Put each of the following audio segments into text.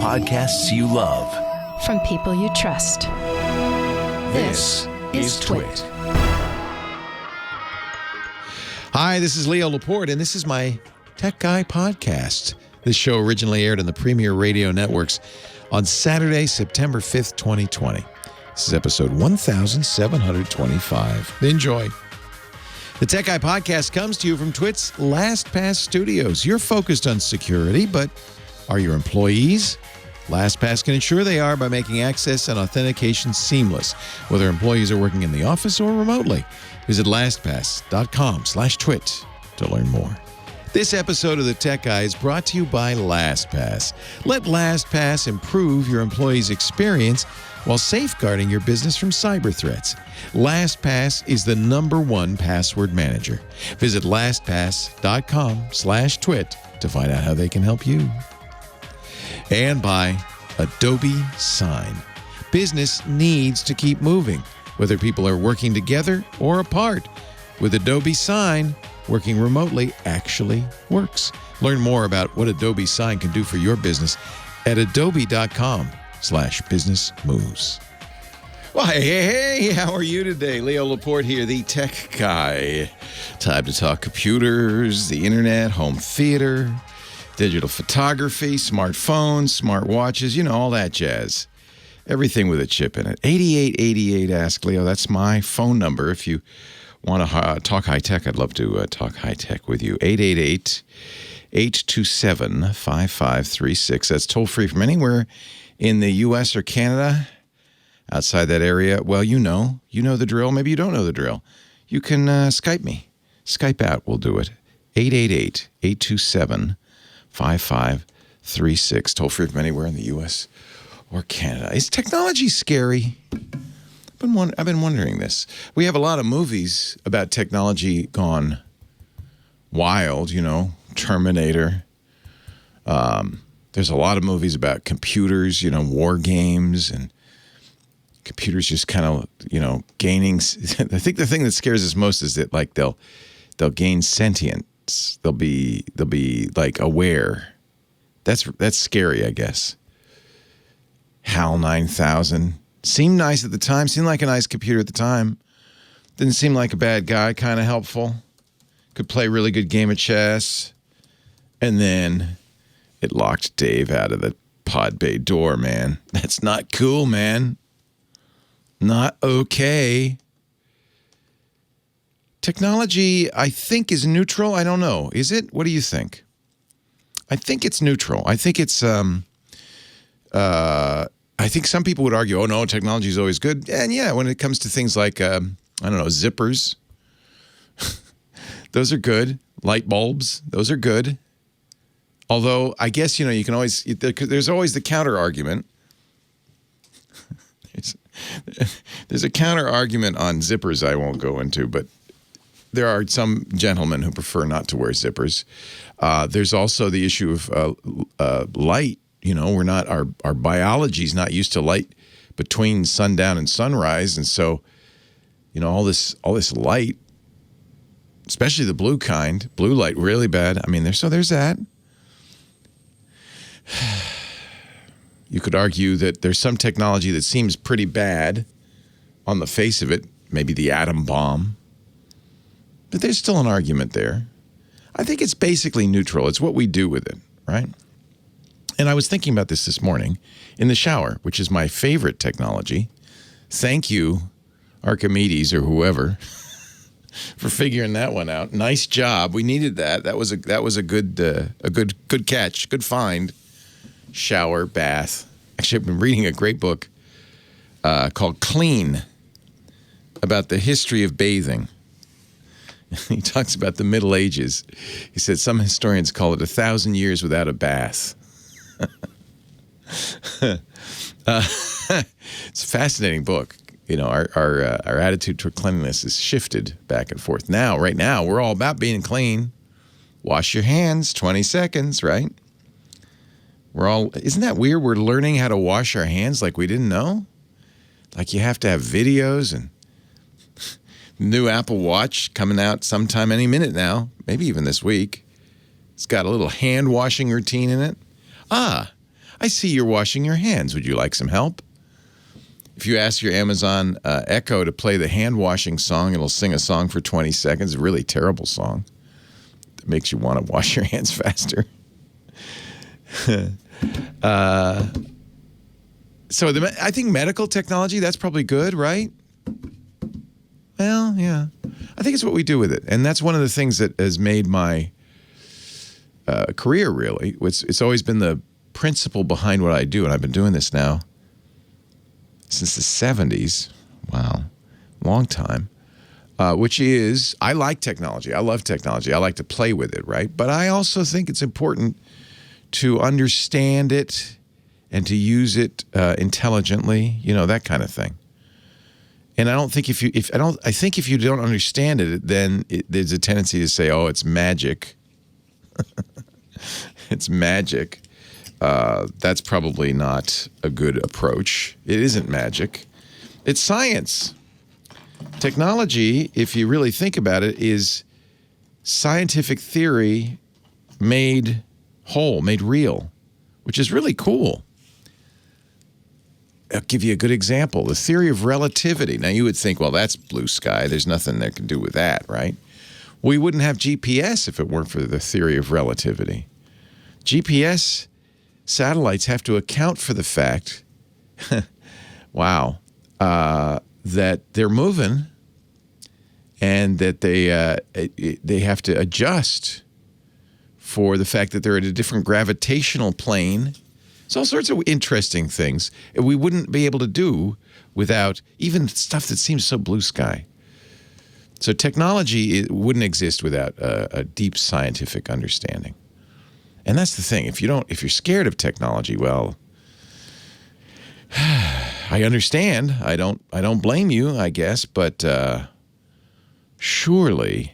podcasts you love. From people you trust. This is TWiT. Hi, this is Leo Laporte, and this is my Tech Guy podcast. This show originally aired on the Premier Radio Networks on Saturday, September 5th, 2020. This is episode 1725. Enjoy. The Tech Guy podcast comes to you from TWiT's LastPass Studios. You're focused on security, but are your employees? LastPass can ensure they are by making access and authentication seamless, whether employees are working in the office or remotely. Visit lastpass.com/twit to learn more. This episode of the Tech Guy is brought to you by LastPass. Let LastPass improve your employees' experience while safeguarding your business from cyber threats. LastPass is the #1 password manager. Visit lastpass.com/twit to find out how they can help you. And by Adobe Sign. Business needs to keep moving, whether people are working together or apart. With Adobe Sign, working remotely actually works. Learn more about what Adobe Sign can do for your business at adobe.com/businessmoves. Well, hey, how are you today? Leo Laporte here, the Tech Guy. Time to talk computers, the internet, home theater, digital photography, smartphones, smartwatches, all that jazz. Everything with a chip in it. 8888 Ask Leo. That's my phone number. If you want to talk high tech, I'd love to talk high tech with you. 888-827-5536. That's toll free from anywhere in the U.S. or Canada. Outside that area, well, you know the drill. Maybe you don't know the drill. You can Skype me. Skype out. We'll do it. 888-827-5536. Toll free from anywhere in the U.S. or Canada. Is technology scary? I've been wondering this. We have a lot of movies about technology gone wild, Terminator. There's a lot of movies about computers, war games, and computers just kind of, gaining. I think the thing that scares us most is that they'll gain sentience. They'll be like aware. That's scary, I guess. HAL 9000 seemed nice at the time. Seemed like a nice computer at the time. Didn't seem like a bad guy. Kind of helpful. Could play a really good game of chess. And then it locked Dave out of the pod bay door, man. That's not cool, man. Not okay. Technology, I think, is neutral. I don't know. Is it? What do you think? I think it's neutral. I think it's, I think some people would argue, oh, no, technology is always good. And yeah, when it comes to things like, zippers, those are good. Light bulbs, those are good. Although, I guess, you can always, there's always the counter argument. There's a counter argument on zippers I won't go into, but there are some gentlemen who prefer not to wear zippers. There's also the issue of light. We're not, our biology's not used to light between sundown and sunrise. And so, all this light, especially the blue kind, blue light, really bad. I mean, there's that. You could argue that there's some technology that seems pretty bad on the face of it, maybe the atom bomb. But there's still an argument there. I think it's basically neutral. It's what we do with it, right? And I was thinking about this morning in the shower, which is my favorite technology. Thank you, Archimedes or whoever, for figuring that one out. Nice job. We needed that. That was a good catch, good find. Shower, bath. Actually, I've been reading a great book called Clean about the history of bathing. He talks about the Middle Ages. He said some historians call it 1,000 years without a bath. It's a fascinating book. Our attitude toward cleanliness has shifted back and forth. Right now, we're all about being clean. Wash your hands, 20 seconds, right? Isn't that weird? We're learning how to wash our hands like we didn't know. Like you have to have videos, and new Apple Watch coming out sometime any minute now, maybe even this week. It's got a little hand washing routine in it. I I see you're washing your hands. Would you like some help? If you ask your Amazon Echo to play the hand washing song, it'll sing a song for 20 seconds. A really terrible song that makes you want to wash your hands faster. So I think medical technology, that's probably good, right? Well, yeah. I think it's what we do with it. And that's one of the things that has made my career, really. It's always been the principle behind what I do. And I've been doing this now since the 70s. Wow. Long time. Which is, I like technology. I love technology. I like to play with it, right? But I also think it's important to understand it and to use it intelligently, that kind of thing. And I don't think I think if you don't understand it, then there's a tendency to say, "Oh, it's magic." It's magic. That's probably not a good approach. It isn't magic. It's science. Technology, if you really think about it, is scientific theory made whole, made real, which is really cool. I'll give you a good example. The theory of relativity. Now, you would think, well, that's blue sky. There's nothing they can do with that, right? We wouldn't have GPS if it weren't for the theory of relativity. GPS satellites have to account for the fact, wow, that they're moving and that they have to adjust for the fact that they're at a different gravitational plane. It's all sorts of interesting things we wouldn't be able to do without even stuff that seems so blue sky. So technology wouldn't exist without a deep scientific understanding. And that's the thing. If you're scared of technology, well, I understand. I don't blame you, I guess, but surely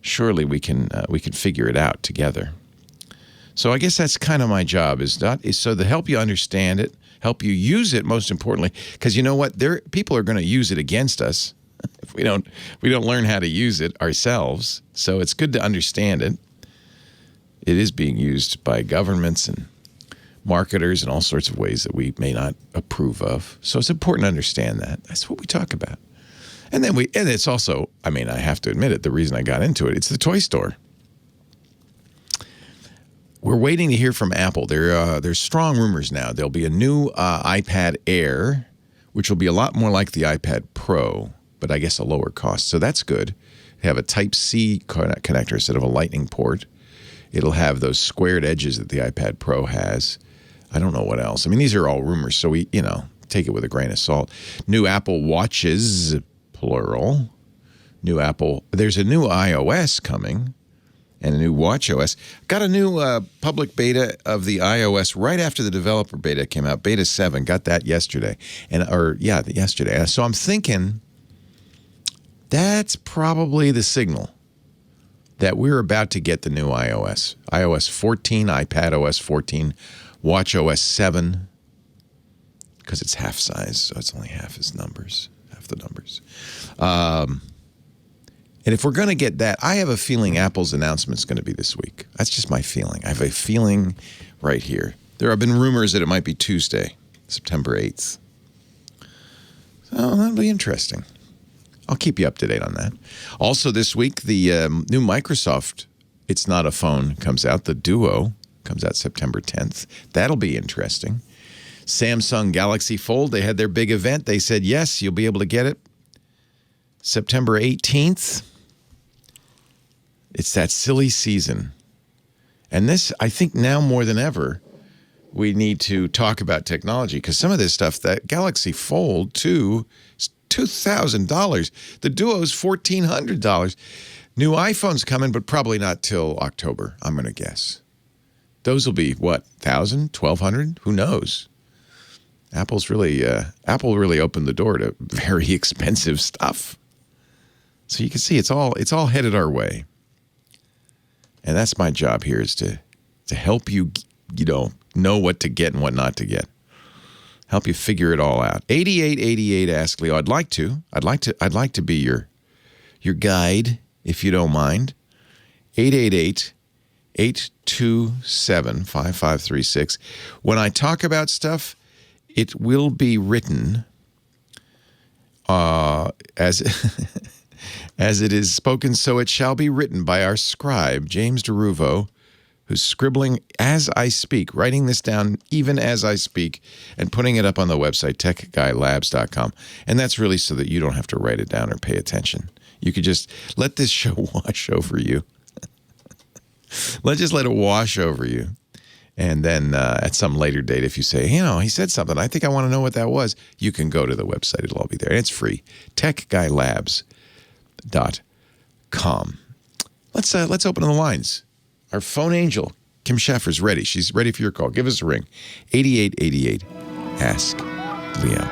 we can figure it out together. So I guess that's kind of my job is so to help you understand it, help you use it, most importantly, because you know what? People are going to use it against us if we don't learn how to use it ourselves. So it's good to understand it. It is being used by governments and marketers in all sorts of ways that we may not approve of. So it's important to understand that. That's what we talk about. And then it's also, I have to admit it, the reason I got into it, it's the toy store. We're waiting to hear from Apple. There's strong rumors now. There'll be a new iPad Air, which will be a lot more like the iPad Pro, but I guess a lower cost. So that's good. They have a Type-C connector instead of a Lightning port. It'll have those squared edges that the iPad Pro has. I don't know what else. These are all rumors, so we, take it with a grain of salt. New Apple Watches, plural. There's a new iOS coming. And a new watchOS. Got a new public beta of the iOS right after the developer beta came out. Beta 7. Got that yesterday. Yesterday. So I'm thinking that's probably the signal that we're about to get the new iOS. iOS 14, iPadOS 14, watchOS 7. Because it's half size, so it's only half the numbers. And if we're going to get that, I have a feeling Apple's announcement is going to be this week. That's just my feeling. I have a feeling right here. There have been rumors that it might be Tuesday, September 8th. So that'll be interesting. I'll keep you up to date on that. Also this week, the new Microsoft It's Not a Phone comes out. The Duo comes out September 10th. That'll be interesting. Samsung Galaxy Fold, they had their big event. They said, yes, you'll be able to get it September 18th. It's that silly season. And this, I think now more than ever, we need to talk about technology because some of this stuff, that Galaxy Fold 2 is $2,000. The Duo is $1,400. New iPhone's coming, but probably not till October, I'm going to guess. Those will be, what, $1,000, $1,200? Who knows? Apple really opened the door to very expensive stuff. So you can see it's all headed our way. And that's my job here is to help you, know what to get and what not to get. Help you figure it all out. 8888 Ask Leo. I'd like to be your guide if you don't mind. 888 827-5536. When I talk about stuff, it will be written as as it is spoken, so it shall be written by our scribe, James DeRuvo, who's scribbling as I speak, writing this down even as I speak, and putting it up on the website, techguylabs.com. And that's really so that you don't have to write it down or pay attention. You could just let this show wash over you. Let's just let it wash over you. And then at some later date, if you say, he said something, I think I want to know what that was, you can go to the website. It'll all be there. And it's free. techguylabs.com. Let's open the lines. Our phone angel, Kim Schaffer's ready. She's ready for your call. Give us a ring. 8888. Ask Leo.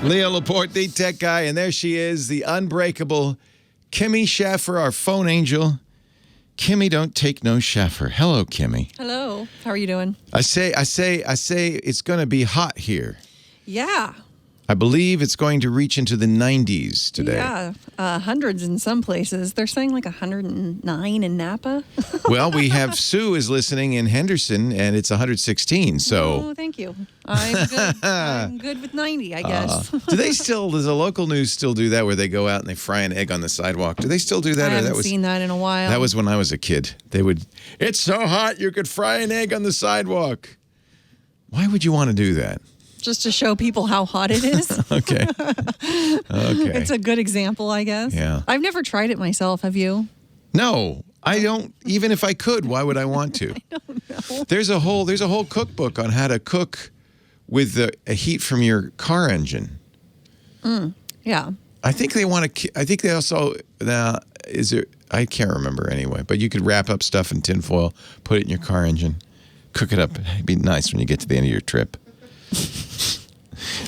Leo Laporte, the tech guy, and there she is, the unbreakable Kimmy Schaffer, our phone angel. Kimmy, don't take no Schaffer. Hello, Kimmy. Hello. How are you doing? I say it's going to be hot here. Yeah. I believe it's going to reach into the 90s today. Yeah, hundreds in some places. They're saying like 109 in Napa. Well, we have Sue is listening in Henderson, and it's 116. So, oh, thank you. I'm good. I'm good with 90, I guess. Does the local news still do that where they go out and they fry an egg on the sidewalk? Do they still do that? I haven't seen that in a while. That was when I was a kid. They would. It's so hot you could fry an egg on the sidewalk. Why would you want to do that? Just to show people how hot it is. Okay. It's a good example, I guess. Yeah. I've never tried it myself. Have you? No, I don't. Even if I could, why would I want to? I don't know. There's a whole cookbook on how to cook with the heat from your car engine. Yeah. I think they want to. I think they also now is there. I can't remember anyway. But you could wrap up stuff in tinfoil, put it in your car engine, cook it up. It'd be nice when you get to the end of your trip.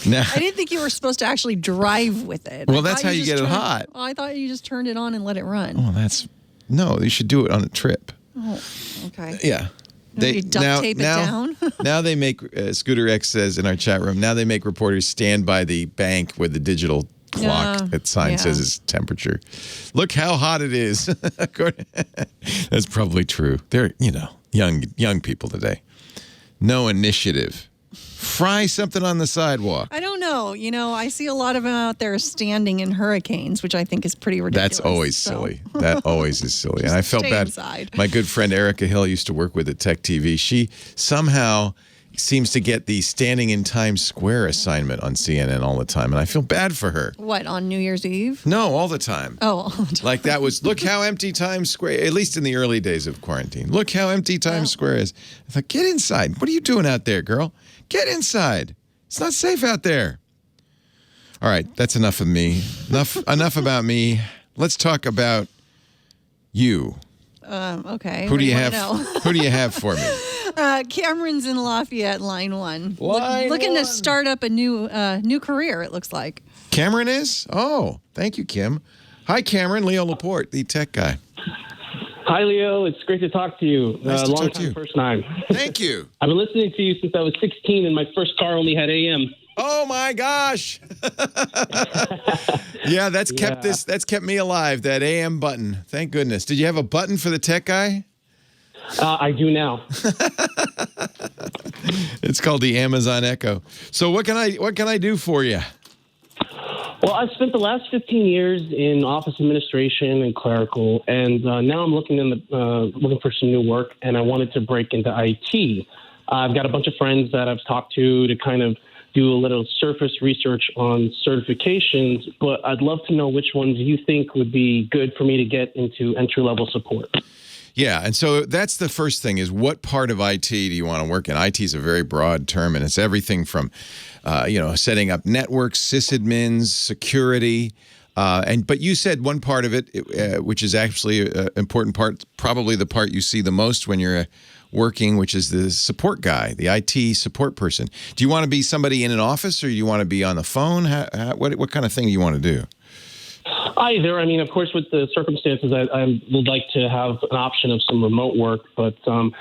Now, I didn't think you were supposed to actually drive with it. Well, that's how you get it hot. I thought you just turned it on and let it run. Oh, no. You should do it on a trip. Oh, okay. Yeah. You duct tape it down? Now they make, Scooter X says in our chat room, now they make reporters stand by the bank with the digital clock that sign says its temperature. Look how hot it is. That's probably true. They're, young people today. No initiative. Fry something on the sidewalk. I don't know. I see a lot of them out there standing in hurricanes, which I think is pretty ridiculous. That's always silly. That always is silly. And I felt bad. Inside. My good friend Erica Hill used to work with at Tech TV. She somehow seems to get the standing in Times Square assignment on CNN all the time. And I feel bad for her. What, on New Year's Eve? No, all the time. Oh, all the time. Like that was, look how empty Times Square, at least in the early days of quarantine. Look how empty Times Square is. I thought, get inside. What are you doing out there, girl? Get inside. It's not safe out there. All right, that's enough of me. Enough about me. Let's talk about you. Okay. Who do you have? Who do you have for me? Cameron's in Lafayette, line 1. Looking to start up a new career, it looks like. Cameron is? Oh, thank you, Kim. Hi, Cameron. Leo Laporte, the tech guy. Hi, Leo. It's great to talk to you. Nice to long talk time, to you. First time. Thank you. I've been listening to you since I was 16, and my first car only had AM. Oh my gosh! Yeah, that's kept me alive. That AM button. Thank goodness. Did you have a button for the tech guy? I do now. It's called the Amazon Echo. So what can I do for you? Well, I've spent the last 15 years in office administration and clerical, and now I'm looking for some new work, and I wanted to break into IT. I've got a bunch of friends that I've talked to kind of do a little surface research on certifications, but I'd love to know which ones you think would be good for me to get into entry-level support. Yeah, and so that's the first thing is what part of IT do you want to work in? IT is a very broad term, and it's everything from, setting up networks, sysadmins, security, but you said one part of it, which is actually an important part, probably the part you see the most when you're working, which is the support guy, the IT support person. Do you want to be somebody in an office, or do you want to be on the phone? What kind of thing do you want to do? Either. I mean, of course, with the circumstances, I would like to have an option of some remote work. But the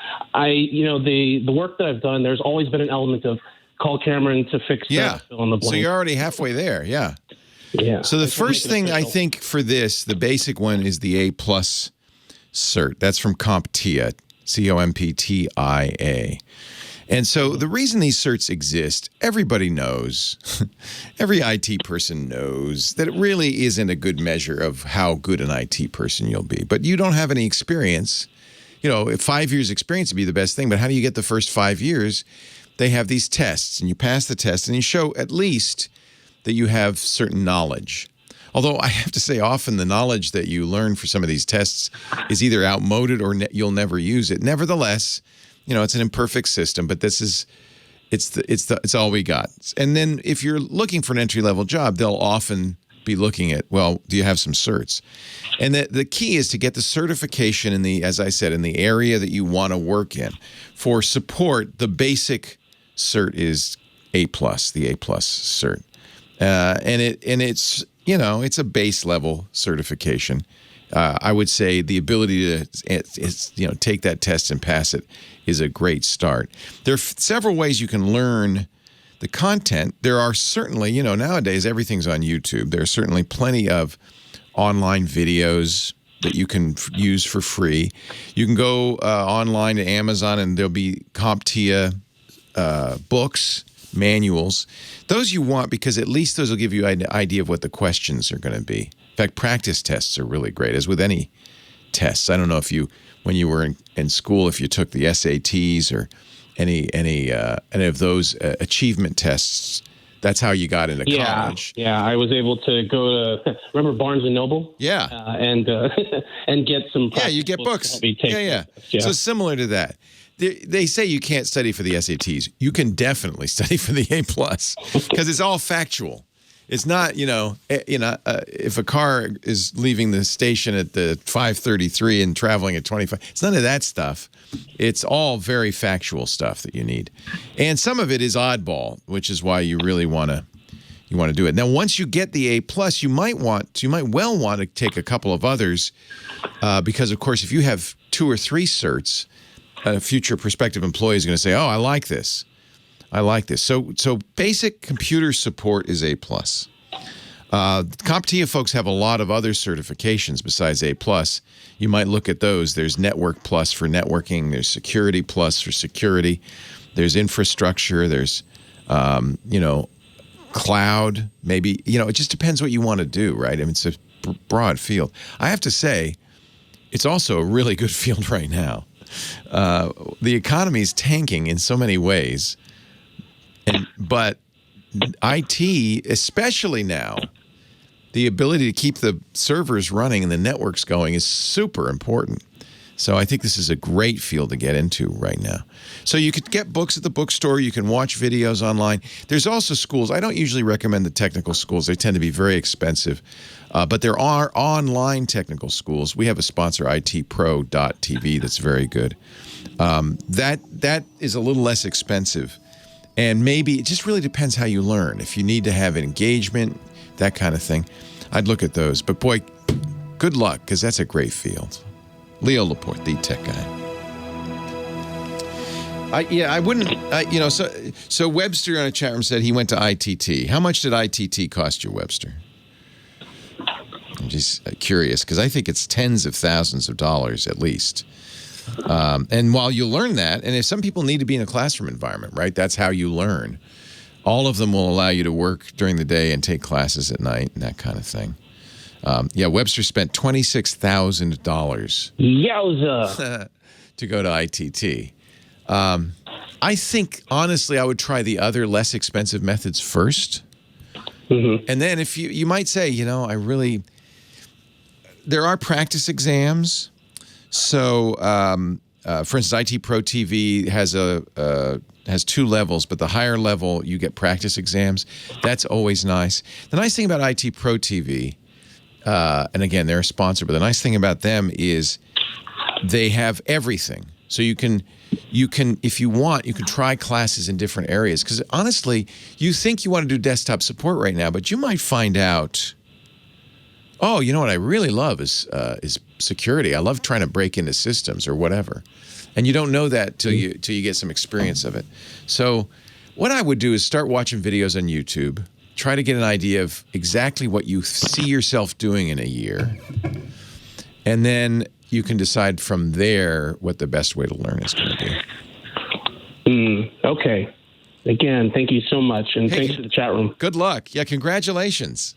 work that I've done, there's always been an element of call Cameron to fix that, fill in the blank. So you're already halfway there. Yeah. Yeah. So the first thing I think for this, the basic one is the A+ cert. That's from CompTIA. COMPTIA. And so the reason these certs exist, everybody knows, every IT person knows that it really isn't a good measure of how good an IT person you'll be. But you don't have any experience. You know, 5 years experience would be the best thing, but how do you get the first 5 years? They have these tests, and you pass the test, and you show at least that you have certain knowledge. Although I have to say, often the knowledge that you learn for some of these tests is either outmoded or you'll never use it. Nevertheless, you know, it's an imperfect system, but this is, it's all we got. And then if you're looking for an entry-level job, they'll often be looking at, well, do you have some certs? And the key is to get the certification in the, as I said, in the area that you want to work in. For support, the basic cert is A+, the A+ cert. And it's, you know, it's a base level certification. I would say the ability to, take that test and pass it is a great start. There are several ways you can learn the content. There are certainly, nowadays everything's on YouTube. There are certainly plenty of online videos that you can use for free. You can go online to Amazon and there'll be CompTIA books, manuals. Those you want because at least those will give you an idea of what the questions are going to be. In fact, practice tests are really great, as with any tests. I don't know if you, when you were in school, if you took the SATs or any of those achievement tests. That's how you got into college. Yeah, I was able to go to, remember Barnes & Noble? Yeah. And get some Yeah, you get books. Yeah. So similar to that. They say you can't study for the SATs. You can definitely study for the A+, because it's all factual. It's not, if a car is leaving the station at the 5:33 and traveling at 25, it's none of that stuff. It's all very factual stuff that you need. And some of it is oddball, which is why you really want to do it. Now, once you get the A+, you might well want to take a couple of others because, of course, if you have 2 or 3 certs, a future prospective employee is going to say, oh, I like this. So basic computer support is A+. CompTIA folks have a lot of other certifications besides A+. You might look at those. There's Network Plus for networking. There's Security Plus for security. There's infrastructure. There's, cloud. Maybe, it just depends what you want to do, right? I mean, it's a broad field. I have to say, it's also a really good field right now. The economy is tanking in so many ways. But IT, especially now, the ability to keep the servers running and the networks going is super important. So I think this is a great field to get into right now. So you could get books at the bookstore. You can watch videos online. There's also schools. I don't usually recommend the technical schools. They tend to be very expensive. But there are online technical schools. We have a sponsor, itpro.tv, that's very good. That is a little less expensive. And maybe it just really depends how you learn. If you need to have an engagement, that kind of thing, I'd look at those. But boy, good luck, because that's a great field. Leo Laporte, the tech guy. I wouldn't, so Webster on a chat room said he went to ITT. How much did ITT cost you, Webster? I'm just curious, because I think it's tens of thousands of dollars at least. And while you learn that, and if some people need to be in a classroom environment, right, that's how you learn. All of them will allow you to work during the day and take classes at night and that kind of thing. Webster spent $26,000 Yowza. to go to ITT. I think, honestly, I would try the other less expensive methods first. Mm-hmm. And then if you might say, there are practice exams. So, for instance, IT Pro TV has 2 levels, but the higher level, you get practice exams. That's always nice. The nice thing about IT Pro TV, and again, they're a sponsor, but the nice thing about them is they have everything. So you can, if you want, you can try classes in different areas. Because honestly, you think you want to do desktop support right now, but you might find out, oh, you know what I really love is security. I love trying to break into systems or whatever. And you don't know that till you get some experience of it. So what I would do is start watching videos on YouTube, try to get an idea of exactly what you see yourself doing in a year. And then, you can decide from there what the best way to learn is going to be. Okay. Again, thank you so much, and thanks for the chat room. Good luck. Yeah, congratulations.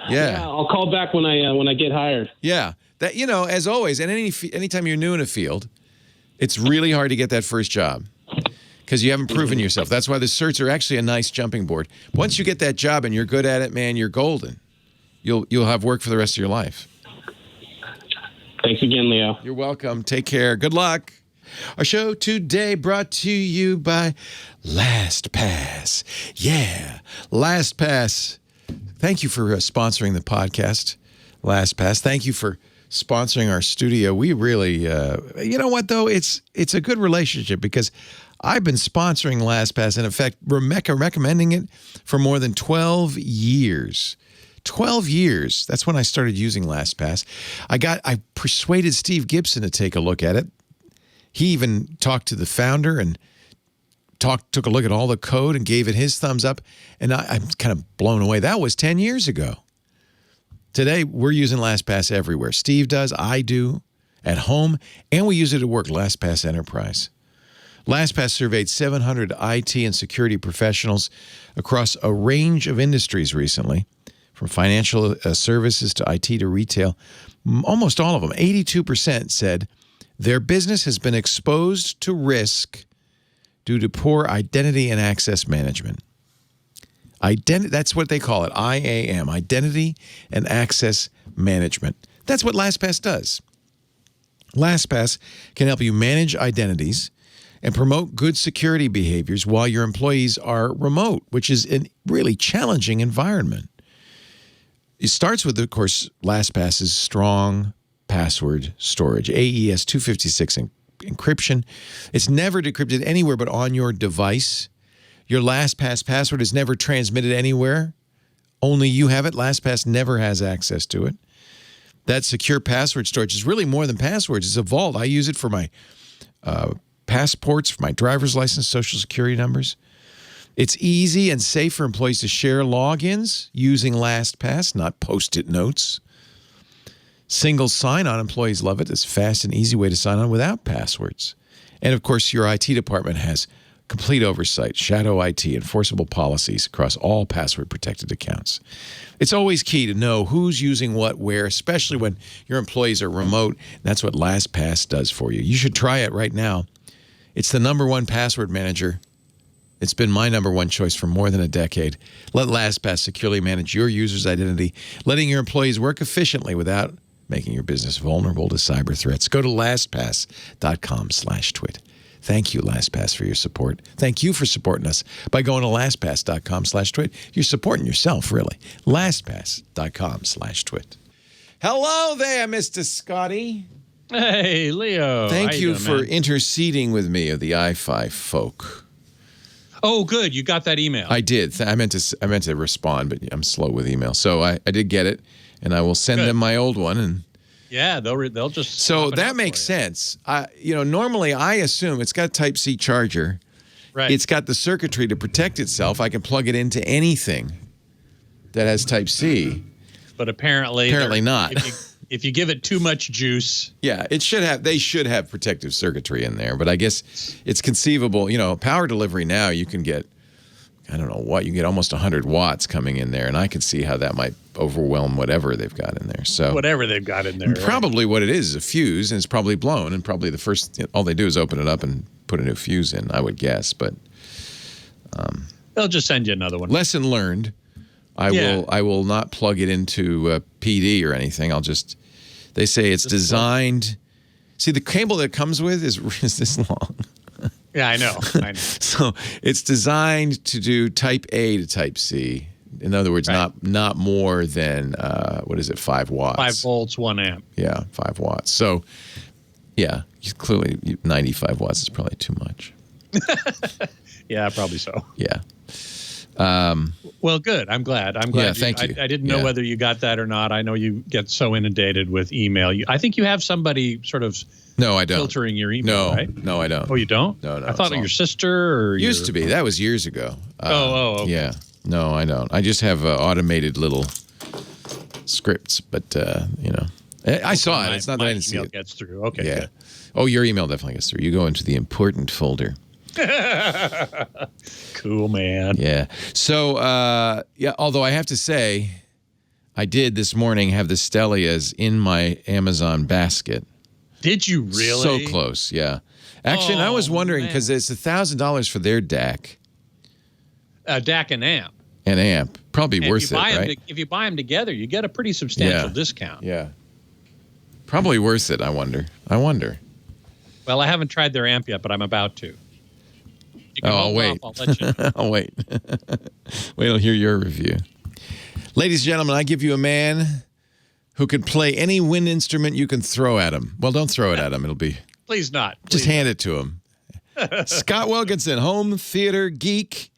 Yeah, I'll call back when I get hired. Yeah, that as always, and anytime you're new in a field, it's really hard to get that first job because you haven't proven yourself. That's why the certs are actually a nice jumping board. Once you get that job and you're good at it, man, you're golden. You'll have work for the rest of your life. Thanks again, Leo. You're welcome. Take care. Good luck. Our show today brought to you by LastPass. Yeah, LastPass. Thank you for sponsoring the podcast, LastPass. Thank you for sponsoring our studio. We really, you know what, though? It's a good relationship because I've been sponsoring LastPass and, in fact, recommending it for more than 12 years. 12 years. That's when I started using LastPass. I persuaded Steve Gibson to take a look at it. He even talked to the founder and took a look at all the code and gave it his thumbs up. And I'm kind of blown away. That was 10 years ago. Today, we're using LastPass everywhere. Steve does, I do, at home, and we use it at work, LastPass Enterprise. LastPass surveyed 700 IT and security professionals across a range of industries recently, from financial services to IT to retail. Almost all of them, 82%, said their business has been exposed to risk due to poor identity and access management. That's what they call it, IAM, Identity and Access Management. That's what LastPass does. LastPass can help you manage identities and promote good security behaviors while your employees are remote, which is a really challenging environment. It starts with, of course, LastPass's strong password storage, AES 256 encryption. It's never decrypted anywhere but on your device. Your LastPass password is never transmitted anywhere. Only you have it. LastPass never has access to it. That secure password storage is really more than passwords. It's a vault. I use it for my passports, for my driver's license, social security numbers. It's easy and safe for employees to share logins using LastPass, not Post-it notes. Single sign-on, employees love it. It's a fast and easy way to sign on without passwords. And, of course, your IT department has complete oversight, shadow IT, enforceable policies across all password-protected accounts. It's always key to know who's using what where, especially when your employees are remote. That's what LastPass does for you. You should try it right now. It's the #1 password manager. It's been my #1 choice for more than a decade. Let LastPass securely manage your user's identity, letting your employees work efficiently without making your business vulnerable to cyber threats. Go to lastpass.com/twit. Thank you, LastPass, for your support. Thank you for supporting us by going to lastpass.com/twit. You're supporting yourself, really. lastpass.com/twit. Hello there, Mr. Scotty. Hey, Leo. Thank you for interceding with me of the i5 folk. Oh, good. You got that email. I did. I meant to respond, but I'm slow with email. So I did get it, and I will send them my old one. And yeah, they'll just. So that makes sense. Normally I assume it's got a Type-C charger. Right. It's got the circuitry to protect itself. I can plug it into anything that has Type-C. But apparently not. If you give it too much juice. Yeah, they should have protective circuitry in there, but I guess it's conceivable, power delivery now you can get I don't know what, you get almost 100 watts coming in there, and I can see how that might overwhelm whatever they've got in there. So whatever they've got in there. Probably what it is a fuse, and it's probably blown, and probably all they do is open it up and put a new fuse in, I would guess, but they'll just send you another one. Lesson learned. I will not plug it into PD or anything. They say it's designed. See, the cable that it comes with is this long. Yeah, I know. So it's designed to do Type A to Type C. In other words, not more than 5 watts? 5 volts, 1 amp. Yeah, 5 watts. So, yeah, clearly 95 watts is probably too much. Yeah, probably so. Yeah. Well, good. I'm glad. Yeah, thank you. I didn't know whether you got that or not. I know you get so inundated with email. I think you have somebody sort of filtering your email, right? No, I don't. Oh, you don't? No. I thought your sister or used to be. That was years ago. Okay. Yeah. No, I don't. I just have automated little scripts, but I saw it. It's not that I didn't see it. Gets through. Okay. Yeah. Good. Oh, your email definitely gets through. You go into the important folder. Cool, man. Yeah. So, although I have to say, I did this morning have the Stellias in my Amazon basket. Did you really? So close, yeah. Actually, and I was wondering, because it's $1,000 for their DAC. DAC and amp. An amp. Probably worth it, right? If you buy them together, you get a pretty substantial discount. Yeah. Probably worth it, I wonder. Well, I haven't tried their amp yet, but I'm about to. I'll wait. I'll let you know. I'll wait. Wait till I hear your review. Ladies and gentlemen, I give you a man who can play any wind instrument you can throw at him. Well, don't throw it at him. It'll be... Please not. Just hand it to him. Scott Wilkinson, home theater geek.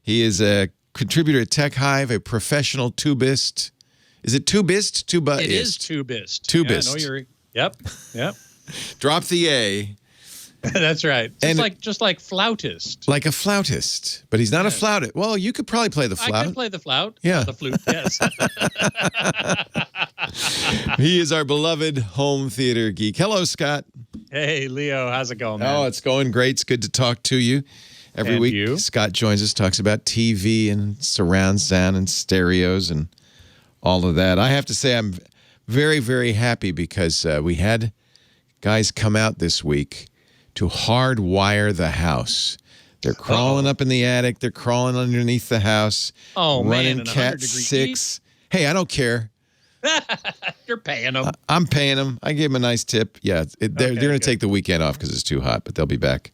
He is a contributor at Tech Hive, a professional tubist. Is it tubist? Tuba-ist? It is tubist. Tubist. Yep. Drop the A. That's right. Just like flautist. Like a flautist. But he's not a flautist. Well, you could probably play the flute. I could play the flute. Yeah. The flute, yes. He is our beloved home theater geek. Hello, Scott. Hey, Leo. How's it going, man? Oh, it's going great. It's good to talk to you. Every week, you? Scott joins us, talks about TV and surround sound and stereos and all of that. I have to say I'm very, very happy because we had guys come out this week to hardwire the house. They're crawling up in the attic. They're crawling underneath the house. Oh, running man, Cat 6. Hey, I don't care. You're paying them. I'm paying them. I gave them a nice tip. Yeah, they're going to take the weekend off because it's too hot, but they'll be back.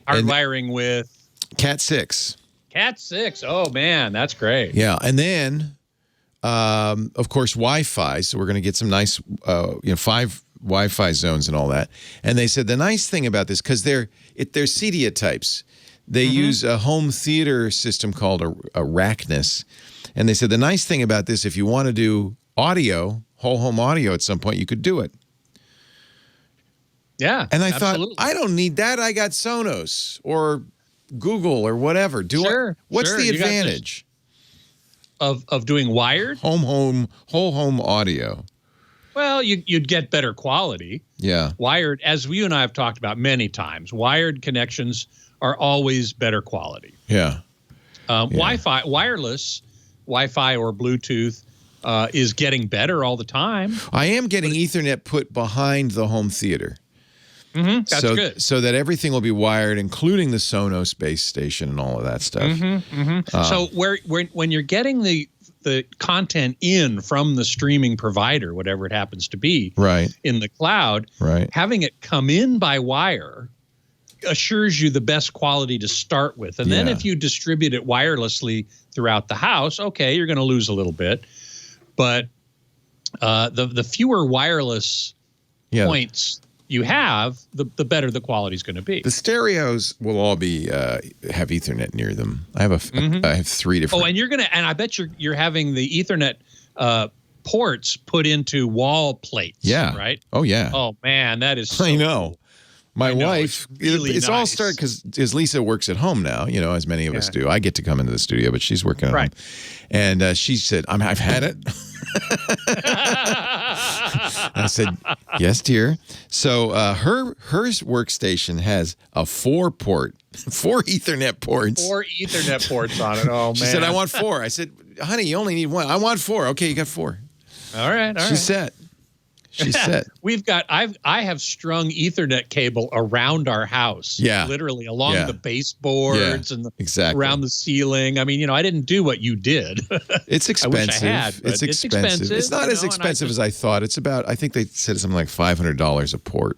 Hardwiring with Cat 6. Cat 6. Oh, man, that's great. Yeah, and then, of course, Wi-Fi. So we're going to get some nice, 5 Wi-Fi zones and all that. And they said the nice thing about this, because they're CEDIA types. They use a home theater system called a Rackness. And they said the nice thing about this, if you want to do audio, whole home audio at some point, you could do it. Yeah, and I thought, I don't need that. I got Sonos or Google or whatever. What's the advantage of doing wired? Whole home audio. Well, you'd get better quality. Yeah. Wired, as you and I have talked about many times, wired connections are always better quality. Yeah. Wi-Fi, wireless Wi-Fi or Bluetooth is getting better all the time. I am getting Ethernet put behind the home theater. That's good. So that everything will be wired, including the Sonos base station and all of that stuff. So when you're getting the content in from the streaming provider, whatever it happens to be, in the cloud, having it come in by wire assures you the best quality to start with. And then if you distribute it wirelessly throughout the house, okay, you're going to lose a little bit. But the fewer wireless points you have, the better the quality is going to be. The stereos will all be have Ethernet near them. I have I have 3 different. Oh, and I bet you're having the Ethernet ports put into wall plates. Yeah. Right. Oh yeah. Oh man, that is. I know. Cool. My wife. It's all started because Lisa works at home now. You know, as many of us do. I get to come into the studio, but she's working at home. And she said, "I've had it." I said, "Yes, dear." So her workstation has a 4 Ethernet ports. 4 Ethernet ports on it. Oh man. She said, "I want 4." I said, "Honey, you only need 1." "I want 4." "Okay, you got 4." All right. She's set. She's set. I have strung Ethernet cable around our house. Yeah. Literally along the baseboards and around the ceiling. I mean, I didn't do what you did. It's expensive. I wish I had, it's expensive. It's not as expensive as I thought. It's about, I think they said something like $500 a port.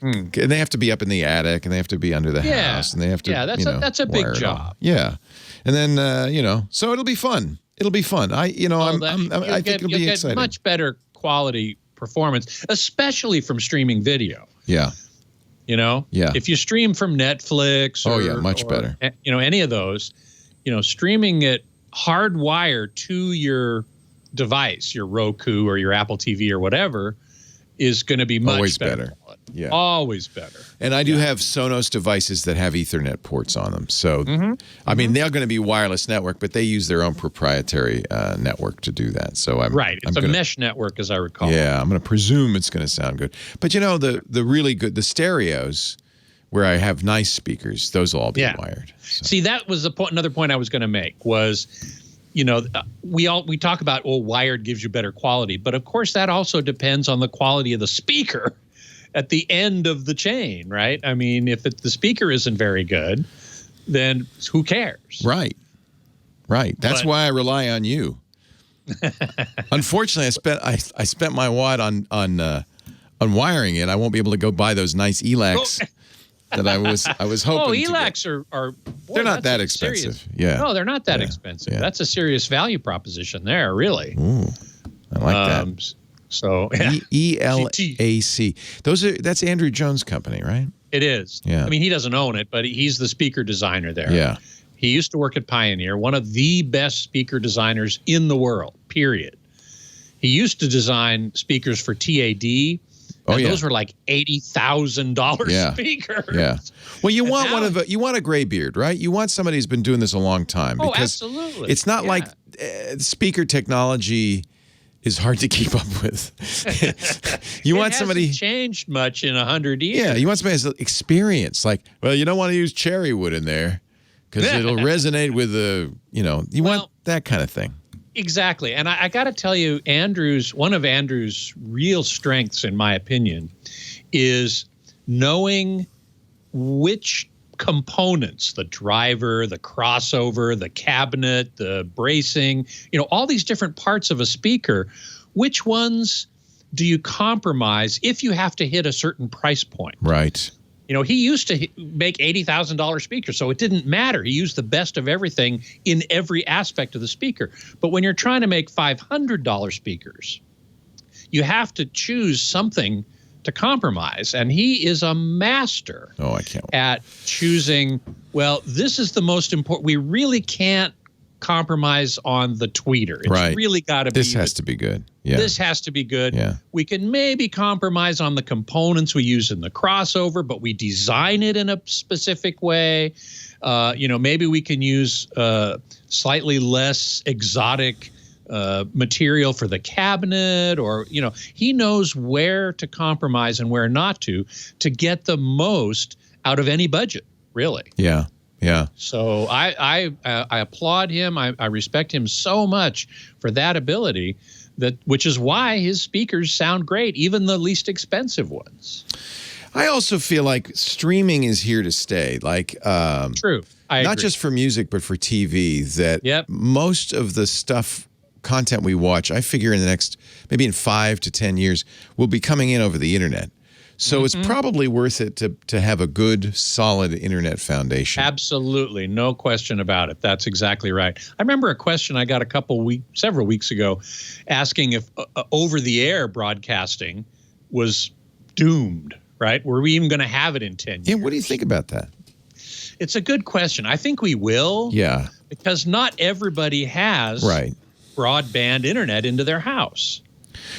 And they have to be up in the attic, and they have to be under the house, and they have to. Yeah, that's a big job. Yeah, and then so it'll be fun. It'll be fun. I think it'll be exciting. Much better quality performance, especially from streaming video. Yeah. If you stream from Netflix much better. Any of those, streaming it hardwired to your device, your Roku or your Apple TV or whatever, is going to be much better. Yeah. Always better. And I do have Sonos devices that have Ethernet ports on them. So, I mean, they're going to be wireless network, but they use their own proprietary network to do that. So It's a mesh network, as I recall. Yeah, I'm going to presume it's going to sound good. But you know, the really good, the stereos where I have nice speakers, those will all be wired. So. See, that was another point I was going to make was, you know, we talk about, wired gives you better quality, but of course that also depends on the quality of the speaker at the end of the chain, right? I mean, if the speaker isn't very good, then who cares? Right. That's why I rely on you. Unfortunately, I spent my wad on wiring it. I won't be able to go buy those nice ELACs that I was hoping. ELACs are they're not that expensive. No, they're not that expensive. That's a serious value proposition there, really. Ooh, I like that. So ELAC. That's Andrew Jones' company, right? It is. Yeah. I mean, he doesn't own it, but he's the speaker designer there. Yeah. He used to work at Pioneer, one of the best speaker designers in the world, period. He used to design speakers for TAD. Those were like $80,000 speakers. Yeah. Well, you want a gray beard, right? You want somebody who's been doing this a long time. Because absolutely. It's not like speaker technology is hard to keep up with. You want somebody hasn't changed much in 100 years. Yeah, you want somebody who has experience. Like, well, you don't want to use cherry wood in there because it'll resonate with you want that kind of thing. Exactly. And I got to tell you, one of Andrew's real strengths, in my opinion, is knowing which components, the driver, the crossover, the cabinet, the bracing, all these different parts of a speaker, which ones do you compromise if you have to hit a certain price point? Right. He used to make $80,000 speakers, so it didn't matter. He used the best of everything in every aspect of the speaker. But when you're trying to make $500 speakers, you have to choose something to compromise. And he is a master at choosing, this is the most important. We really can't compromise on the tweeter. It's really got to be. This has to be good. Yeah. This has to be good. Yeah. We can maybe compromise on the components we use in the crossover, but we design it in a specific way. Maybe we can use slightly less exotic material for the cabinet, or he knows where to compromise and where not to get the most out of any budget, really. Yeah. Yeah. So I applaud him. I respect him so much for that ability, which is why his speakers sound great, even the least expensive ones. I also feel like streaming is here to stay. Like true. I not agree. Just for music, but for TV. That most of the content we watch, I figure in the next maybe in 5 to 10 years, will be coming in over the internet. So it's probably worth it to have a good, solid internet foundation. Absolutely. No question about it. That's exactly right. I remember a question I got several weeks ago asking if over-the-air broadcasting was doomed, right? Were we even going to have it in 10 years? Yeah, what do you think about that? It's a good question. I think we will. Yeah. Because not everybody has broadband internet into their house.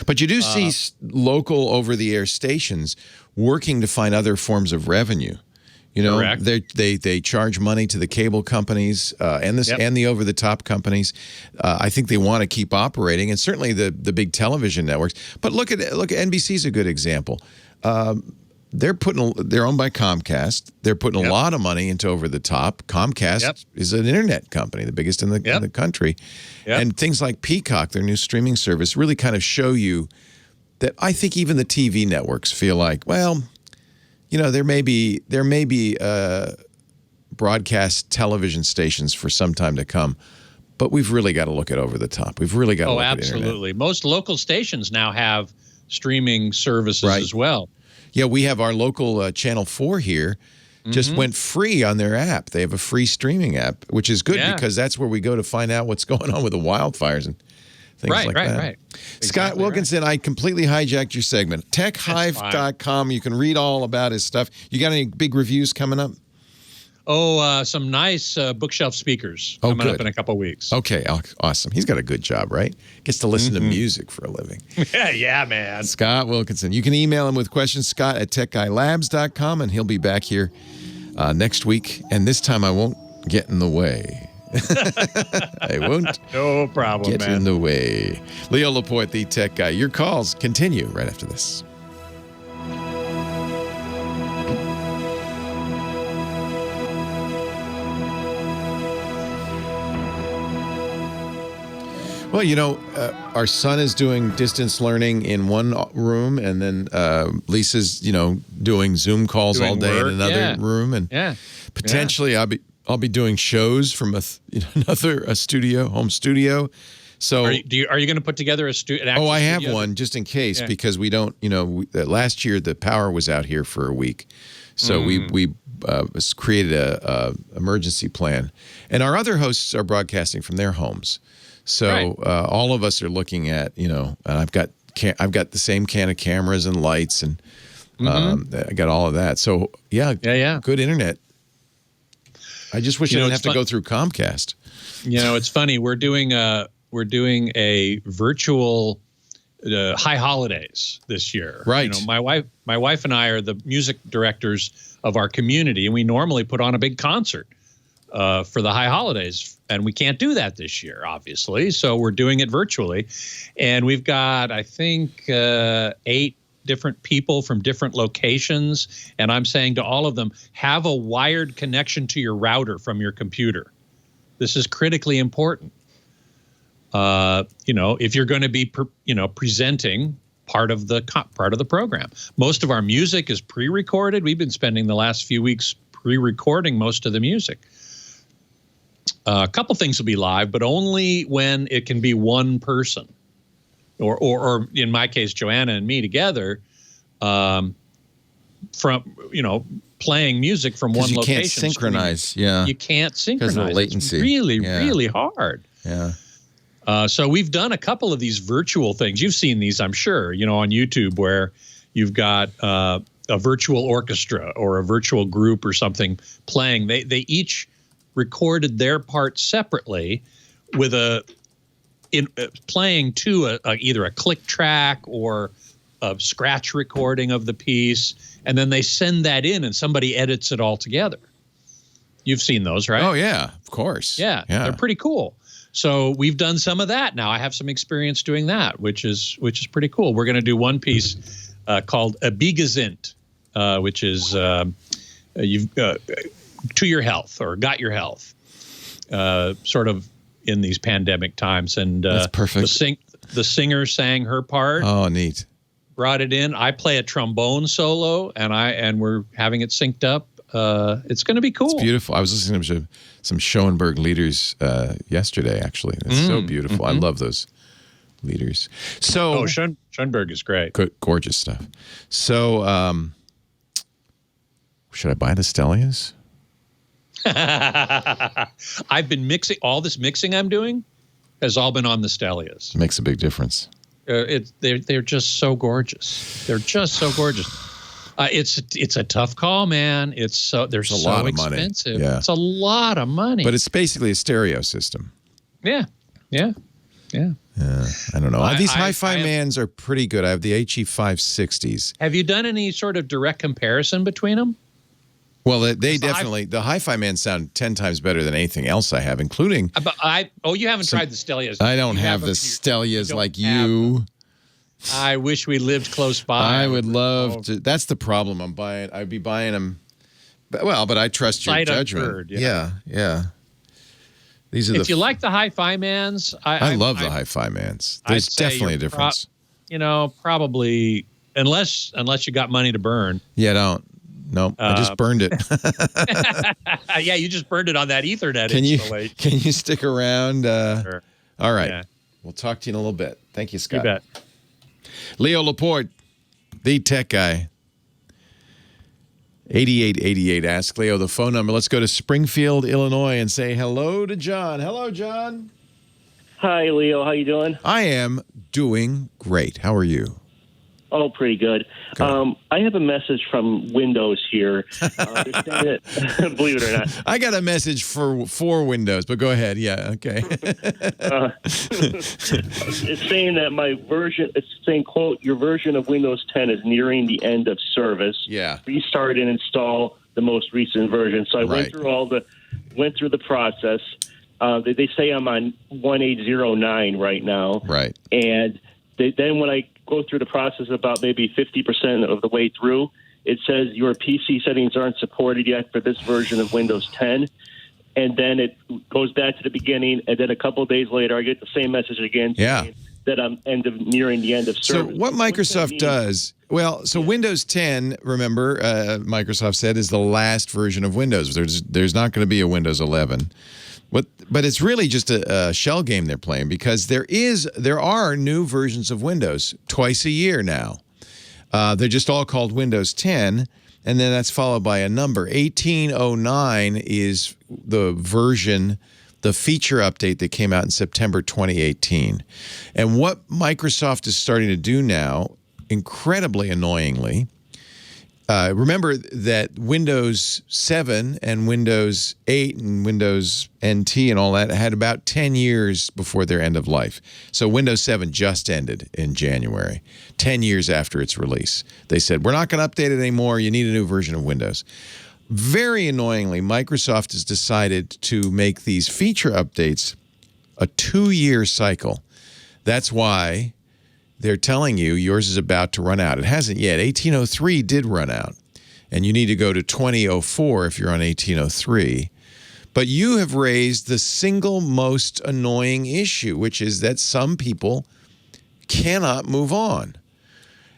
But you do see local over-the-air stations working to find other forms of revenue. Correct. They charge money to the cable companies and the over-the-top companies. I think they want to keep operating, and certainly the big television networks. But look at NBC's a good example. They're owned by Comcast. They're putting a lot of money into over-the-top. Comcast is an internet company, the biggest in the country. Yep. And things like Peacock, their new streaming service, really kind of show you that I think even the TV networks feel like, there may be broadcast television stations for some time to come, but we've really got to look at over-the-top. We've really got to look at internet. Oh, absolutely. Most local stations now have streaming services as well. Yeah, we have our local Channel 4 here just went free on their app. They have a free streaming app, which is good because that's where we go to find out what's going on with the wildfires and things like that. Right. Scott Wilkinson, I completely hijacked your segment. TechHive.com. You can read all about his stuff. You got any big reviews coming up? Some nice bookshelf speakers coming up in a couple of weeks. Okay, awesome. He's got a good job, right? Gets to listen to music for a living. Yeah, man. Scott Wilkinson. You can email him with questions, scott@techguylabs.com, and he'll be back here next week. And this time I won't get in the way. I won't no problem, get in the way. Leo Laporte, the tech guy. Your calls continue right after this. Well, our son is doing distance learning in one room, and then Lisa's, doing Zoom calls all day in another room, and potentially I'll be doing shows from another studio, home studio. So are you going to put together an actual I have studio? one just in case because we don't, last year the power was out here for a week, so we created a emergency plan, and our other hosts are broadcasting from their homes. So all of us are looking at, and I've got the same can of cameras and lights, and I got all of that. So good internet. I just wish I didn't have to go through Comcast. It's funny. We're doing a virtual high holidays this year. Right. My wife and I are the music directors of our community, and we normally put on a big concert for the high holidays. And we can't do that this year, obviously. So we're doing it virtually. And we've got, I think, 8 different people from different locations. And I'm saying to all of them, have a wired connection to your router from your computer. This is critically important. If you're going to be, presenting part of the program. Most of our music is pre-recorded. We've been spending the last few weeks pre-recording most of the music. A couple things will be live, but only when it can be one person, or in my case, Joanna and me together, from playing music from one location. You can't synchronize. You can't synchronize. Because of latency. It's really hard. Yeah. So we've done a couple of these virtual things. You've seen these, I'm sure, on YouTube, where you've got a virtual orchestra or a virtual group or something playing. They each recorded their part separately with playing to either a click track or a scratch recording of the piece, and then they send that in and somebody edits it all together. You've seen those, right? Oh yeah, of course. Yeah. They're pretty cool. So we've done some of that now. I have some experience doing that, which is pretty cool. We're going to do one piece called Abigazint, which is to your health or got your health, sort of in these pandemic times. And that's perfect. The singer sang her part. Oh, neat. Brought it in. I play a trombone solo, and we're having it synced up. It's going to be cool. It's beautiful. I was listening to some Schoenberg leaders yesterday, actually. It's so beautiful. I love those leaders. So Schoenberg is great. Gorgeous stuff. So should I buy the Stellias? I've been mixing. All this mixing I'm doing has all been on the Stellias. Makes a big difference. They're just so gorgeous. They're just so gorgeous. It's a tough call, man. They're so expensive. Yeah. It's a lot of money. But it's basically a stereo system. Yeah. I don't know. These hi-fi mans are pretty good. I have the HE560s. Have you done any sort of direct comparison between them? Well, they definitely, the hi-fi man sound 10 times better than anything else I have, including. You haven't tried the Stellias. I don't have the Stellias like you. I wish we lived close by. I would love to. That's the problem. I'd be buying them. But I trust your judgment. Yeah. These are if you like the hi-fi mans, I love the hi-fi mans. There's definitely a difference. Probably unless you got money to burn. Yeah, don't. Nope, I just burned it. Yeah, you just burned it on that Ethernet installation. Can you stick around? Sure. All right. Yeah. We'll talk to you in a little bit. Thank you, Scott. You bet. Leo Laporte, the tech guy. 8888, ask Leo the phone number. Let's go to Springfield, Illinois, and say hello to John. Hello, John. Hi, Leo. How you doing? I am doing great. How are you? Oh, pretty good. I have a message from Windows here. Believe it or not. I got a message for Windows, but go ahead. Yeah, okay. It's saying that it's saying, quote, your version of Windows 10 is nearing the end of service. Yeah. Restart and install the most recent version. So I went through the process. They say I'm on 1809 right now. Right. And then when I go through the process about maybe 50% of the way through, it says your PC settings aren't supported yet for this version of Windows 10. And then it goes back to the beginning, and then a couple of days later, I get the same message again saying that I'm nearing the end of service. So what Microsoft does, Windows 10, remember, Microsoft said, is the last version of Windows. There's not going to be a Windows 11. But it's really just a shell game they're playing, because there are new versions of Windows twice a year now. They're just all called Windows 10, and then that's followed by a number. 1809 is the version, the feature update that came out in September 2018. And what Microsoft is starting to do now, incredibly annoyingly, remember that Windows 7 and Windows 8 and Windows NT and all that had about 10 years before their end of life. So Windows 7 just ended in January, 10 years after its release. They said, we're not going to update it anymore. You need a new version of Windows. Very annoyingly, Microsoft has decided to make these feature updates a 2-year cycle. That's why they're telling you yours is about to run out. It hasn't yet. 1803 did run out, and you need to go to 2004 if you're on 1803. But you have raised the single most annoying issue, which is that some people cannot move on.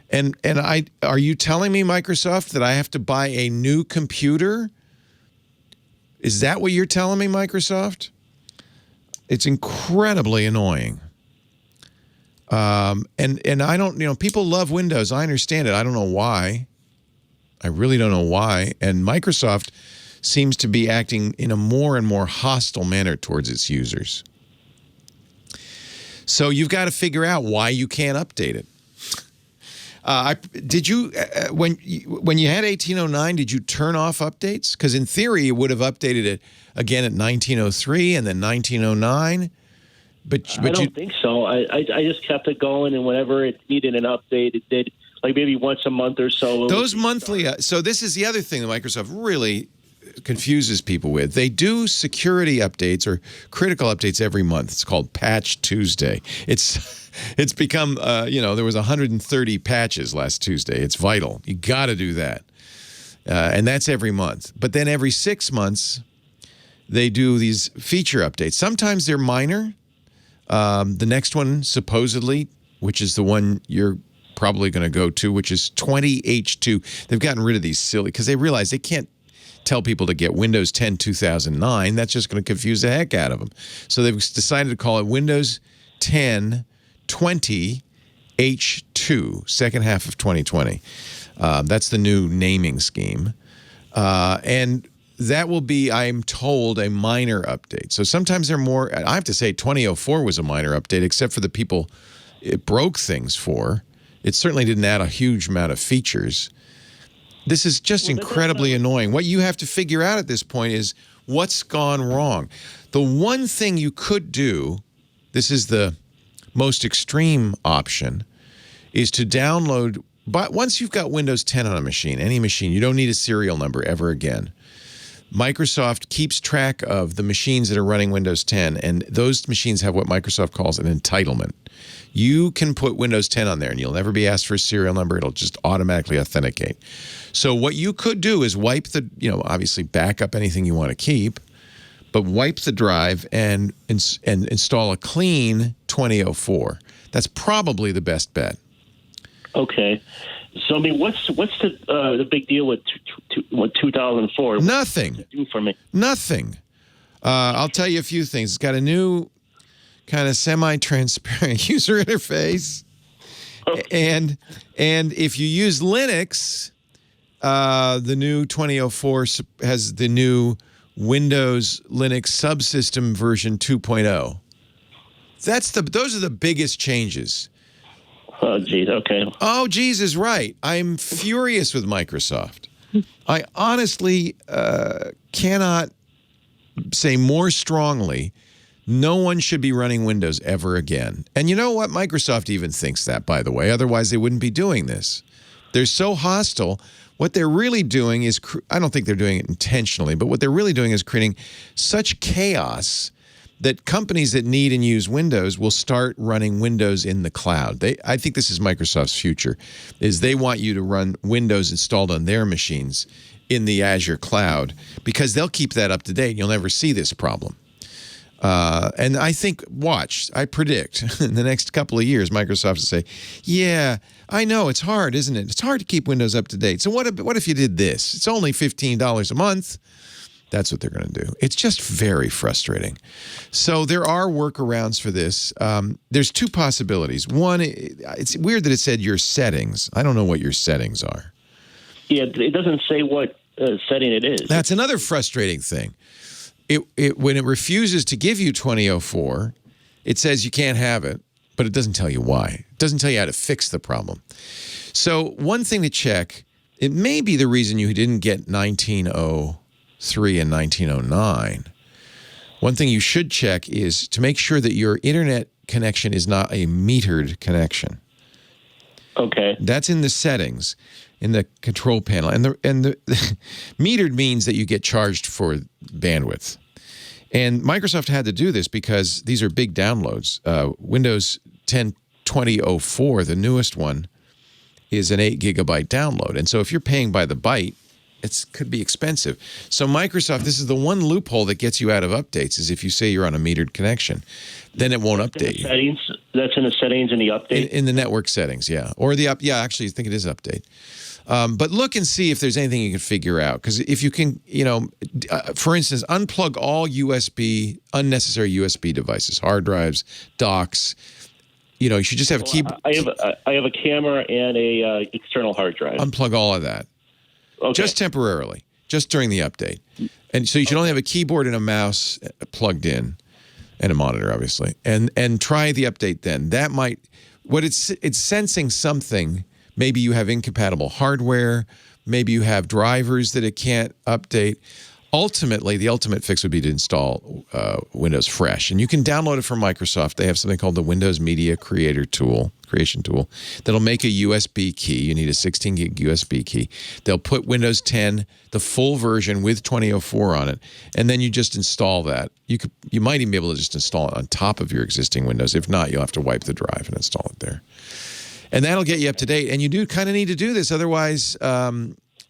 And are you telling me, Microsoft, that I have to buy a new computer? Is that what you're telling me, Microsoft? It's incredibly annoying. And I don't, people love Windows. I understand it. I don't know why. I really don't know why. And Microsoft seems to be acting in a more and more hostile manner towards its users. So you've got to figure out why you can't update it. Did you, when you had 1809, did you turn off updates? Because in theory, you would have updated it again at 1903 and then 1909. But I don't think so. I just kept it going, and whenever it needed an update, it did, like maybe once a month or so. Those monthly. So this is the other thing that Microsoft really confuses people with. They do security updates or critical updates every month. It's called Patch Tuesday. It's become, there was 130 patches last Tuesday. It's vital. You got to do that. And that's every month. But then every 6 months, they do these feature updates. Sometimes they're minor. The next one, supposedly, which is the one you're probably going to go to, which is 20H2. They've gotten rid of these silly, because they realize they can't tell people to get Windows 10 2009. That's just going to confuse the heck out of them. So they've decided to call it Windows 10 20H2, second half of 2020. That's the new naming scheme. And that will be, I'm told, a minor update. So sometimes they're more, I have to say 2004 was a minor update, except for the people it broke things for. It certainly didn't add a huge amount of features. This is just incredibly annoying. What you have to figure out at this point is what's gone wrong. The one thing you could do, this is the most extreme option, is to download, but once you've got Windows 10 on a machine, any machine, you don't need a serial number ever again. Microsoft keeps track of the machines that are running Windows 10, and those machines have what Microsoft calls an entitlement. You can put Windows 10 on there, and you'll never be asked for a serial number. It'll just automatically authenticate. So what you could do is wipe the, obviously back up anything you want to keep, but wipe the drive and install a clean 2004. That's probably the best bet. Okay. So, I mean, what's the big deal with 2004? Nothing. What's it do for me? Nothing. I'll tell you a few things. It's got a new kind of semi-transparent user interface. And if you use Linux, the new 2004 has the new Windows Linux subsystem version 2.0. Those are the biggest changes. Oh, geez. Okay. Oh, geez is right. I'm furious with Microsoft. I honestly cannot say more strongly, no one should be running Windows ever again. And you know what? Microsoft even thinks that, by the way. Otherwise, they wouldn't be doing this. They're so hostile. What they're really doing is, I don't think they're doing it intentionally, but what they're really doing is creating such chaos that companies that need and use Windows will start running Windows in the cloud. I think this is Microsoft's future, is they want you to run Windows installed on their machines in the Azure cloud because they'll keep that up to date. You'll never see this problem. And I think, I predict in the next couple of years, Microsoft will say, yeah, I know, it's hard, isn't it? It's hard to keep Windows up to date. So what if you did this? It's only $15 a month. That's what they're going to do. It's just very frustrating. So there are workarounds for this. There's two possibilities. One, it's weird that it said your settings. I don't know what your settings are. Yeah, it doesn't say what setting it is. That's another frustrating thing. When it refuses to give you 2004, it says you can't have it, but it doesn't tell you why. It doesn't tell you how to fix the problem. So one thing to check, it may be the reason you didn't get 1903 and 1909. One thing you should check is to make sure that your internet connection is not a metered connection. Okay. That's in the settings, in the control panel. And the metered means that you get charged for bandwidth. And Microsoft had to do this because these are big downloads. Windows 10 2004, the newest one, is an 8 gigabyte download. And so if you're paying by the byte, it could be expensive. So Microsoft, this is the one loophole that gets you out of updates, is if you say you're on a metered connection, then it won't update you. Settings? That's in the settings in the update? In the network settings, yeah. Or actually, I think it is update. But look and see if there's anything you can figure out. Because if you can, for instance, unplug all unnecessary USB devices, hard drives, docks. You should just have a keyboard. I have a camera and a external hard drive. Unplug all of that. Okay. Just temporarily, just during the update. And so you should only have a keyboard and a mouse plugged in, and a monitor, obviously. And try the update then. That might, it's sensing something. Maybe you have incompatible hardware. Maybe you have drivers that it can't update. Ultimately, the ultimate fix would be to install Windows Fresh. And you can download it from Microsoft. They have something called the Windows Media Creation Tool that'll make a USB key. You need a 16 gig USB key. They'll put Windows 10, the full version with 2004 on it, and then you just install that. You might even be able to just install it on top of your existing Windows. If not, you'll have to wipe the drive and install it there. And that'll get you up to date. And you do kind of need to do this. Otherwise,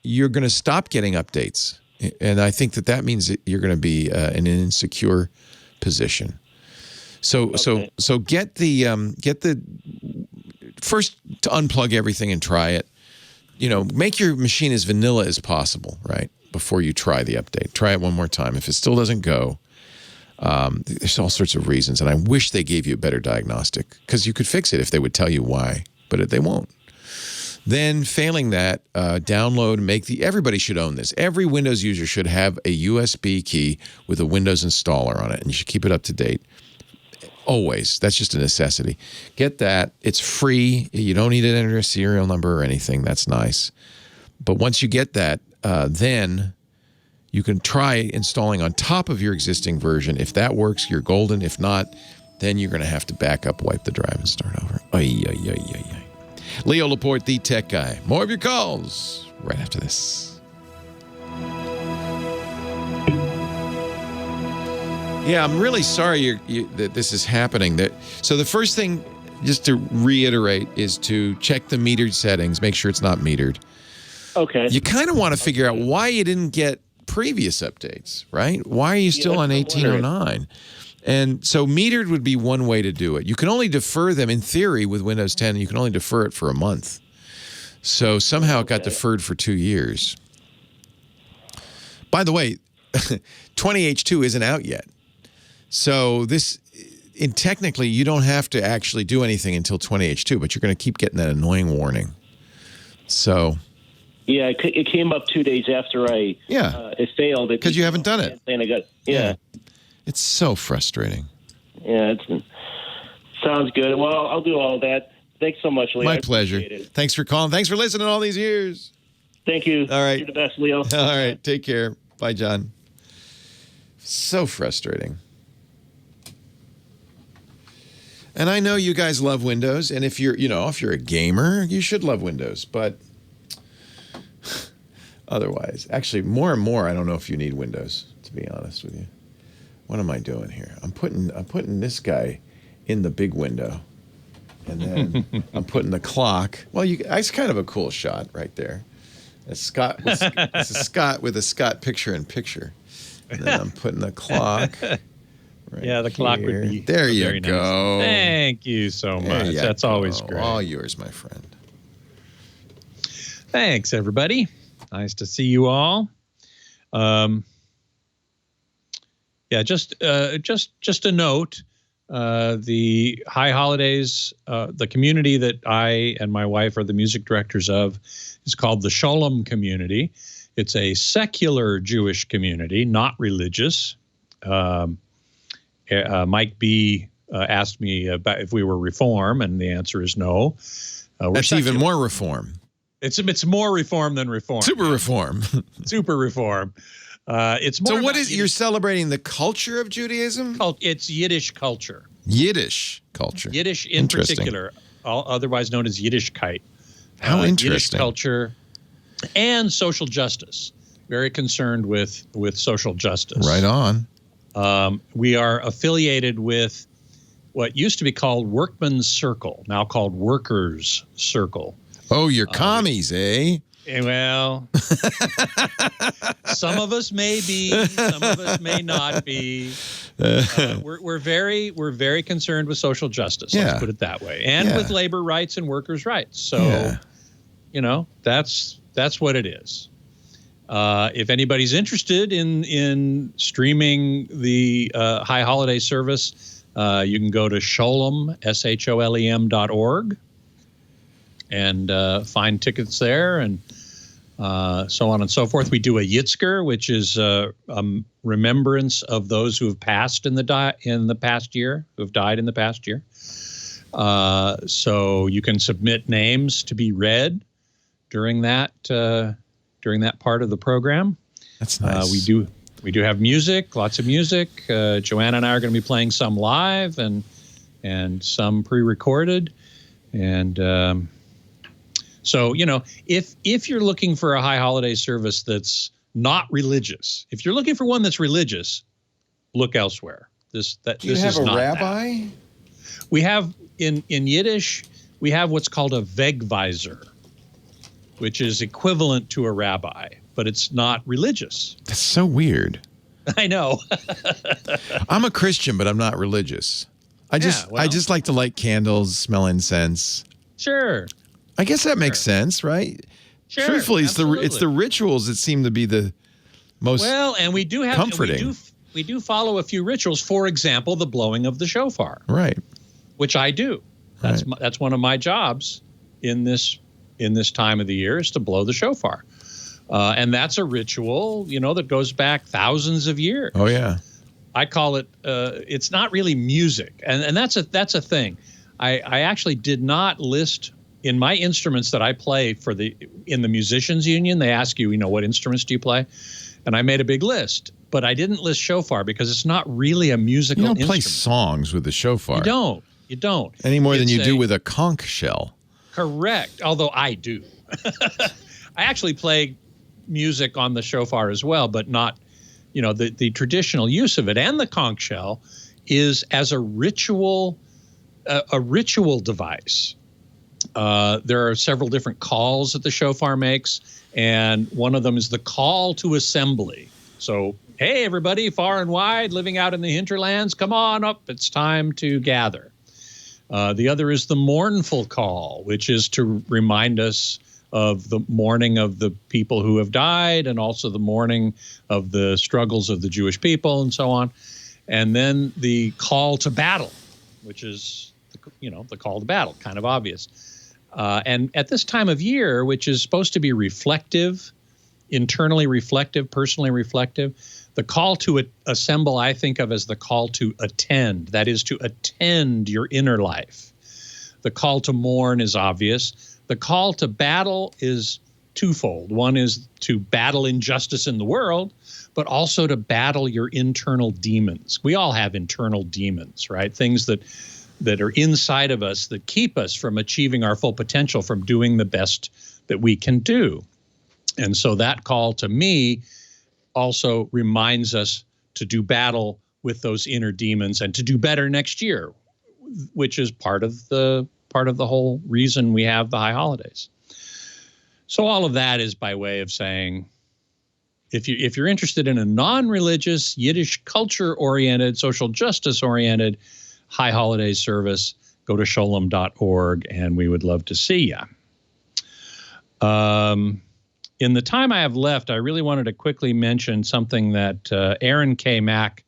you're going to stop getting updates. And I think that means that you're going to be in an insecure position. So get the first to unplug everything and try it. Make your machine as vanilla as possible, right? Before you try the update. Try it one more time. If it still doesn't go, there's all sorts of reasons. And I wish they gave you a better diagnostic, because you could fix it if they would tell you why, but they won't. Then, failing that, download and everybody should own this. Every Windows user should have a USB key with a Windows installer on it, and you should keep it up to date. Always. That's just a necessity. Get that. It's free. You don't need to enter a serial number or anything. That's nice. But once you get that, then you can try installing on top of your existing version. If that works, you're golden. If not, then you're going to have to back up, wipe the drive, and start over. Leo Laporte, the tech guy. More of your calls right after this. Yeah, I'm really sorry that this is happening. So the first thing, just to reiterate, is to check the metered settings. Make sure it's not metered. Okay. You kind of want to figure out why you didn't get previous updates, right? Why are you still on 1809? And so metered would be one way to do it. You can only defer them, in theory, with Windows 10. You can only defer it for a month. So somehow it got deferred for 2 years. By the way, 20H2 isn't out yet. So technically, you don't have to actually do anything until 20H2, but you're going to keep getting that annoying warning. So... Yeah, it came up 2 days after it failed. Because you haven't done it. And I got It's so frustrating. Yeah, sounds good. Well, I'll do all that. Thanks so much, Leo. My pleasure. Thanks for calling. Thanks for listening all these years. Thank you. All right. You're the best, Leo. All right. Take care. Bye, John. So frustrating. And I know you guys love Windows, and if you're a gamer, you should love Windows, but otherwise, actually, more and more, I don't know if you need Windows, to be honest with you. What am I doing here? I'm putting this guy in the big window, and then I'm putting the clock. Well, it's kind of a cool shot right there. It's Scott. It's a Scott with a Scott picture-in-picture, and then I'm putting the clock. Right the clock would be there. You very go. Nice. Thank you so much. That's always great. All yours, my friend. Thanks, everybody. Nice to see you all. Just a note. The High Holidays, the community that I and my wife are the music directors of, is called the Sholem community. It's a secular Jewish community, not religious. Mike B. asked me about if we were Reform, and the answer is no. That's secular. Even more Reform. It's more Reform than Reform. Super Reform. Super Reform. It's more. So what is you're celebrating the culture of Judaism? It's Yiddish culture. Yiddish culture. Yiddish in particular, otherwise known as Yiddishkeit. How interesting. Yiddish culture and social justice. Very concerned with social justice. Right on. We are affiliated with what used to be called Workman's Circle, now called Workers' Circle. Oh, you're commies, eh? Well, some of us may be, some of us may not be. We're very concerned with social justice. Let's put it that way, and with labor rights and workers' rights. So, that's what it is. If anybody's interested in streaming the High Holiday service, you can go to Sholem, SHOLEM.org, and find tickets there, and so on and so forth. We do a Yitzker, which is a remembrance of those who have passed in the past year, who have died in the past year. So you can submit names to be read during that part of the program. That's nice. We do have music, lots of music. Joanna and I are going to be playing some live and some pre-recorded. And so, if you're looking for a High Holiday service that's not religious, if you're looking for one that's religious, look elsewhere. Do you have a rabbi? That. We have in Yiddish, we have what's called a Wegweiser, which is equivalent to a rabbi, but it's not religious. That's so weird. I know. I'm a Christian, but I'm not religious. I just like to light candles, smell incense. Sure. I guess that makes sense, right? Sure. Truthfully, it's the rituals that seem to be the most and we do have comforting. We do follow a few rituals. For example, the blowing of the shofar. Right. Which I do. That's one of my jobs in this time of the year, is to blow the shofar. And that's a ritual, that goes back thousands of years. Oh, yeah. I call it, it's not really music. And that's a thing. I actually did not list in my instruments that I play in the musicians union. They ask you, what instruments do you play? And I made a big list, but I didn't list shofar because it's not really a musical instrument. You don't play songs with the shofar. You don't. Any more than you do with a conch shell. Correct. Although I do. I actually play music on the shofar as well, but not, the traditional use of it. And the conch shell is as a ritual device. There are several different calls that the shofar makes, and one of them is the call to assembly. So, hey, everybody, far and wide, living out in the hinterlands, come on up. It's time to gather. The other is the mournful call, which is to remind us of the mourning of the people who have died, and also the mourning of the struggles of the Jewish people, and so on. And then the call to battle, which is, the call to battle, kind of obvious. And at this time of year, which is supposed to be reflective, internally reflective, personally reflective, the call to assemble, I think of as the call to attend. That is, to attend your inner life. The call to mourn is obvious. The call to battle is twofold. One is to battle injustice in the world, but also to battle your internal demons. We all have internal demons, right? Things that are inside of us that keep us from achieving our full potential, from doing the best that we can do. And so that call to me also reminds us to do battle with those inner demons and to do better next year, which is part of the whole reason we have the high holidays. So all of that is by way of saying, if you're interested in a non-religious, Yiddish culture-oriented, social justice-oriented high holidays service, go to sholem.org, and we would love to see you. In the time I have left, I really wanted to quickly mention something that Aaron K. Mack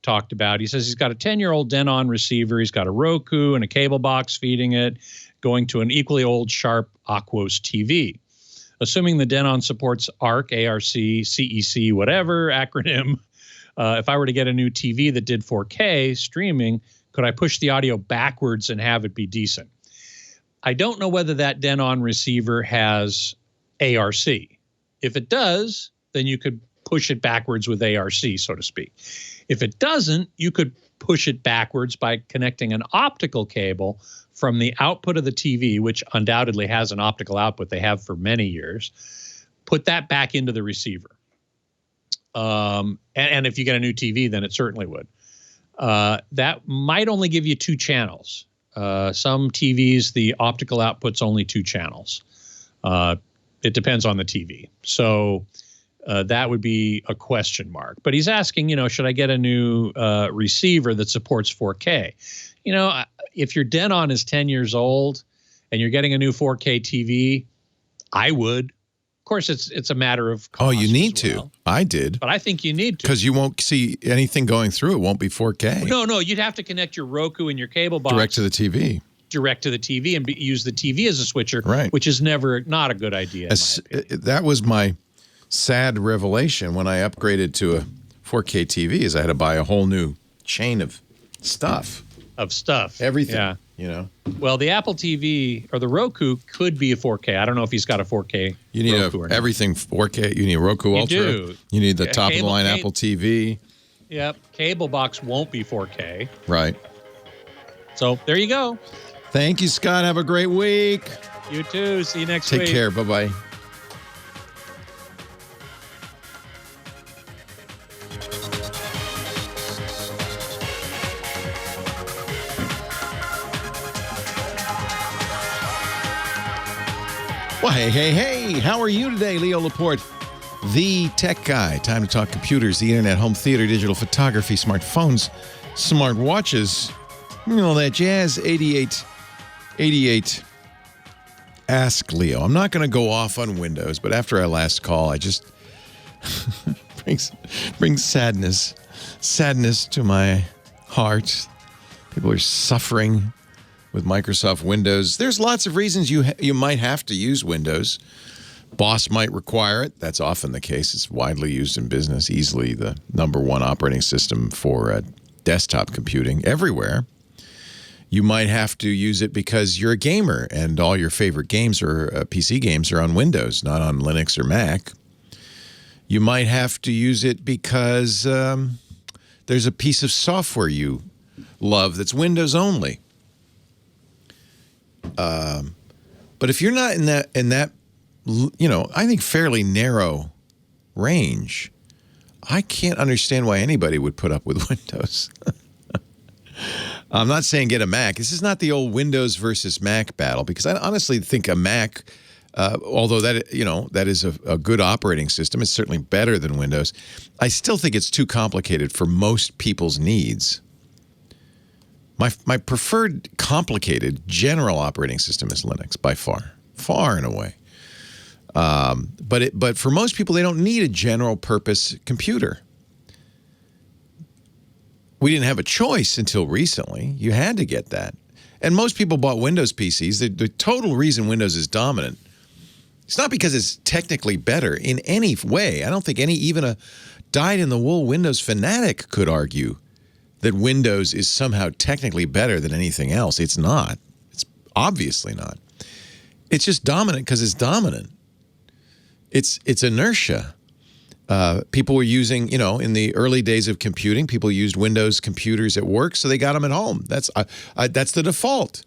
talked about. He says he's got a 10-year-old Denon receiver. He's got a Roku and a cable box feeding it, going to an equally old Sharp Aquos TV. Assuming the Denon supports ARC, CEC, whatever acronym, if I were to get a new TV that did 4K streaming, could I push the audio backwards and have it be decent? I don't know whether that Denon receiver has ARC. If it does, then you could push it backwards with ARC, so to speak. If it doesn't, you could push it backwards by connecting an optical cable from the output of the TV, which undoubtedly has an optical output they have for many years, put that back into the receiver. And if you get a new TV, then it certainly would. That might only give you 2 channels. Some TVs, the optical output's only 2 channels. It depends on the TV. So that would be a question mark. But he's asking, should I get a new receiver that supports 4K? If your Denon is 10 years old and you're getting a new 4K TV, I would. Of course, it's a matter of cost. Oh, you need to. I did. But I think you need to. Because you won't see anything going through. It won't be 4K. No, you'd have to connect your Roku and your cable box. Direct to the TV. Direct to the TV and use the TV as a switcher, right. Which is not a good idea. That was my sad revelation when I upgraded to a 4K TV, is I had to buy a whole new chain of stuff. Everything. Yeah. Well, the Apple TV or the Roku could be a 4K. I don't know if he's got a 4K. You need Roku everything 4K. You need a Roku Ultra. Do. You need the top of the line Apple TV. Yep. Cable box won't be 4K. Right. So there you go. Thank you, Scott. Have a great week. You too. See you next week. Take care. Bye-bye. Well, hey, how are you today? Leo Laporte, the tech guy. Time to talk computers, the internet, home theater, digital photography, smartphones, smart watches, all that jazz. 88. Ask Leo. I'm not going to go off on Windows, but after our last call, I just brings sadness to my heart. People are suffering with Microsoft Windows. There's lots of reasons you might have to use Windows. Boss might require it. That's often the case. It's widely used in business, easily the #1 operating system for desktop computing everywhere. You might have to use it because you're a gamer and all your favorite games or PC games are on Windows, not on Linux or Mac. You might have to use it because there's a piece of software you love that's Windows only. But if you're not in that, I think fairly narrow range, I can't understand why anybody would put up with Windows. I'm not saying get a Mac. This is not the old Windows versus Mac battle, because I honestly think a Mac, although that is a good operating system, it's certainly better than Windows. I still think it's too complicated for most people's needs. My preferred complicated general operating system is Linux by far and away. But for most people, they don't need a general purpose computer. We didn't have a choice until recently. You had to get that. And most people bought Windows PCs. The total reason Windows is dominant, it's not because it's technically better in any way. I don't think even a dyed-in-the-wool Windows fanatic could argue that Windows is somehow technically better than anything else. It's not. It's Obviously not. It's just dominant because it's dominant. It's inertia. People were using, in the early days of computing, people used Windows computers at work, so they got them at home. That's the default.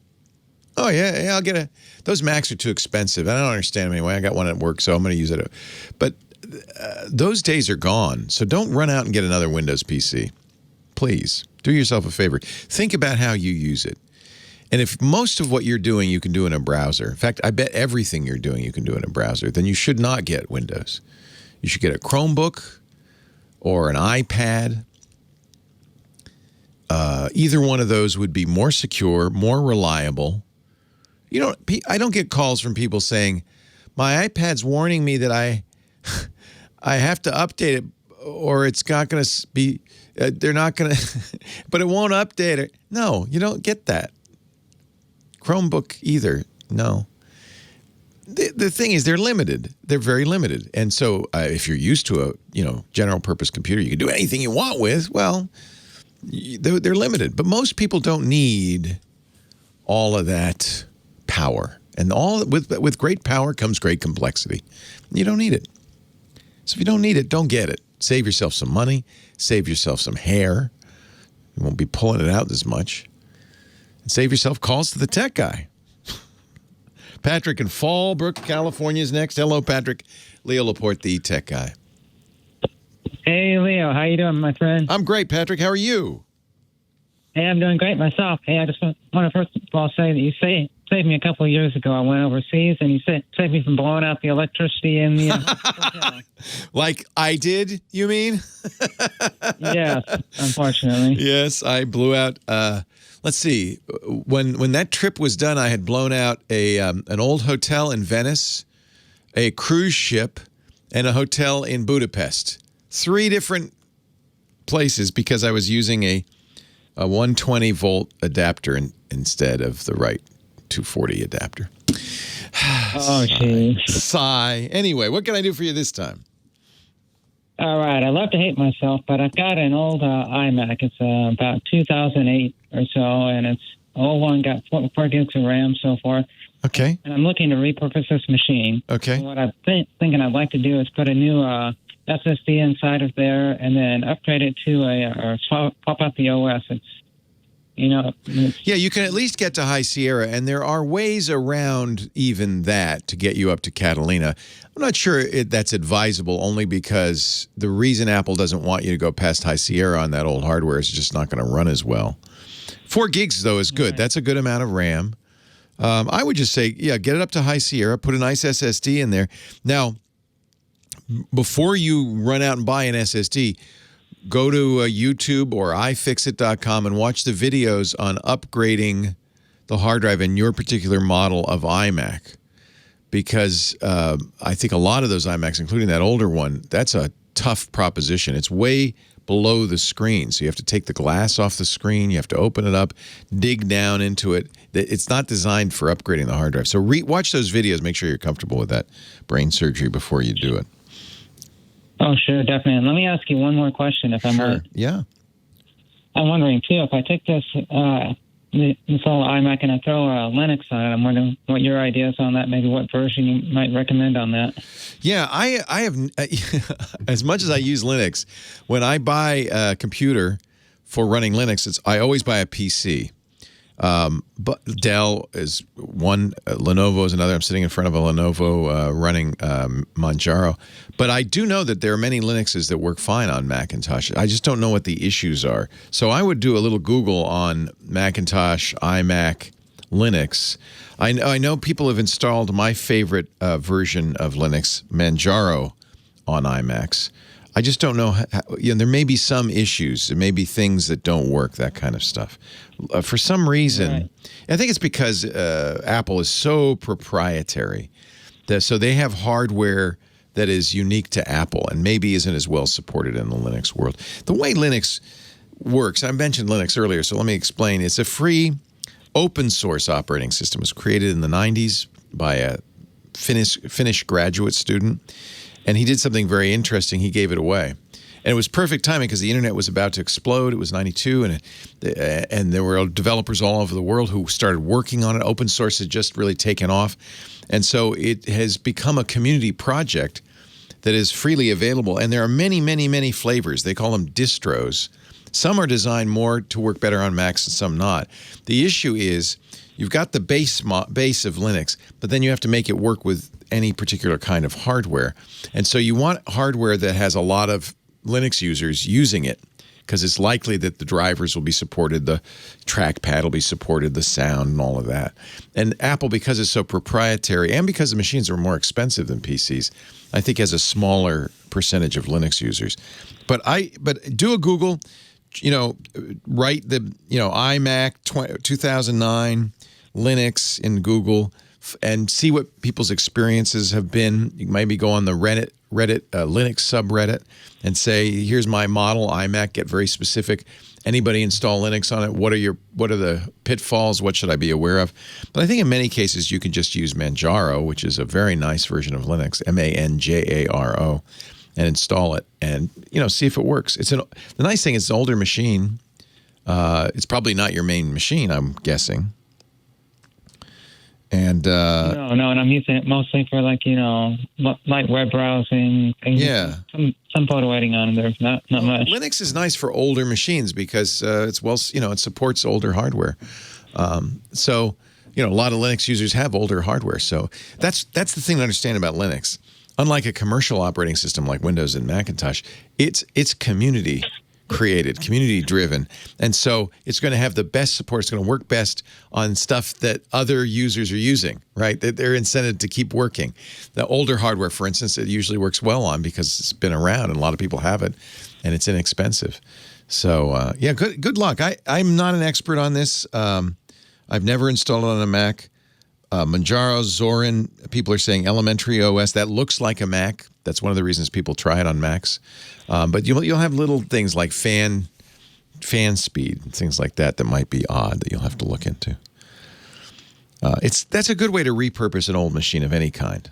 Oh, yeah, I'll get those Macs are too expensive. I don't understand them anyway. I got one at work, so I'm going to use it. But those days are gone, so don't run out and get another Windows PC. Please, do yourself a favor. Think about how you use it. And if most of what you're doing you can do in a browser, in fact, I bet everything you're doing you can do in a browser, then you should not get Windows. You should get a Chromebook or an iPad. Either one of those would be more secure, more reliable. I don't get calls from people saying, my iPad's warning me that I have to update it or it's not going to be, they're not going to, but it won't update it. No, you don't get that. Chromebook either. No. The thing is, they're limited. They're very limited. And so if you're used to a, general purpose computer you can do anything you want with, well, they're limited. But most people don't need all of that power. And with great power comes great complexity. You don't need it. So if you don't need it, don't get it. Save yourself some money. Save yourself some hair. You won't be pulling it out as much. And save yourself calls to the tech guy. Patrick in Fallbrook, California is next. Hello, Patrick. Leo Laporte, the tech guy. Hey, Leo. How you doing, my friend? I'm great, Patrick. How are you? Hey, I'm doing great myself. Hey, I just want to first of all say that you saved me a couple of years ago. I went overseas, and you saved me from blowing out the electricity in the hotel. Like I did, you mean? Yes, unfortunately. Yes, I blew out. Let's see. When that trip was done, I had blown out an old hotel in Venice, a cruise ship, and a hotel in Budapest. 3 different places because I was using a 120 volt adapter instead of the right 240 adapter. Oh, geez. Sigh. Anyway, what can I do for you this time? All right. I love to hate myself, but I've got an old iMac. It's about 2008 or so, and it's old one, got 4 gigs of RAM, so forth. Okay. And I'm looking to repurpose this machine. Okay. And what I'm thinking I'd like to do is put a new SSD inside of there and then upgrade it to or swap out the OS. Yeah, you can at least get to High Sierra, and there are ways around even that to get you up to Catalina. I'm not sure that's advisable, only because the reason Apple doesn't want you to go past High Sierra on that old hardware is just not going to run as well. 4 gigs, though, is good. Right. That's a good amount of RAM. I would just say, get it up to High Sierra, put a nice SSD in there. Now, before you run out and buy an SSD, go to YouTube or iFixit.com and watch the videos on upgrading the hard drive in your particular model of iMac. Because I think a lot of those iMacs, including that older one, that's a tough proposition. It's way below the screen. So you have to take the glass off the screen. You have to open it up, dig down into it. It's not designed for upgrading the hard drive. So watch those videos. Make sure you're comfortable with that brain surgery before you do it. Oh, sure, definitely. And let me ask you one more question, if I might. Yeah. I'm wondering, too, if I take this old iMac and I throw Linux on it, I'm wondering what your ideas on that, maybe what version you might recommend on that. Yeah, I have, as much as I use Linux, when I buy a computer for running Linux, I always buy a PC. But Dell is one, Lenovo is another. I'm sitting in front of a Lenovo running Manjaro. But I do know that there are many Linuxes that work fine on Macintosh. I just don't know what the issues are. So I would do a little Google on Macintosh, iMac, Linux. I know people have installed my favorite version of Linux, Manjaro, on iMacs. I just don't know. There may be some issues. There may be things that don't work, that kind of stuff. For some reason, right. I think it's because Apple is so proprietary. So they have hardware that is unique to Apple and maybe isn't as well supported in the Linux world. The way Linux works, I mentioned Linux earlier, so let me explain. It's a free open source operating system. It was created in the 90s by a Finnish graduate student. And he did something very interesting. He gave it away. And it was perfect timing because the internet was about to explode. It was 92, and there were developers all over the world who started working on it. Open source had just really taken off. And so it has become a community project that is freely available. And there are many, many, many flavors. They call them distros. Some are designed more to work better on Macs and some not. The issue is you've got the base of Linux, but then you have to make it work with any particular kind of hardware. And so you want hardware that has a lot of Linux users using it, because it's likely that the drivers will be supported, the trackpad will be supported, the sound and all of that. And Apple, because it's so proprietary and because the machines are more expensive than PCs, I think has a smaller percentage of Linux users. But do a Google, write the, iMac 2009 Linux in Google and see what people's experiences have been. You maybe go on the Reddit Linux subreddit and say, here's my model iMac, get very specific. Anybody install Linux on it? What are the pitfalls? What should I be aware of? But I think in many cases you can just use Manjaro, which is a very nice version of Linux, Manjaro, and install it and see if it works. The nice thing is it's an older machine. It's probably not your main machine, I'm guessing. And no, and I'm using it mostly for like web browsing. Yeah, some photo editing on there, not much. Linux is nice for older machines because it's it supports older hardware. So a lot of Linux users have older hardware. So that's the thing to understand about Linux. Unlike a commercial operating system like Windows and Macintosh, it's community created, community driven. And so it's going to have the best support. It's going to work best on stuff that other users are using, right? They're incented to keep working. The older hardware, for instance, it usually works well on because it's been around and a lot of people have it and it's inexpensive. So good luck. I'm not an expert on this. I've never installed it on a Mac. Manjaro, Zorin, people are saying elementary OS. That looks like a Mac. That's one of the reasons people try it on Macs. But you'll have little things like fan speed and things like that might be odd that you'll have to look into. That's a good way to repurpose an old machine of any kind,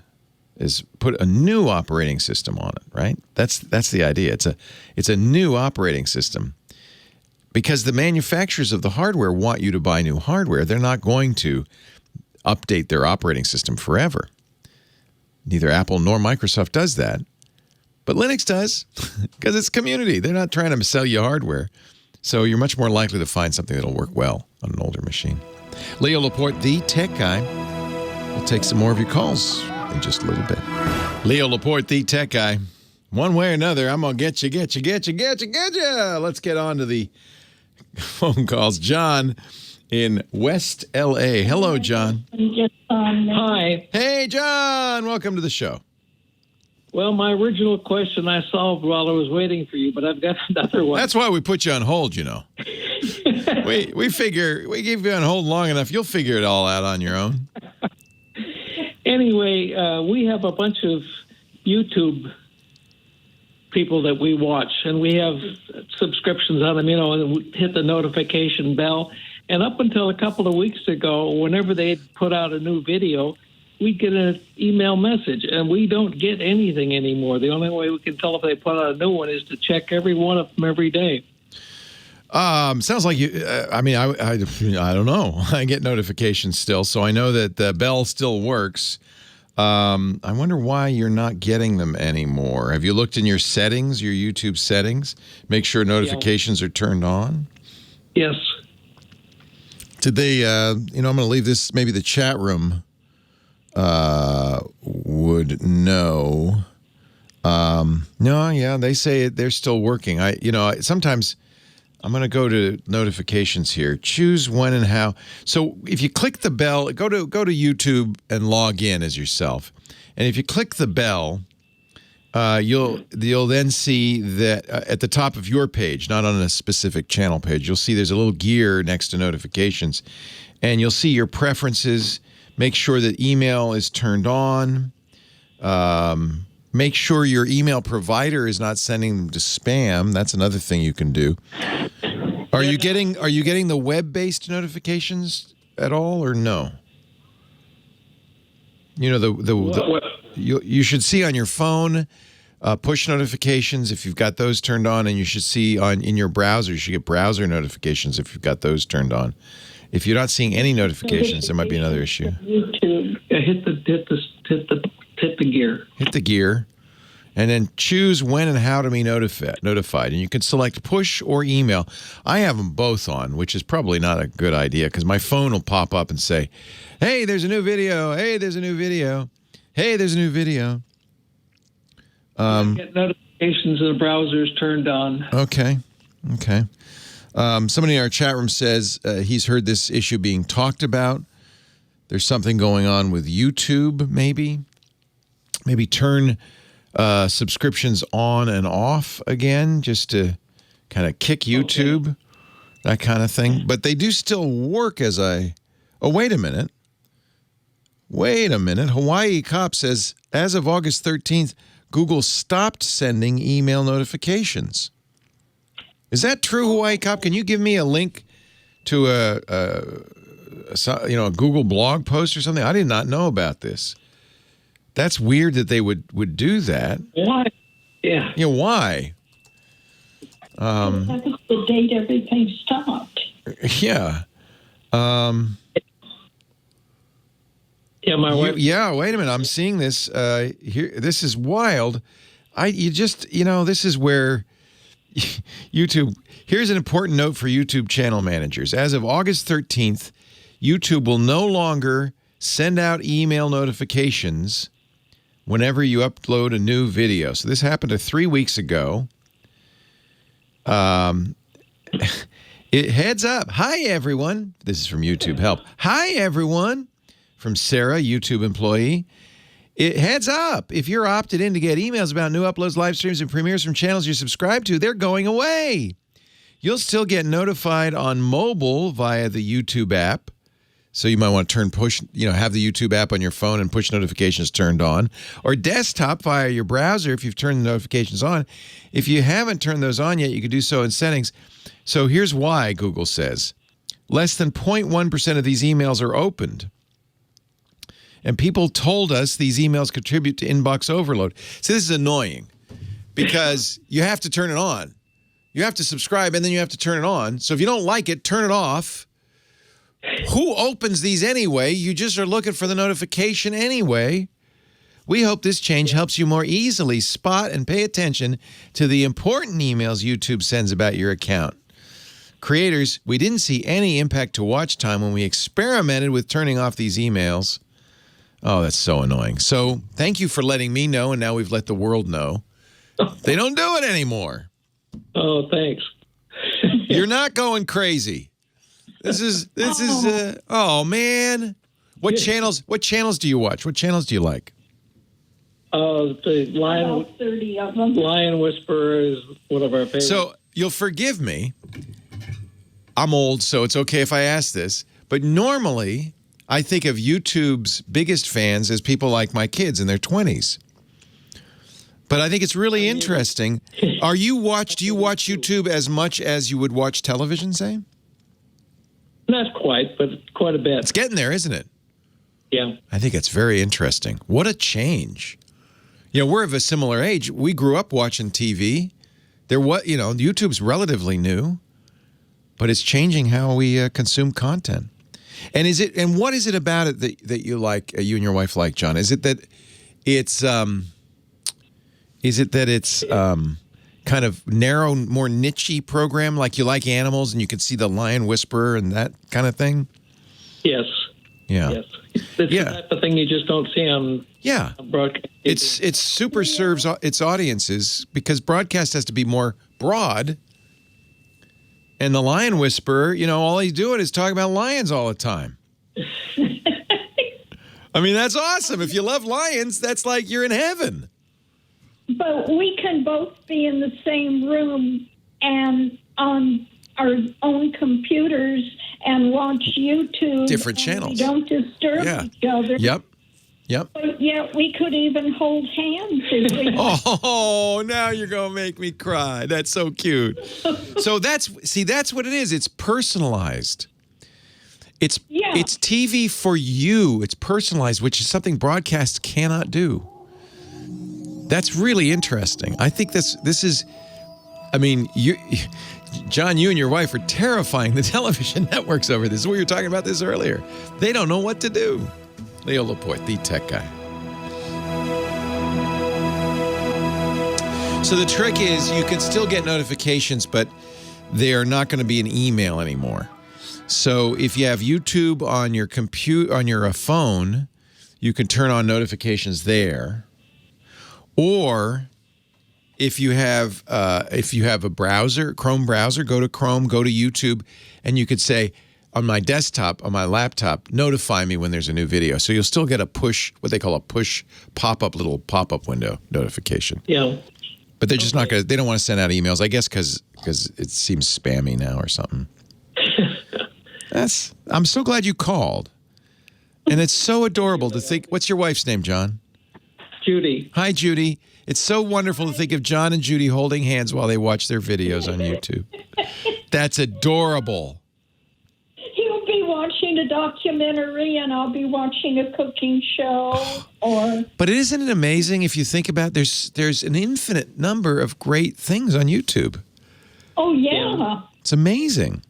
is put a new operating system on it, right? That's the idea. It's a new operating system because the manufacturers of the hardware want you to buy new hardware. They're not going to update their operating system forever. Neither Apple nor Microsoft does that. But Linux does, because it's community. They're not trying to sell you hardware. So you're much more likely to find something that'll work well on an older machine. Leo Laporte, the tech guy. We'll take some more of your calls in just a little bit. Leo Laporte, the tech guy. One way or another, I'm going to get you. Let's get on to the phone calls. John in West L.A. Hello, John. Hi. Hey, John. Welcome to the show. Well, my original question I solved while I was waiting for you, but I've got another one. That's why we put you on hold, we figure we give you on hold long enough, you'll figure it all out on your own. Anyway, we have a bunch of YouTube people that we watch, and we have subscriptions on them, and we hit the notification bell. And up until a couple of weeks ago, whenever they put out a new video, we'd get an email message, and we don't get anything anymore. The only way we can tell if they put out a new one is to check every one of them every day. Sounds like you. I don't know. I get notifications still, so I know that the bell still works. I wonder why you're not getting them anymore. Have you looked in your settings, your YouTube settings? Make sure notifications are turned on. Yes. Did they? I'm going to leave this. Maybe the chat room would know. No, yeah, they say they're still working. Sometimes I'm going to go to notifications here. Choose when and how. So if you click the bell, go to YouTube and log in as yourself. And if you click the bell, you'll then see that at the top of your page, not on a specific channel page, you'll see there's a little gear next to notifications, and you'll see your preferences. Make sure that email is turned on. Make sure your email provider is not sending them to spam. That's another thing you can do. Are you getting the web-based notifications at all, or no? You should see on your phone. Push notifications, if you've got those turned on, and you should see in your browser, you should get browser notifications if you've got those turned on. If you're not seeing any notifications, there might be another issue. YouTube, hit the gear. Hit the gear, and then choose when and how to be notified. And you can select push or email. I have them both on, which is probably not a good idea because my phone will pop up and say, "Hey, there's a new video. Hey, there's a new video. Hey, there's a new video." Get notifications of the browsers turned on. Okay. Somebody in our chat room says he's heard this issue being talked about. There's something going on with YouTube, maybe. Maybe turn subscriptions on and off again just to kind of kick YouTube, that kind of thing. But they do still work as I... Oh, wait a minute. Hawaii Cop says, as of August 13th, Google stopped sending email notifications. Is that true, Hawaii Cop? Can you give me a link to a Google blog post or something? I did not know about this. That's weird that they would do that. Why? Yeah. Why? That was the date everything stopped. Yeah. Yeah, my wife. Wait a minute. I'm seeing this here. This is wild. This is where YouTube. Here's an important note for YouTube channel managers. As of August 13th, YouTube will no longer send out email notifications whenever you upload a new video. So this happened 3 weeks ago. Heads up. Hi, everyone. This is from YouTube Help. Hi, everyone. From Sarah, YouTube employee. Heads up. If you're opted in to get emails about new uploads, live streams, and premieres from channels you're subscribed to, they're going away. You'll still get notified on mobile via the YouTube app. So you might want to have the YouTube app on your phone and push notifications turned on. Or desktop via your browser if you've turned the notifications on. If you haven't turned those on yet, you can do so in settings. So here's why, Google says. Less than 0.1% of these emails are opened. And people told us these emails contribute to inbox overload. So this is annoying because you have to turn it on. You have to subscribe and then you have to turn it on. So if you don't like it, turn it off. Who opens these anyway? You just are looking for the notification anyway. We hope this change helps you more easily spot and pay attention to the important emails YouTube sends about your account. Creators, we didn't see any impact to watch time when we experimented with turning off these emails. Oh, that's so annoying. So thank you for letting me know, and now we've let the world know. They don't do it anymore. Oh, thanks. You're not going crazy. This is oh man. What channels do you watch? What channels do you like? The Lion 30 of them. Lion Whisperer is one of our favorites. So you'll forgive me. I'm old, so it's okay if I ask this, but normally I think of YouTube's biggest fans as people like my kids in their 20s. But I think it's really interesting. Do you watch YouTube as much as you would watch television, say? Not quite, but quite a bit. It's getting there, isn't it? Yeah. I think it's very interesting. What a change. We're of a similar age. We grew up watching TV. YouTube's relatively new, but it's changing how we consume content. And what is it about it that you like? You and your wife like, John? Is it that it's kind of narrow, more niche-y program, like you like animals and you can see the Lion Whisperer and that kind of thing? Yes. Yeah. Yes. It's the type of thing you just don't see on broadcast. It super serves its audiences because broadcast has to be more broad. And the Lion Whisperer, all he's doing is talking about lions all the time. I mean, that's awesome. If you love lions, that's like you're in heaven. But we can both be in the same room and on our own computers and watch YouTube. Different channels. We don't disturb each other. Yep. But yet we could even hold hands if we Oh, now you're going to make me cry. That's so cute. So that's what it is. It's personalized. It's TV for you. It's personalized, which is something broadcast cannot do. That's really interesting. I think this is, I mean, John, you and your wife are terrifying the television networks over this. We were talking about this earlier. They don't know what to do. Leo Laporte, the tech guy. So the trick is you can still get notifications, but they are not going to be an email anymore. So if you have YouTube on your computer, on your phone, you can turn on notifications there. Or if you have a browser, Chrome browser, go to Chrome, go to YouTube, and you could say, on my desktop, on my laptop, notify me when there's a new video. So you'll still get a push, what they call a push pop-up, little pop-up window notification. Yeah. But they're just not going to, they don't want to send out emails, I guess, because it seems spammy now or something. I'm so glad you called. And it's so adorable to think, what's your wife's name, John? Judy. Hi, Judy. It's so wonderful to think of John and Judy holding hands while they watch their videos on YouTube. That's adorable. He'll be watching a documentary and I'll be watching a cooking show. But isn't it amazing if you think about it, there's an infinite number of great things on YouTube. Oh, yeah. It's amazing.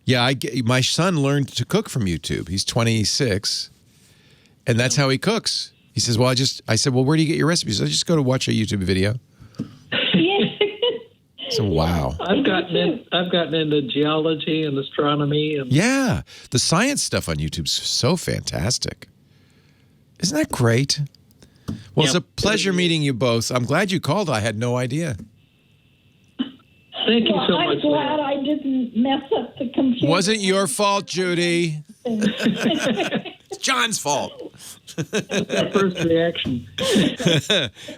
Yeah, my son learned to cook from YouTube. He's 26, and that's how he cooks. He says, well, I said, well, where do you get your recipes? I just go to watch a YouTube video. So, wow. I've gotten into geology and astronomy. And yeah, the science stuff on YouTube's so fantastic. Isn't that great? Well, It's a pleasure meeting you both. I'm glad you called. I had no idea. Thank you so much. I'm glad I didn't mess up the computer. Wasn't your fault, Judy. It's John's fault. That's my first reaction.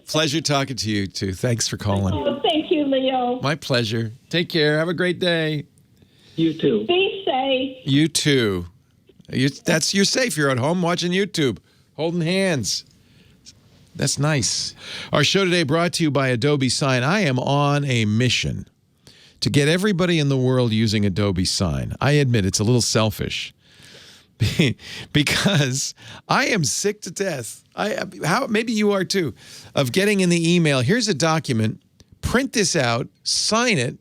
Pleasure talking to you, too. Thanks for calling. Oh, thank you, Leo. My pleasure. Take care. Have a great day. You too. Be safe. You too. You're safe. You're at home watching YouTube, holding hands. That's nice. Our show today brought to you by Adobe Sign. I am on a mission to get everybody in the world using Adobe Sign. I admit it's a little selfish because I am sick to death. Maybe you are too, of getting in the email. Here's a document. Print this out, sign it,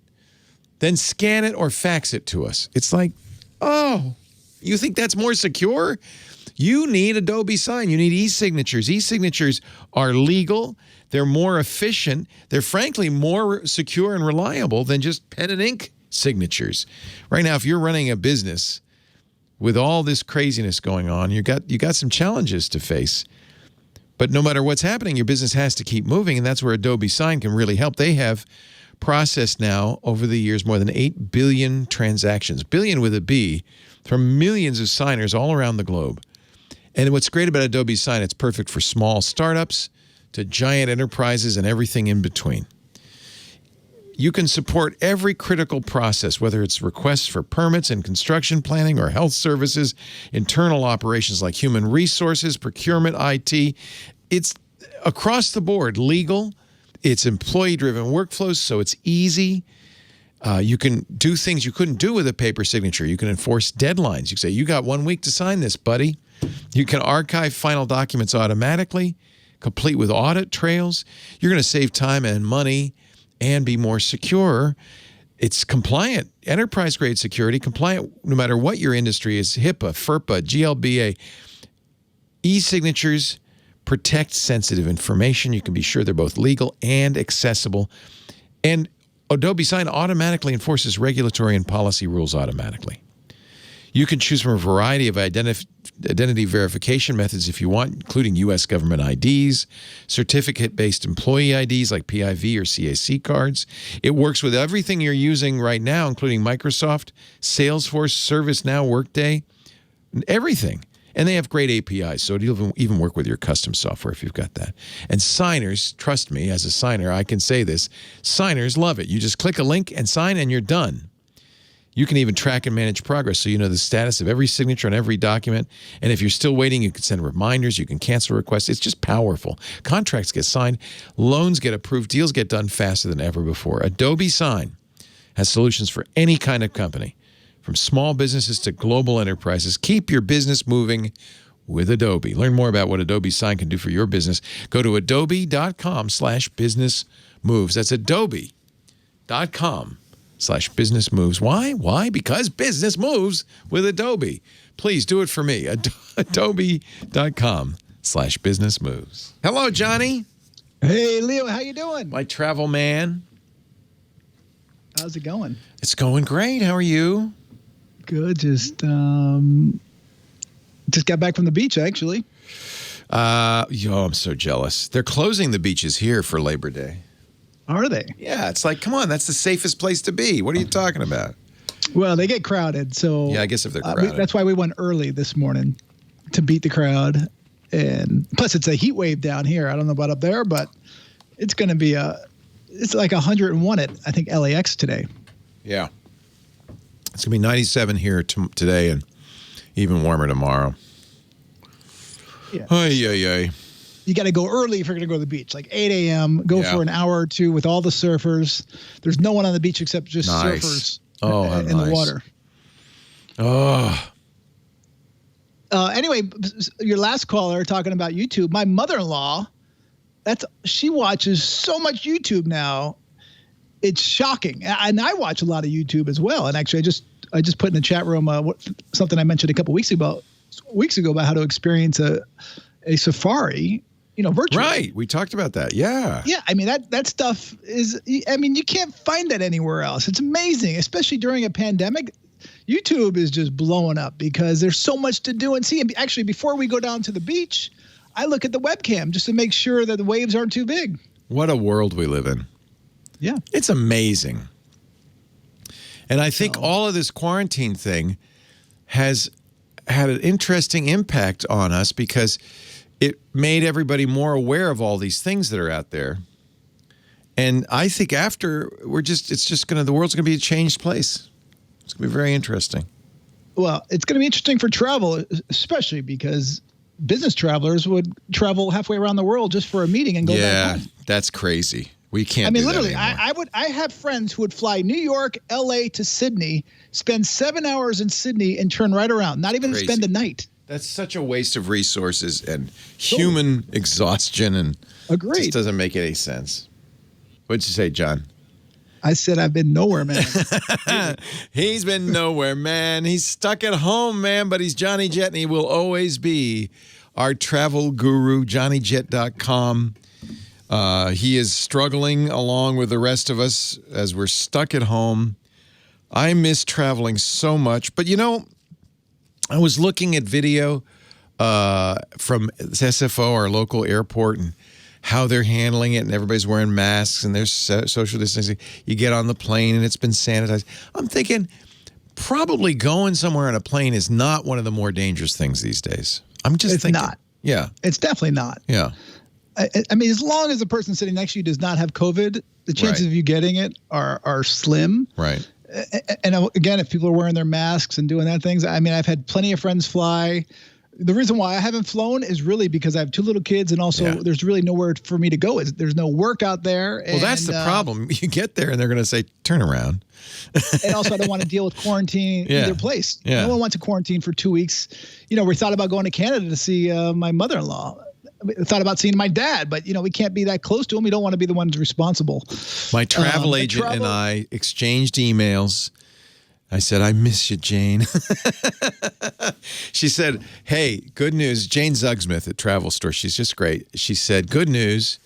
then scan it or fax it to us. It's like, oh, you think that's more secure? You need Adobe Sign. You need e-signatures. E-signatures are legal. They're more efficient. They're frankly more secure and reliable than just pen and ink signatures. Right now, if you're running a business with all this craziness going on, you got some challenges to face. But no matter what's happening, your business has to keep moving, and that's where Adobe Sign can really help. They have processed now, over the years, more than 8 billion transactions, billion with a B, from millions of signers all around the globe. And what's great about Adobe Sign, it's perfect for small startups to giant enterprises and everything in between. You can support every critical process, whether it's requests for permits and construction planning or health services, internal operations like human resources, procurement, IT. It's across the board legal. It's employee-driven workflows, so it's easy. You can do things you couldn't do with a paper signature. You can enforce deadlines. You can say, you got 1 week to sign this, buddy. You can archive final documents automatically, complete with audit trails. You're going to save time and money and be more secure. It's compliant, enterprise-grade security, compliant no matter what your industry is, HIPAA, FERPA, GLBA. E-signatures protect sensitive information. You can be sure they're both legal and accessible. And Adobe Sign automatically enforces regulatory and policy rules automatically. You can choose from a variety of identity verification methods if you want, including U.S. government IDs, certificate-based employee IDs like PIV or CAC cards. It works with everything you're using right now, including Microsoft, Salesforce, ServiceNow, Workday, everything. And they have great APIs, so it'll even work with your custom software if you've got that. And signers, trust me, as a signer, I can say this, signers love it. You just click a link and sign, and you're done. You can even track and manage progress so you know the status of every signature on every document. And if you're still waiting, you can send reminders. You can cancel requests. It's just powerful. Contracts get signed. Loans get approved. Deals get done faster than ever before. Adobe Sign has solutions for any kind of company, from small businesses to global enterprises. Keep your business moving with Adobe. Learn more about what Adobe Sign can do for your business. Go to adobe.com/businessmoves. That's adobe.com/businessmoves. Why? Because business moves with Adobe. Please do it for me. Adobe.com/businessmoves. Hello, Johnny. Hey, Leo. How you doing? My travel man. How's it going? It's going great. How are you? Good. Just got back from the beach, actually. I'm so jealous. They're closing the beaches here for Labor Day. Are they? Yeah, it's like, come on, that's the safest place to be. What are you talking about? Well, they get crowded, so yeah, I guess if they're crowded. That's why we went early this morning to beat the crowd. And plus, it's a heat wave down here. I don't know about up there, but it's going to be it's like 101 at, I think, LAX today. Yeah. It's going to be 97 here today and even warmer tomorrow. Yeah. Ay. You got to go early if you're going to go to the beach, like 8 a.m., go for an hour or two with all the surfers. There's no one on the beach except just surfers in the water. Oh. Anyway, your last caller talking about YouTube, my mother-in-law, she watches so much YouTube now. It's shocking. And I watch a lot of YouTube as well. And actually, I just put in the chat room something I mentioned a couple weeks ago about how to experience a safari, virtually. Right. We talked about that. Yeah. Yeah. I mean, that stuff is, you can't find that anywhere else. It's amazing, especially during a pandemic. YouTube is just blowing up because there's so much to do and see. And actually, before we go down to the beach, I look at the webcam just to make sure that the waves aren't too big. What a world we live in. Yeah. It's amazing. And I think all of this quarantine thing has had an interesting impact on us because it made everybody more aware of all these things that are out there. And I think after the world's going to be a changed place. It's going to be very interesting. Well, it's going to be interesting for travel, especially because business travelers would travel halfway around the world just for a meeting and go back home. Yeah, that's crazy. We can't do that literally, anymore. I have friends who would fly New York, LA to Sydney, spend 7 hours in Sydney and turn right around, not even spend the night. That's such a waste of resources and human exhaustion, and it just doesn't make any sense. What'd you say, John? I said I've been nowhere, man. He's been nowhere, man. He's stuck at home, man, but he's Johnny Jet, and he will always be our travel guru, JohnnyJet.com. He is struggling along with the rest of us as we're stuck at home. I miss traveling so much. But, I was looking at video from SFO, our local airport, and how they're handling it, and everybody's wearing masks, and there's social distancing. You get on the plane, and it's been sanitized. I'm thinking probably going somewhere on a plane is not one of the more dangerous things these days. I'm just thinking. It's not. Yeah. It's definitely not. Yeah. I mean, as long as the person sitting next to you does not have COVID, the chances of you getting it are slim. Right. And again, if people are wearing their masks and doing that things, I mean, I've had plenty of friends fly. The reason why I haven't flown is really because I have 2 little kids, and also there's really nowhere for me to go. There's no work out there. Well, that's the problem. You get there and they're going to say, turn around. And also, I don't want to deal with quarantine in either place. Yeah. No one wants to quarantine for 2 weeks. We thought about going to Canada to see my mother-in-law. We thought about seeing my dad, but, we can't be that close to him. We don't want to be the ones responsible. My travel agent and I exchanged emails. I said, I miss you, Jane. She said, hey, good news. Jane Zugsmith at Travel Store. She's just great. She said, good news.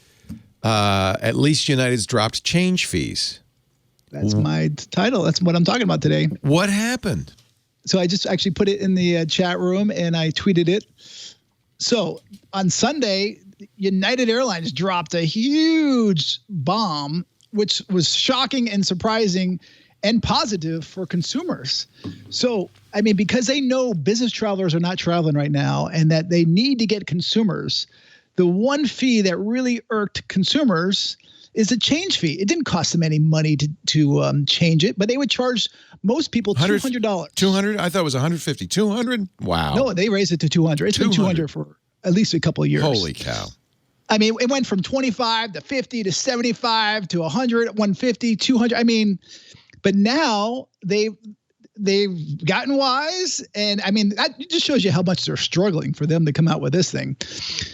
At least United's dropped change fees. That's my title. That's what I'm talking about today. What happened? So I just actually put it in the chat room and I tweeted it. So on Sunday, United Airlines dropped a huge bomb, which was shocking and surprising and positive for consumers. So, I mean, because they know business travelers are not traveling right now and that they need to get consumers, the one fee that really irked consumers is the change fee. It didn't cost them any money to change it, but they would charge most people $200. $200? I thought it was $150. $200? Wow. No, they raised it to $200. It's been $200 for at least a couple of years. Holy cow. I mean, it went from 25 to 50 to 75 to 100, 150, 200. I mean, but now they've gotten wise, and I mean that just shows you how much they're struggling for them to come out with this thing.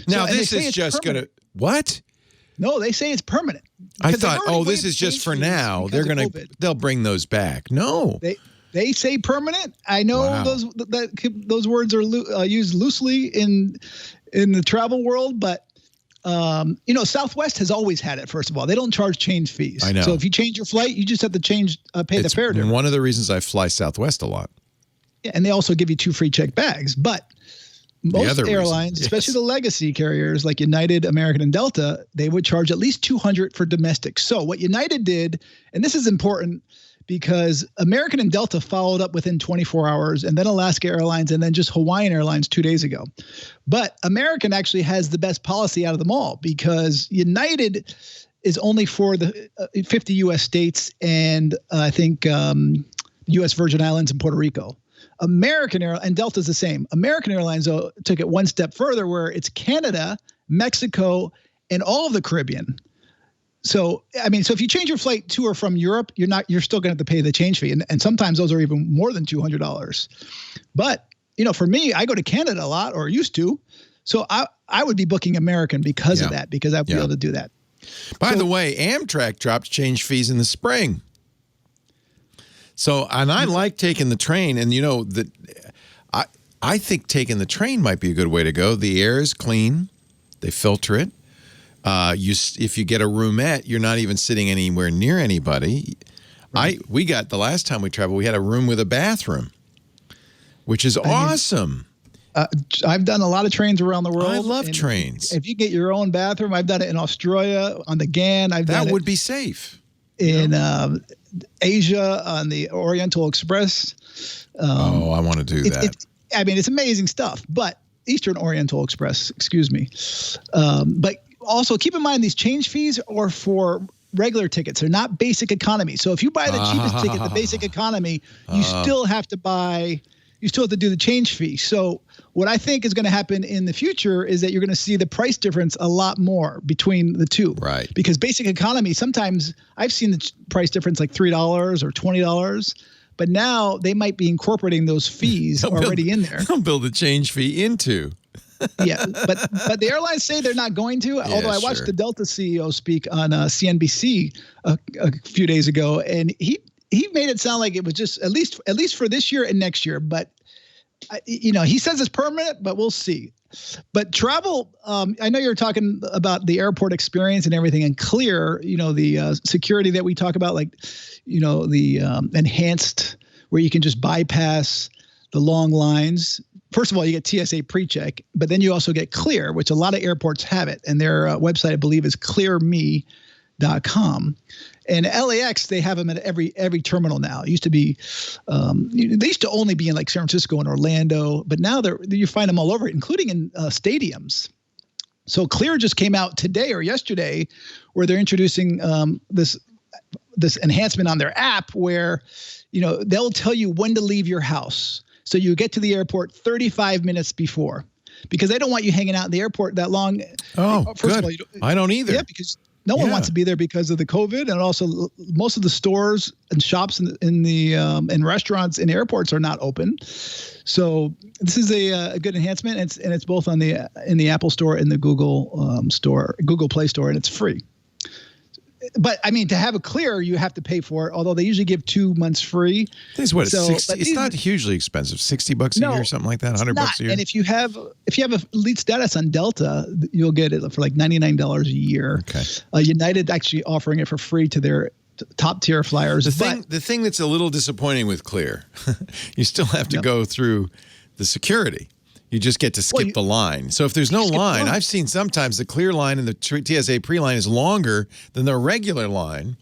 Now this is just gonna what? No, they say it's permanent. I thought, this is just for now. They'll bring those back. No, they say permanent. I know those words are used loosely in the travel world, but Southwest has always had it. First of all, they don't charge change fees. I know. So if you change your flight, you just have to pay the fare difference. One of the reasons I fly Southwest a lot. Yeah, and they also give you 2 free checked bags. But most airlines, especially the legacy carriers like United, American, and Delta, they would charge at least $200 for domestic. So what United did, and this is important because American and Delta followed up within 24 hours, and then Alaska Airlines, and then just Hawaiian Airlines 2 days ago. But American actually has the best policy out of them all because United is only for the 50 U.S. states and I think U.S. Virgin Islands and Puerto Rico. American Airlines, and Delta's the same. American Airlines took it one step further where it's Canada, Mexico, and all of the Caribbean. So, I mean, so if you change your flight to or from Europe, you're still going to have to pay the change fee. And sometimes those are even more than $200. But, for me, I go to Canada a lot or used to. So I would be booking American because of that, because I'd be able to do that. By the way, Amtrak dropped change fees in the spring. So, and I like taking the train, and I think taking the train might be a good way to go. The air is clean. They filter it. If you get a roomette, you're not even sitting anywhere near anybody. Right. We got the last time we traveled, we had a room with a bathroom, which is awesome. I've done a lot of trains around the world. I love trains. If you get your own bathroom, I've done it in Australia on the GAN. That would be safe. In Asia on the Oriental Express. I want to do that. It's amazing stuff. But Eastern Oriental Express, excuse me. But also keep in mind these change fees are for regular tickets. They're not basic economy. So if you buy the cheapest ticket, the basic economy, you still have to do the change fee. So what I think is going to happen in the future is that you're going to see the price difference a lot more between the two. Right. Because basic economy, sometimes I've seen the price difference like $3 or $20, but now they might be incorporating those fees already in there. They'll build a change fee into. Yeah, but the airlines say they're not going to. Although I watched the Delta CEO speak on CNBC a few days ago, and he made it sound like it was just at least for this year and next year. But he says it's permanent, but we'll see. But travel, I know you're talking about the airport experience and everything, and Clear, the security that we talk about, like, the enhanced, where you can just bypass the long lines. First of all, you get TSA pre-check, but then you also get Clear, which a lot of airports have it. And their website, I believe, is clearme.com. And LAX, they have them at every terminal now. It used to be, they used to only be in like San Francisco and Orlando, but now you find them all over, including in stadiums. So Clear just came out today or yesterday, where they're introducing this enhancement on their app where, they'll tell you when to leave your house. So you get to the airport 35 minutes before, because they don't want you hanging out in the airport that long. Oh, first good. Of all, I don't either. Yeah, because no one wants to be there because of the COVID, and also most of the stores and shops in restaurants in airports are not open. So this is a good enhancement, and it's both in the Apple Store and the Google Play Store, and it's free. But I mean, to have a Clear, you have to pay for it. Although they usually give 2 months free. This is what it's not hugely expensive. $60 a year, something like that. $100 a year. And if you have elite status on Delta, you'll get it for like $99 a year. Okay. United actually offering it for free to their top tier flyers. The thing that's a little disappointing with Clear, you still have to go through the security. You just get to skip the line. So if there's no line, I've seen sometimes the Clear line and the TSA pre-line is longer than the regular line.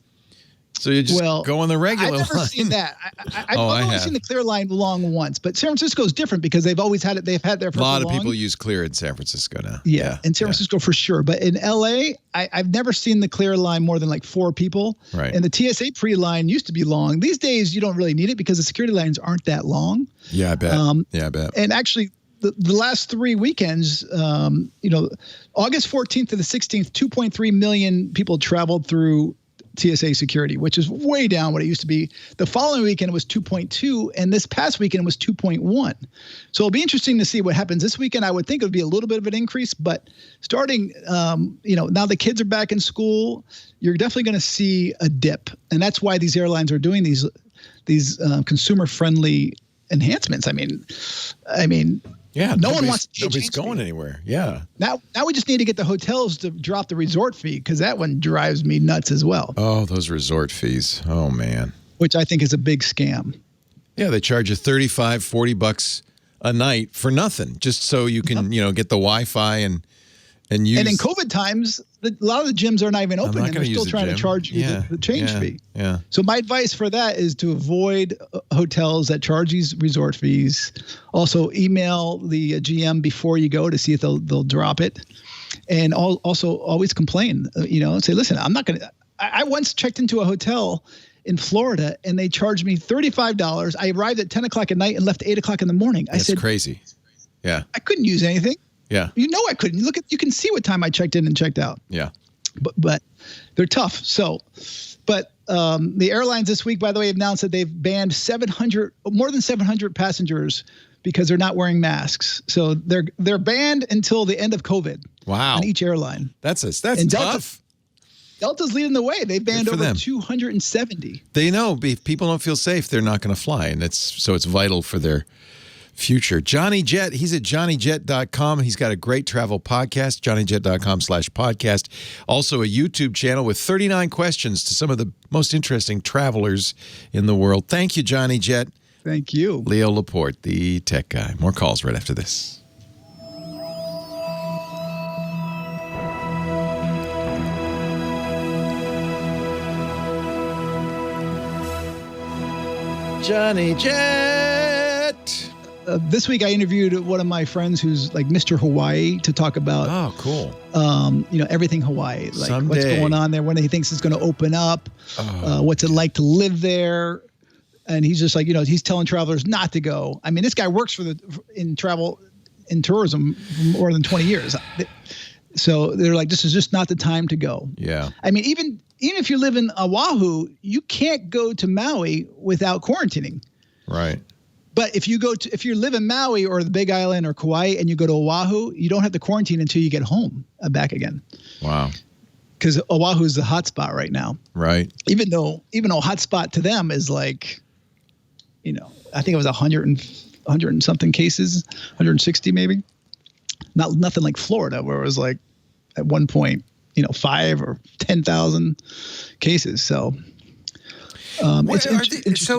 So you just go on the regular line. I've never seen that. I've only seen the Clear line long once. But San Francisco is different because they've always had it. They've had there for a lot of people use Clear in San Francisco now. Yeah, in San Francisco for sure. But in LA, I've never seen the Clear line more than like 4 people. Right. And the TSA pre-line used to be long. These days, you don't really need it because the security lines aren't that long. Yeah, I bet. I bet. And actually, the last 3 weekends, August 14th to the 16th, 2.3 million people traveled through TSA security, which is way down what it used to be. The following weekend it was 2.2, and this past weekend it was 2.1. So it'll be interesting to see what happens this weekend. I would think it would be a little bit of an increase, but starting, now the kids are back in school, you're definitely going to see a dip, and that's why these airlines are doing these consumer-friendly enhancements. I mean. Yeah, no one wants to nobody's going anywhere. Yeah. Now we just need to get the hotels to drop the resort fee, because that one drives me nuts as well. Oh, those resort fees. Oh, man. Which I think is a big scam. Yeah, they charge you $35-$40 a night for nothing, just so you can, get the Wi-Fi and use. And in COVID times, a lot of the gyms are not even open, and they're still trying to charge you the change fee. Yeah. So my advice for that is to avoid hotels that charge these resort fees. Also, email the GM before you go to see if they'll drop it, and also always complain. Say, listen, I'm not going to. I once checked into a hotel in Florida, and they charged me $35. I arrived at 10 o'clock at night and left at 8 o'clock in the morning. I said, crazy. Yeah. I couldn't use anything. Yeah. I couldn't. You can see what time I checked in and checked out. Yeah. But they're tough. So, the airlines this week, by the way, announced that they've banned more than 700 passengers because they're not wearing masks. So they're banned until the end of COVID. Wow. On each airline. That's tough. Delta's leading the way. They banned over 270. They know if people don't feel safe, they're not going to fly, and it's vital for their future. Johnny Jet, he's at johnnyjet.com. He's got a great travel podcast, johnnyjet.com/podcast. Also a YouTube channel with 39 questions to some of the most interesting travelers in the world. Thank you, Johnny Jet. Thank you. Leo Laporte, the tech guy. More calls right after this. Johnny Jet. This week I interviewed one of my friends who's like Mr. Hawaii to talk about. Oh, cool. Everything Hawaii, like Someday. What's going on there, when he thinks it's going to open up, what's it like to live there, and he's just like, he's telling travelers not to go. I mean, this guy works in travel, in tourism for more than 20 years. So they're like, this is just not the time to go. Yeah. I mean, even if you live in Oahu, you can't go to Maui without quarantining. Right. But if you live in Maui or the Big Island or Kauai and you go to Oahu, you don't have to quarantine until you get home back again. Wow. Because Oahu is the hot spot right now. Right. Even though hot spot to them is like, I think it was 100 and something cases, 160 maybe. Nothing like Florida, where it was like at one point, 5 or 10,000 cases. So. So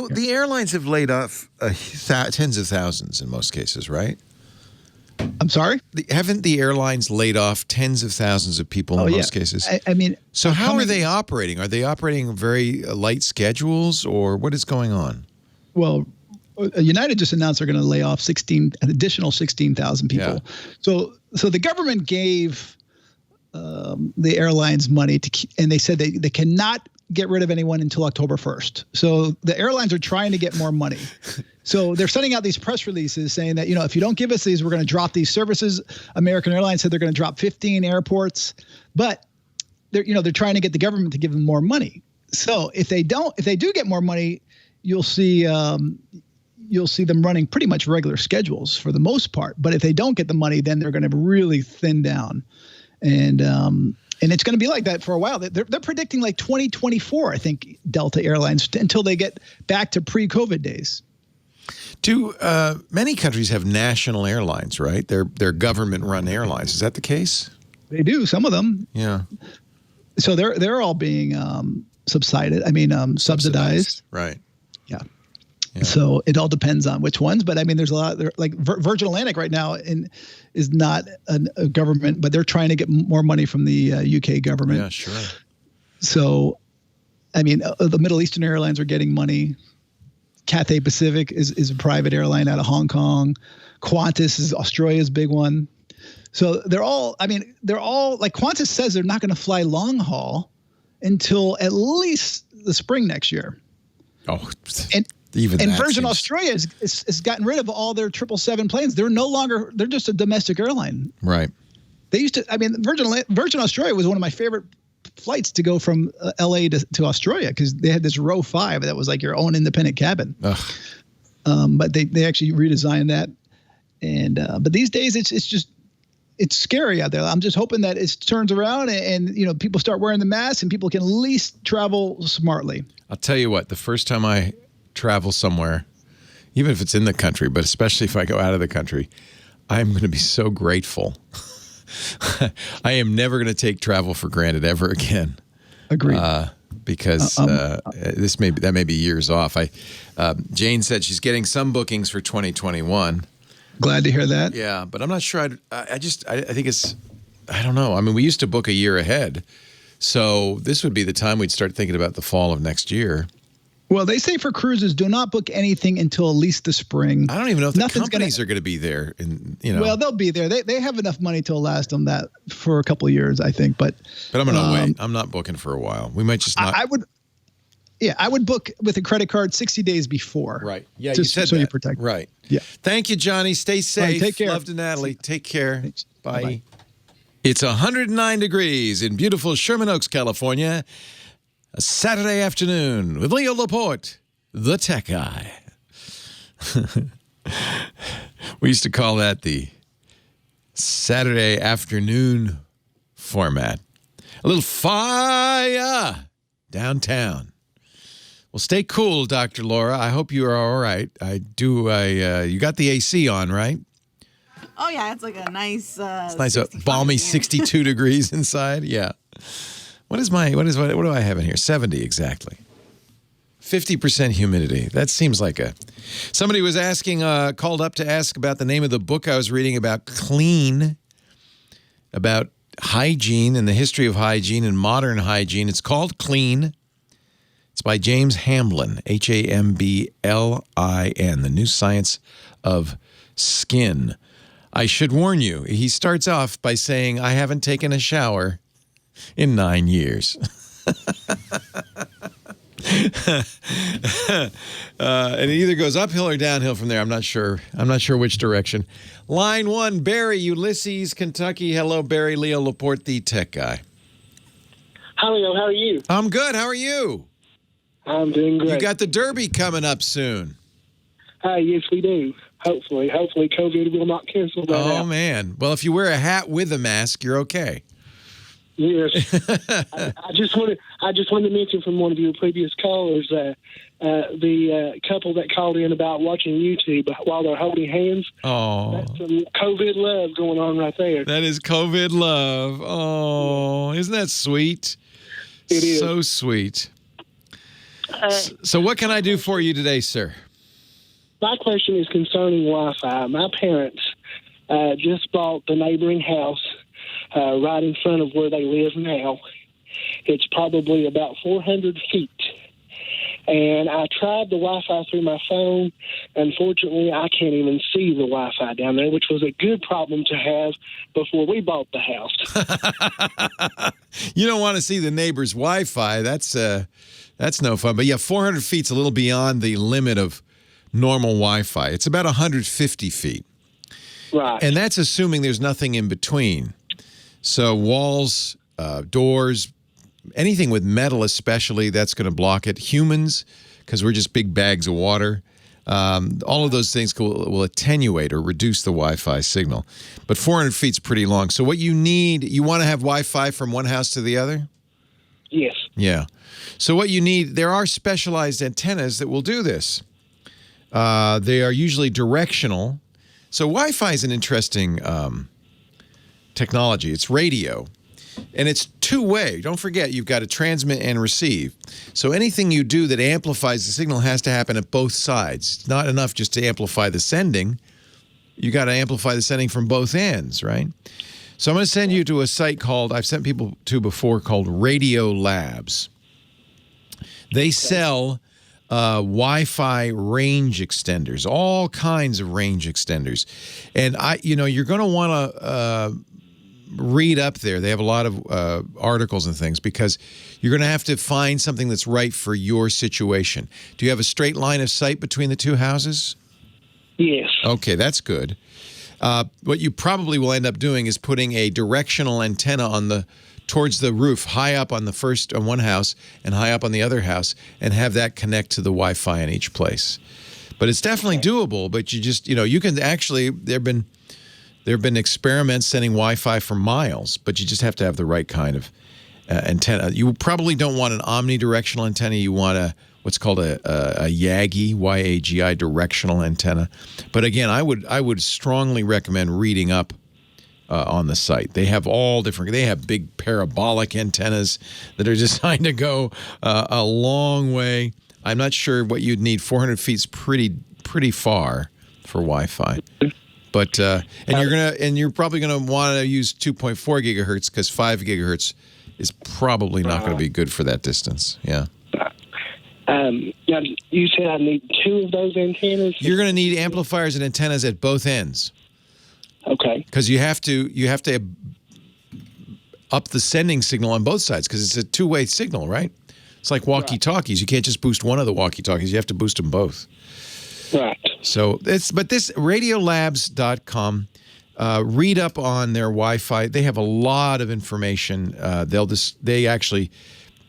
the airlines have laid off tens of thousands in most cases, right? I'm sorry? Haven't the airlines laid off tens of thousands of people in most cases? I mean, so how are they operating? Are they operating very light schedules, or what is going on? Well, United just announced they're going to lay off an additional 16,000 people. Yeah. So the government gave the airlines money and they said they cannot get rid of anyone until October 1st. So the airlines are trying to get more money. So they're sending out these press releases saying that, if you don't give us these, we're going to drop these services. American Airlines said they're going to drop 15 airports, but they're trying to get the government to give them more money. So if they do get more money, you'll see them running pretty much regular schedules for the most part. But if they don't get the money, then they're going to really thin down. And it's going to be like that for a while. They're predicting like 2024, I think, Delta Airlines, until they get back to pre-COVID days. Many countries have national airlines, right? They're government-run airlines. Is that the case? They do, some of them. Yeah. So they're all being subsidized. I mean, subsidized. Right. Yeah. So it all depends on which ones, but I mean, there's a lot. Like Virgin Atlantic right now is not a government, but they're trying to get more money from the UK government. Yeah, sure. So, I mean, the Middle Eastern airlines are getting money. Cathay Pacific is a private airline out of Hong Kong. Qantas is Australia's big one. So they're all like Qantas says they're not going to fly long haul until at least the spring next year. Oh, and Virgin Australia has gotten rid of all their 777 planes. They're just a domestic airline. Right. They used to, I mean, Virgin Australia was one of my favorite flights to go from LA to Australia because they had this row 5 that was like your own independent cabin. But they actually redesigned that. And but these days it's scary out there. I'm just hoping that it turns around and you know, people start wearing the mask and people can at least travel smartly. I'll tell you what, the first time I travel somewhere, even if it's in the country, but especially if I go out of the country, I'm going to be so grateful. I am never going to take travel for granted ever again. Agreed. Because that may be years off. Jane said she's getting some bookings for 2021. Glad to hear that. Yeah, but I'm not sure. I think it's, I don't know. I mean, we used to book a year ahead. So this would be the time we'd start thinking about the fall of next year. Well, they say for cruises, do not book anything until at least the spring. I don't even know if the companies are going to be there. Well, they'll be there. They have enough money to last them that for a couple of years, I think. But I'm going to wait. I'm not booking for a while. We might just not. I would book with a credit card 60 days before. Right. Yeah, you said so that. You protect. Right. Yeah. Thank you, Johnny. Stay safe. Right, take care. Love to Natalie. Take care. Thanks. Bye. Bye-bye. It's 109 degrees in beautiful Sherman Oaks, California. A Saturday afternoon with Leo Laporte, the tech guy. We used to call that the Saturday afternoon format. A little fire downtown. Well, stay cool, Dr. Laura. I hope you are all right. You got the AC on, right? Oh, yeah. It's like a nice... it's nice, balmy 62 degrees inside. Yeah. What do I have in here? 70 exactly. 50% humidity. That seems like somebody was asking, called up to ask about the name of the book I was reading about clean, about hygiene and the history of hygiene and modern hygiene. It's called Clean. It's by James Hamblin, Hamblin, The New Science of Skin. I should warn you, he starts off by saying, I haven't taken a shower in 9 years. And it either goes uphill or downhill from there. I'm not sure which direction. Line 1, Barry, Ulysses, Kentucky. Hello, Barry. Leo Laporte, the tech guy. Hi, Leo. How are you? I'm good. How are you? I'm doing great. You got the Derby coming up soon. Yes, we do. Hopefully COVID will not cancel that out. Oh, man. Well, if you wear a hat with a mask, you're okay. Yes. I just wanted to mention from one of your previous callers that the couple that called in about watching YouTube while they're holding hands. Oh. That's some COVID love going on right there. That is COVID love. Oh, isn't that sweet? It is. So sweet. So what can I do for you today, sir? My question is concerning Wi-Fi. My parents just bought the neighboring house right in front of where they live now. It's probably about 400 feet. And I tried the Wi-Fi through my phone. Unfortunately, I can't even see the Wi-Fi down there, which was a good problem to have before we bought the house. You don't want to see the neighbor's Wi-Fi. That's no fun. But yeah, 400 feet's a little beyond the limit of normal Wi-Fi. It's about 150 feet. Right. And that's assuming there's nothing in between. So walls, doors, anything with metal especially, that's going to block it. Humans, because we're just big bags of water. All of those things will attenuate or reduce the Wi-Fi signal. But 400 feet's pretty long. So what you need, you want to have Wi-Fi from one house to the other? Yes. Yeah. So what you need, there are specialized antennas that will do this. They are usually directional. So Wi-Fi is an interesting technology. It's radio. And it's two-way. Don't forget, you've got to transmit and receive. So anything you do that amplifies the signal has to happen at both sides. It's not enough just to amplify the sending. You got to amplify the sending from both ends, right? So I'm going to send you to a site called, I've sent people to before, called Radio Labs. They sell Wi-Fi range extenders, all kinds of range extenders. And you're going to want to read up there. They have a lot of articles and things because you're going to have to find something that's right for your situation. Do you have a straight line of sight between the two houses? Yes. Okay, that's good. What you probably will end up doing is putting a directional antenna on the towards the roof, high up on one house and high up on the other house, and have that connect to the Wi-Fi in each place. But it's definitely doable. But you just, you can actually, there have been experiments sending Wi-Fi for miles, but you just have to have the right kind of antenna. You probably don't want an omnidirectional antenna. You want what's called a YAGI, Y-A-G-I directional antenna. But again, I would strongly recommend reading up on the site. They have they have big parabolic antennas that are designed to go a long way. I'm not sure what you'd need. 400 feet is pretty far for Wi-Fi. But you're probably gonna want to use 2.4 gigahertz because 5 gigahertz is probably not going to be good for that distance. Yeah. You said I need 2 of those antennas. You're going to need amplifiers and antennas at both ends. Okay. Because you have to up the sending signal on both sides because it's a two-way signal, right? It's like walkie-talkies. You can't just boost one of the walkie-talkies. You have to boost them both. Right. So this Radiolabs.com, read up on their Wi-Fi. They have a lot of information. They actually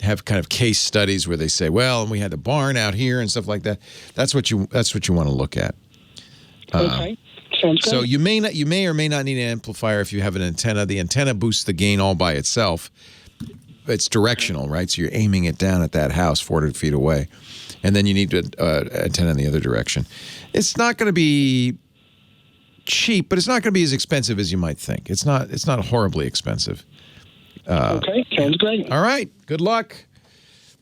have kind of case studies where they say, well, and we had a barn out here and stuff like that. That's what you want to look at. Okay. Sounds good. So you may or may not need an amplifier if you have an antenna. The antenna boosts the gain all by itself. It's directional, right? So you're aiming it down at that house 400 feet away. And then you need an antenna in the other direction. It's not going to be cheap, but it's not going to be as expensive as you might think. It's not horribly expensive. Okay, sounds great. All right, good luck.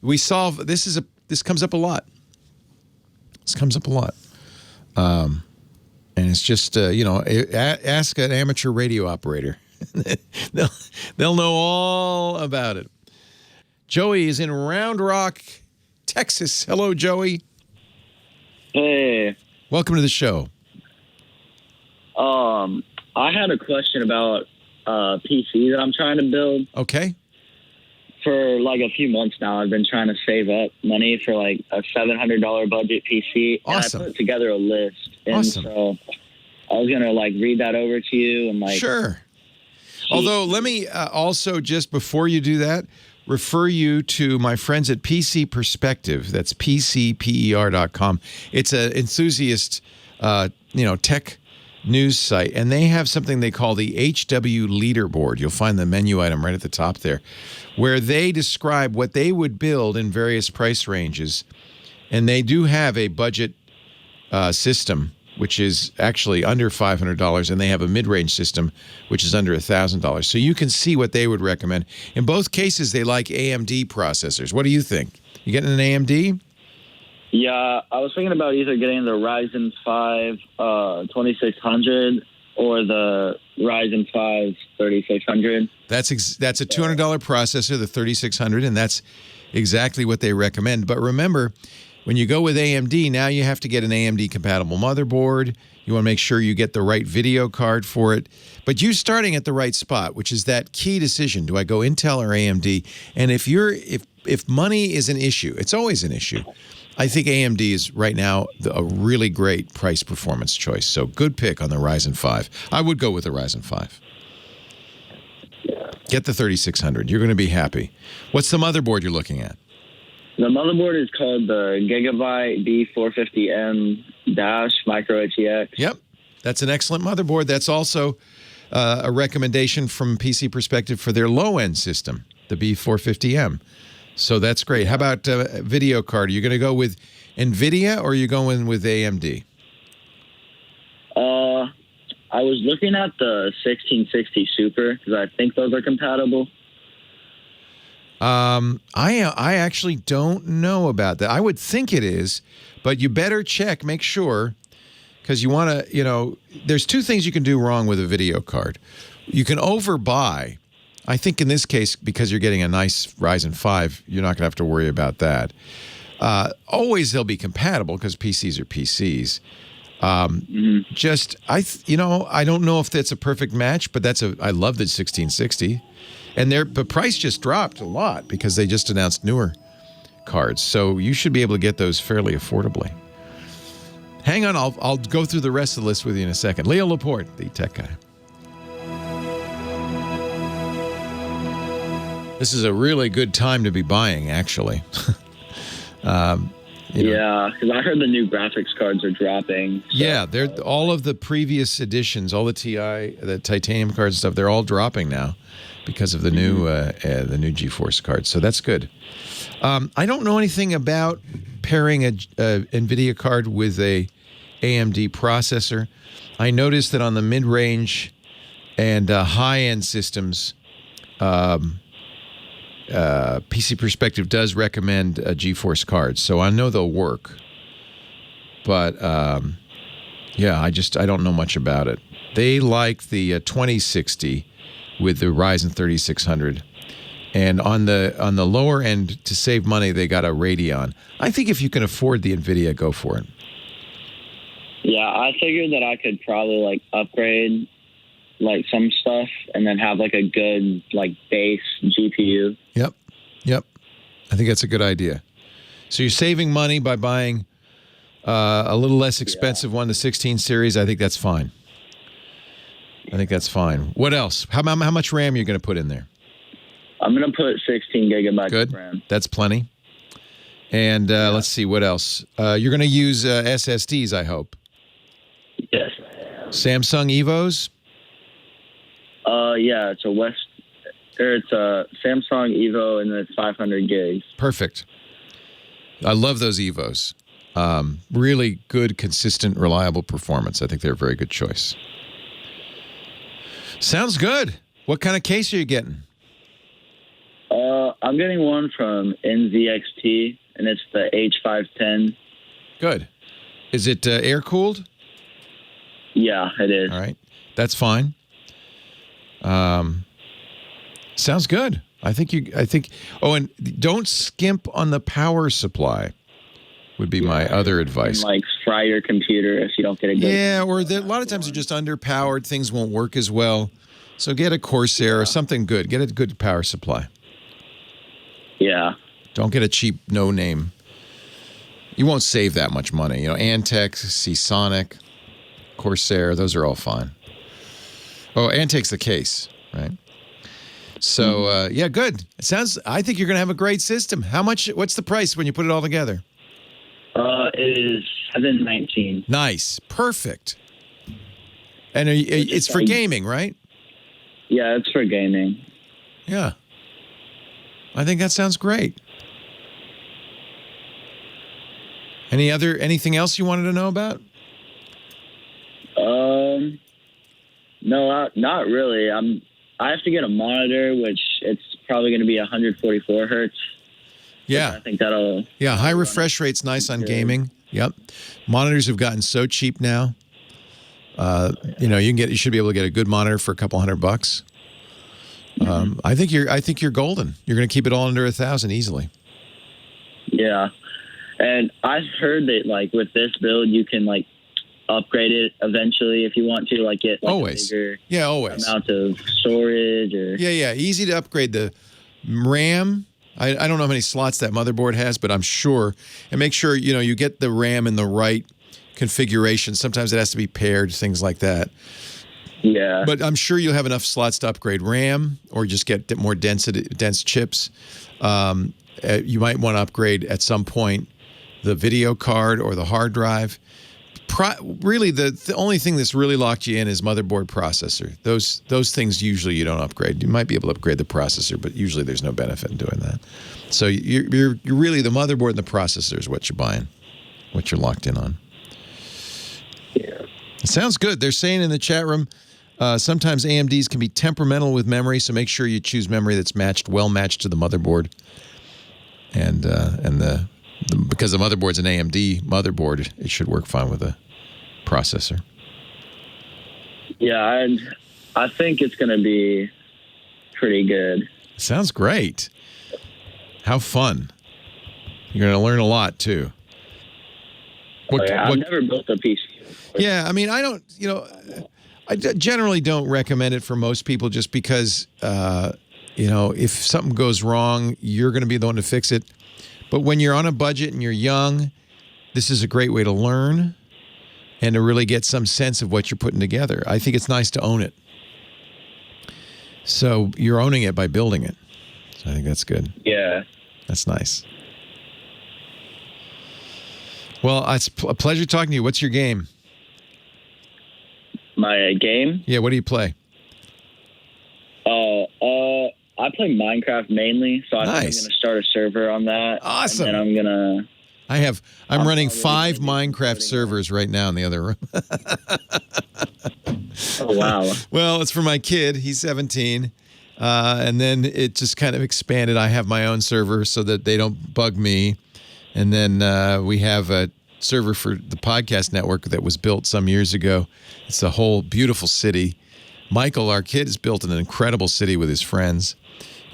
This comes up a lot. This comes up a lot. And it's just ask an amateur radio operator. They'll know all about it. Joey is in Round Rock, Texas. Hello, Joey. Hey. Welcome to the show. I had a question about PC that I'm trying to build. Okay. For like a few months now, I've been trying to save up money for like a $700 budget PC. Awesome. And I put together a list. And awesome. So I was going to like read that over to you and like. Sure. Although let me also, just before you do that, refer you to my friends at PC Perspective. That's PCPER.com. It's an enthusiast, tech news site, and they have something they call the HW Leaderboard. You'll find the menu item right at the top there, where they describe what they would build in various price ranges. And they do have a budget system, which is actually under $500, and they have a mid-range system, which is under $1,000. So you can see what they would recommend. In both cases, they like AMD processors. What do you think? You getting an AMD? Yeah, I was thinking about either getting the Ryzen 5 2600 or the Ryzen 5 3600. That's a $200 processor, the 3600, and that's exactly what they recommend. But remember, when you go with AMD, now you have to get an AMD-compatible motherboard. You want to make sure you get the right video card for it. But you're starting at the right spot, which is that key decision. Do I go Intel or AMD? And if money is an issue, it's always an issue. I think AMD is right now a really great price-performance choice. So good pick on the Ryzen 5. I would go with the Ryzen 5. Get the 3600. You're going to be happy. What's the motherboard you're looking at? The motherboard is called the Gigabyte B450M Micro ATX. Yep. That's an excellent motherboard. That's also a recommendation from PC Perspective for their low-end system, the B450M. So that's great. How about video card? Are you going to go with Nvidia or are you going with AMD? I was looking at the 1660 Super because I think those are compatible. I actually don't know about that. I would think it is, but you better check, make sure, because you want to, there's two things you can do wrong with a video card. You can overbuy. I think in this case, because you're getting a nice Ryzen 5, you're not going to have to worry about that. Always they'll be compatible because PCs are PCs. I don't know if that's a perfect match, but I love the 1660. And the price just dropped a lot because they just announced newer cards. So you should be able to get those fairly affordably. Hang on, I'll go through the rest of the list with you in a second. Leo Laporte, the tech guy. This is a really good time to be buying, actually. Yeah, because I heard the new graphics cards are dropping. So. Yeah, they're all of the previous editions, all the TI, the titanium cards and stuff. They're all dropping now because of the new GeForce cards. So that's good. I don't know anything about pairing a Nvidia card with a AMD processor. I noticed that on the mid-range and high-end systems, PC Perspective does recommend GeForce cards, so I know they'll work. But yeah, I don't know much about it. They like the 2060 with the Ryzen 3600, and on the lower end to save money, they got a Radeon. I think if you can afford the Nvidia, go for it. Yeah, I figured that I could probably upgrade some stuff and then have a good base GPU. Yep. I think that's a good idea. So you're saving money by buying a little less expensive one, the 16 series. I think that's fine. What else? How much RAM are you going to put in there? I'm going to put 16 gigabytes of RAM. That's plenty. And let's see, what else? You're going to use SSDs, I hope. Yes. Samsung Evos? Yeah, it's a Samsung Evo and it's 500 gigs. Perfect. I love those Evos. Really good, consistent, reliable performance. I think they're a very good choice. Sounds good. What kind of case are you getting? I'm getting one from NZXT, and it's the H510. Good. Is it air-cooled? Yeah, it is. All right. That's fine. Sounds good. I think. Oh, and don't skimp on the power supply. Would be my other advice. And fry your computer if you don't get a good. Yeah, or a lot of times they're just underpowered. Things won't work as well. So get a Corsair or something good. Get a good power supply. Yeah. Don't get a cheap no-name. You won't save that much money. Antec, Seasonic, Corsair, those are all fine. Oh, Antec's the case, right? So, yeah, good. I think you're going to have a great system. What's the price when you put it all together? It is $719. Nice. Perfect. And it's for gaming, right? Yeah, it's for gaming. Yeah. I think that sounds great. Anything else you wanted to know about? No, not really. I have to get a monitor, which it's probably going to be 144 hertz. Yeah. I think that'll... Yeah, high refresh rate's nice on gaming. Yep. Monitors have gotten so cheap now. You should be able to get a good monitor for a couple $100. I think you're golden. You're going to keep it all under 1,000 easily. Yeah. And I've heard that with this build you can upgrade it eventually if you want to get always. A bigger amount of storage or easy to upgrade the RAM. I don't know how many slots that motherboard has, but I'm sure. And make sure you get the RAM in the right configuration. Sometimes it has to be paired, things like that. Yeah. But I'm sure you'll have enough slots to upgrade RAM or just get more dense chips. You might want to upgrade at some point the video card or the hard drive. Really, the only thing that's really locked you in is motherboard processor. Those things usually you don't upgrade. You might be able to upgrade the processor, but usually there's no benefit in doing that. So you're really the motherboard and the processor is what you're buying, what you're locked in on. Yeah. It sounds good. They're saying in the chat room, sometimes AMDs can be temperamental with memory, so make sure you choose memory that's well matched to the motherboard. And because the motherboard's an AMD motherboard, it should work fine with a processor. Yeah, and I think it's going to be pretty good. Sounds great. How fun. You're going to learn a lot, too. I've never built a PC. Yeah, I mean, I generally don't recommend it for most people just because, if something goes wrong, you're going to be the one to fix it. But when you're on a budget and you're young, this is a great way to learn and to really get some sense of what you're putting together. I think it's nice to own it. So you're owning it by building it. So I think that's good. Yeah. That's nice. Well, it's a pleasure talking to you. What's your game? My game? Yeah, what do you play? I play Minecraft mainly, so I think I'm going to start a server on that. Awesome. And then I'm going to... I'm running 5 Minecraft servers right now in the other room. Oh, wow. Well, it's for my kid. He's 17. And then it just kind of expanded. I have my own server so that they don't bug me. And then we have a server for the podcast network that was built some years ago. It's a whole beautiful city. Michael, our kid, has built an incredible city with his friends.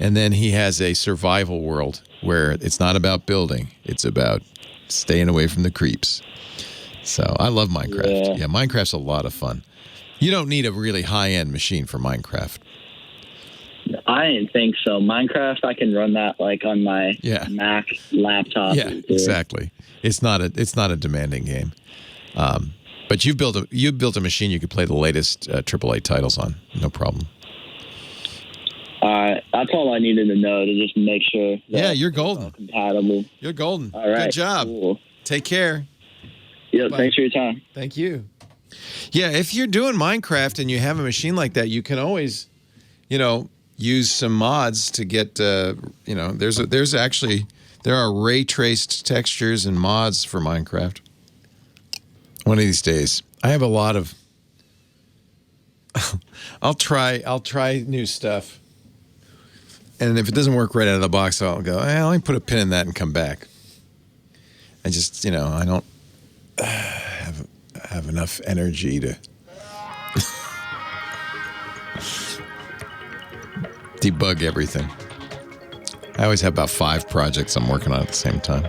And then he has a survival world where it's not about building. It's about staying away from the creeps. So I love Minecraft. Yeah, Minecraft's a lot of fun. You don't need a really high-end machine for Minecraft. I didn't think so. Minecraft, I can run that like on my Mac laptop. Yeah, exactly. It's not a demanding game. But you've built a machine you could play the latest AAA titles on. No problem. That's all I needed to know to just make sure. Yeah, you're golden. Compatible. You're golden. All right. Good job. Cool. Take care. Yeah, thanks for your time. Thank you. Yeah, if you're doing Minecraft and you have a machine like that, you can always, use some mods to get, there are ray traced textures and mods for Minecraft. One of these days, I have a lot of. I'll try new stuff. And if it doesn't work right out of the box, I'll go, let me put a pin in that and come back. I just, I don't have enough energy to debug everything. I always have about 5 projects I'm working on at the same time.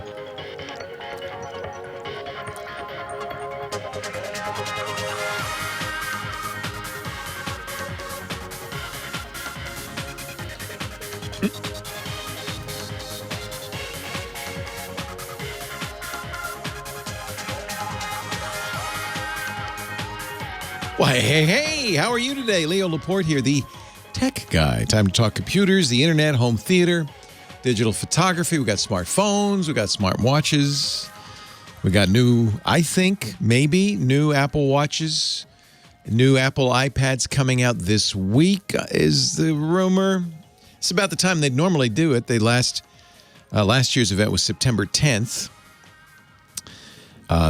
Why, hey, how are you today? Leo Laporte here, the tech guy. Time to talk computers, the internet, home theater, digital photography. We got smartphones, we got smart watches. We got new Apple Watches, new Apple iPads coming out this week is the rumor. It's about the time they'd normally do it. Last year's event was September 10th.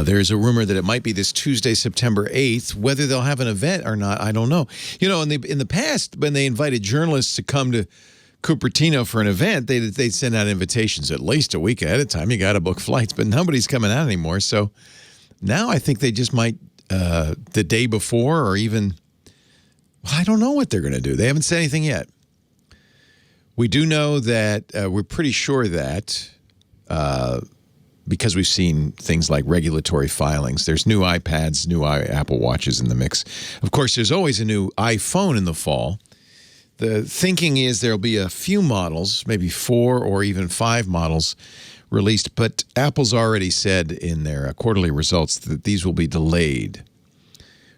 There's a rumor that it might be this Tuesday, September 8th. Whether they'll have an event or not, I don't know. In the past, when they invited journalists to come to Cupertino for an event, they'd send out invitations at least a week ahead of time. You got to book flights, but nobody's coming out anymore. So now I think they just might the day before or even, I don't know what they're going to do. They haven't said anything yet. We do know that we're pretty sure that because we've seen things like regulatory filings, there's new iPads, new Apple Watches in the mix. Of course, there's always a new iPhone in the fall. The thinking is there'll be a few models, maybe 4 or even 5 models released, but Apple's already said in their quarterly results that these will be delayed,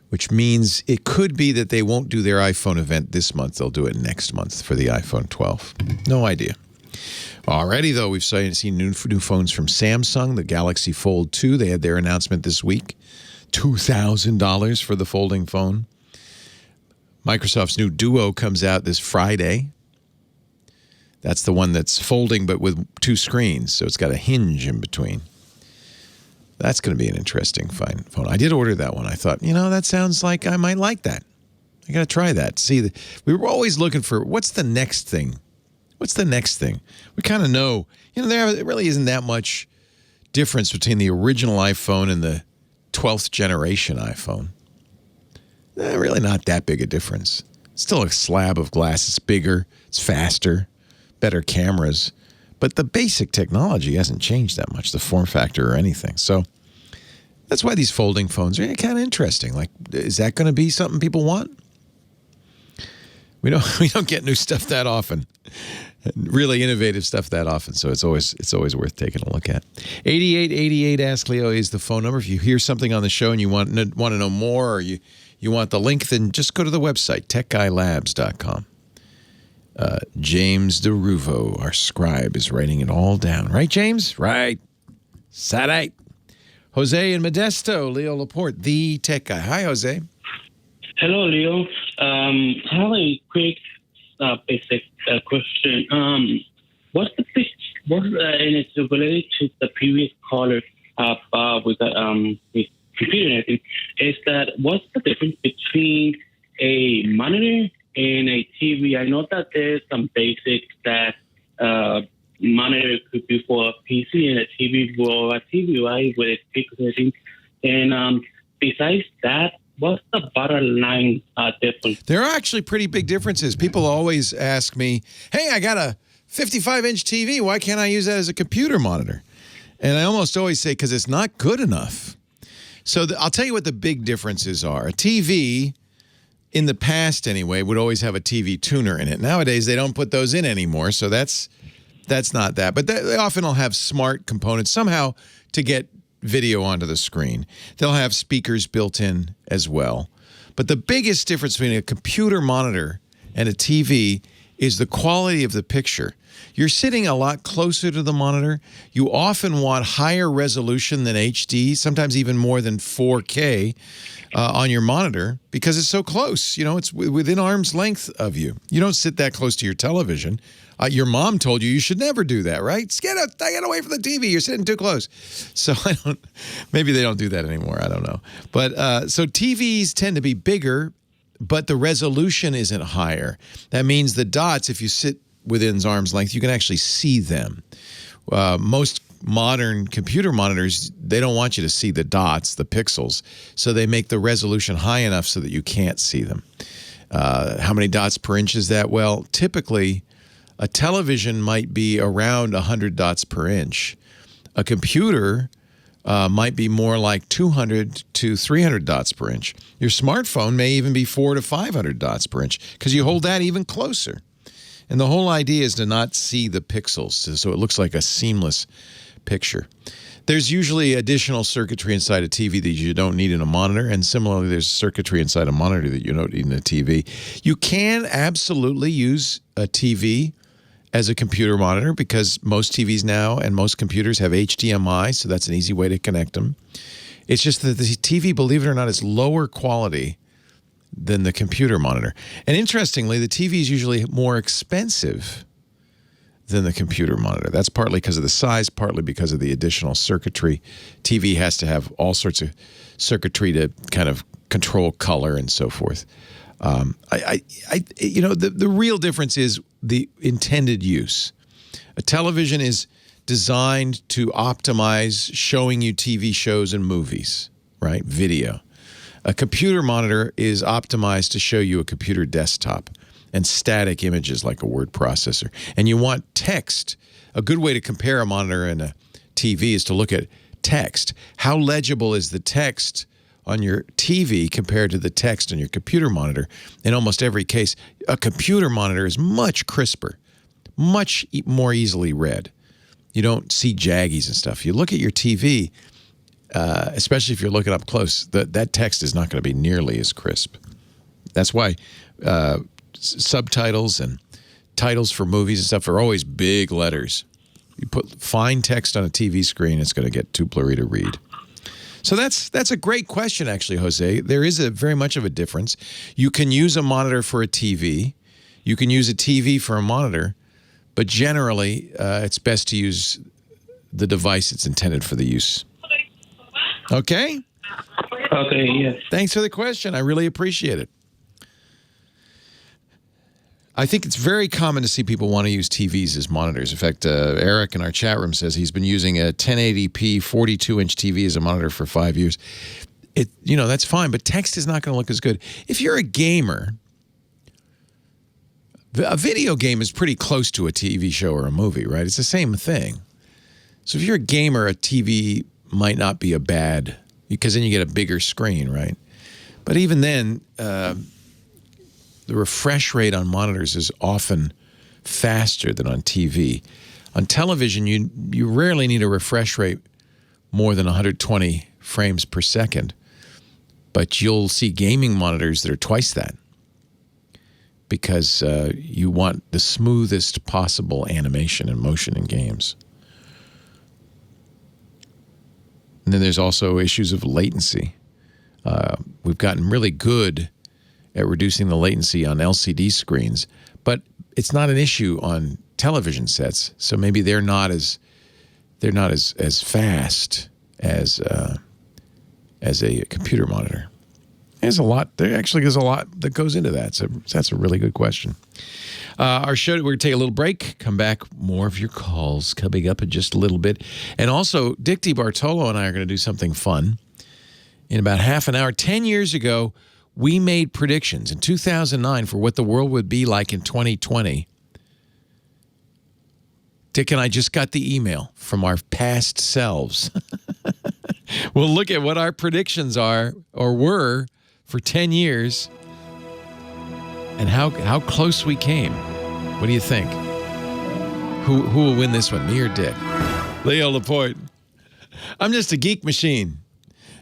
which means it could be that they won't do their iPhone event this month. They'll do it next month for the iPhone 12. No idea. Already, though, we've seen new phones from Samsung, the Galaxy Fold 2. They had their announcement this week. $2,000 for the folding phone. Microsoft's new Duo comes out this Friday. That's the one that's folding but with 2 screens, so it's got a hinge in between. That's going to be an interesting phone. I did order that one. I thought, that sounds like I might like that. I got to try that. See, we were always looking for what's the next thing. What's the next thing? We kind of know, there really isn't that much difference between the original iPhone and the 12th generation iPhone. Really not that big a difference. Still a slab of glass. It's bigger. It's faster. Better cameras. But the basic technology hasn't changed that much, the form factor or anything. So that's why these folding phones are kind of interesting. Like, is that going to be something people want? We don't get new stuff that often, really innovative stuff that often. So it's always worth taking a look at. 8888 Ask Leo is the phone number. If you hear something on the show and you want to know more, or you want the link, then just go to the website techguylabs.com. James DeRuvo, our scribe, is writing it all down. Right, James? Right. Saturday. Jose in Modesto, Leo Laporte, the tech guy. Hi, Jose. Hello, Leo. I have a quick basic question. What's the and it's related to the previous caller with computer and everything, is that what's the difference between a monitor and a TV? I know that there's some basics that monitor could be for a PC and a TV for a TV, right, with its speakers and everything. And besides that, what's the bottom line difference? There are actually pretty big differences. People always ask me, hey, I got a 55-inch TV. Why can't I use that as a computer monitor? And I almost always say, because it's not good enough. So I'll tell you what the big differences are. A TV, in the past anyway, would always have a TV tuner in it. Nowadays, they don't put those in anymore, so that's not that. But they often will have smart components somehow to get video onto the screen. They'll have speakers built in as well. But the biggest difference between a computer monitor and a TV is the quality of the picture. You're sitting a lot closer to the monitor. You often want higher resolution than HD, sometimes even more than 4K on your monitor because it's so close. You know, it's within arm's length of you. You don't sit that close to your television. Your mom told you should never do that, right? Get away from the TV. You're sitting too close. So maybe they don't do that anymore. I don't know. But so TVs tend to be bigger, but the resolution isn't higher. That means the dots, if you sit within arm's length, you can actually see them. Most modern computer monitors, they don't want you to see the dots, the pixels, so they make the resolution high enough so that you can't see them. How many dots per inch is that? Well, typically, a television might be around 100 dots per inch. A computer might be more like 200 to 300 dots per inch. Your smartphone may even be 400 to 500 dots per inch because you hold that even closer. And the whole idea is to not see the pixels, so it looks like a seamless picture. There's usually additional circuitry inside a TV that you don't need in a monitor, and similarly, there's circuitry inside a monitor that you don't need in a TV. You can absolutely use a TV as a computer monitor because most TVs now and most computers have HDMI, so that's an easy way to connect them. It's just that the TV, believe it or not, is lower quality than the computer monitor. And interestingly, the TV is usually more expensive than the computer monitor. That's partly because of the size, partly because of the additional circuitry. TV has to have all sorts of circuitry to kind of control color and so forth. The real difference is the intended use. A television is designed to optimize showing you TV shows and movies, right? Video. A computer monitor is optimized to show you a computer desktop and static images like a word processor. And you want text. A good way to compare a monitor and a TV is to look at text. How legible is the text on your TV compared to the text on your computer monitor? In almost every case, a computer monitor is much crisper, much more easily read. You don't see jaggies and stuff. You look at your TV, especially if you're looking up close, that text is not going to be nearly as crisp. That's why subtitles and titles for movies and stuff are always big letters. You put fine text on a TV screen, it's going to get too blurry to read. So that's a great question, actually, Jose. There is very much of a difference. You can use a monitor for a TV. You can use a TV for a monitor. But generally, it's best to use the device it's intended for the use. Okay? Okay, yes. Thanks for the question. I really appreciate it. I think it's very common to see people want to use TVs as monitors. In fact, Eric in our chat room says he's been using a 1080p 42-inch TV as a monitor for 5 years. That's fine, but text is not going to look as good. If you're a gamer, a video game is pretty close to a TV show or a movie, right? It's the same thing. So if you're a gamer, a TV might not be a bad, because then you get a bigger screen, right? But even then, the refresh rate on monitors is often faster than on TV. On television, you rarely need a refresh rate more than 120 frames per second, but you'll see gaming monitors that are twice that. because you want the smoothest possible animation and motion in games. And then there's also issues of latency. We've gotten really good at reducing the latency on LCD screens, but it's not an issue on television sets. So maybe they're not as fast as a computer monitor. There's a lot. There actually is a lot that goes into that. So that's a really good question. Our show, we're going to take a little break. Come back. More of your calls coming up in just a little bit. And also, Dick DeBartolo and I are going to do something fun in about half an hour. 10 years ago, we made predictions in 2009 for what the world would be like in 2020. Dick and I just got the email from our past selves. We'll look at what our predictions are or were for 10 years and how close we came. What do you think? Who will win this one, me or Dick? Leo Laporte. I'm just a geek machine,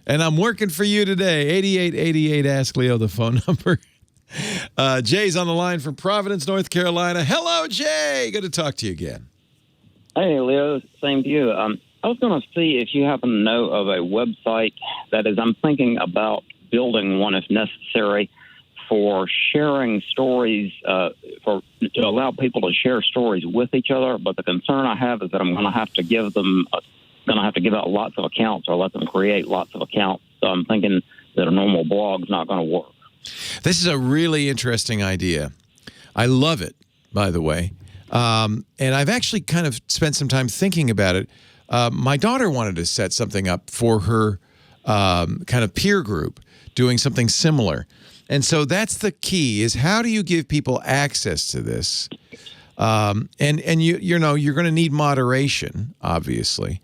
and I'm working for you today. 8888 Ask Leo, the phone number. Jay's on the line from Providence, North Carolina. Hello, Jay. Good to talk to you again. Hey, Leo. Same to you. I was going to see if you happen to know of a website that is, I'm thinking about building one if necessary for sharing stories, to allow people to share stories with each other. But the concern I have is that I'm going to have to give out lots of accounts or let them create lots of accounts. So I'm thinking that a normal blog's not going to work. This is a really interesting idea. I love it, by the way. And I've actually kind of spent some time thinking about it. My daughter wanted to set something up for her kind of peer group, doing something similar. And so that's the key, is how do you give people access to this? And you know, you're going to need moderation, obviously.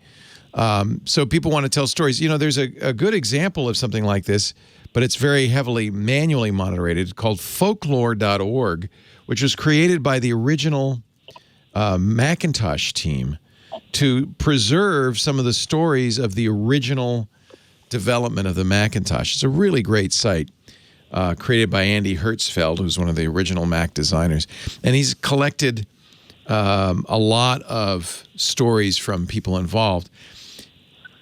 So people want to tell stories. You know, there's a good example of something like this, but it's very heavily manually moderated, called folklore.org, which was created by the original Macintosh team to preserve some of the stories of the original development of the Macintosh. It's a really great site, created by Andy Hertzfeld, who's one of the original Mac designers. And he's collected a lot of stories from people involved.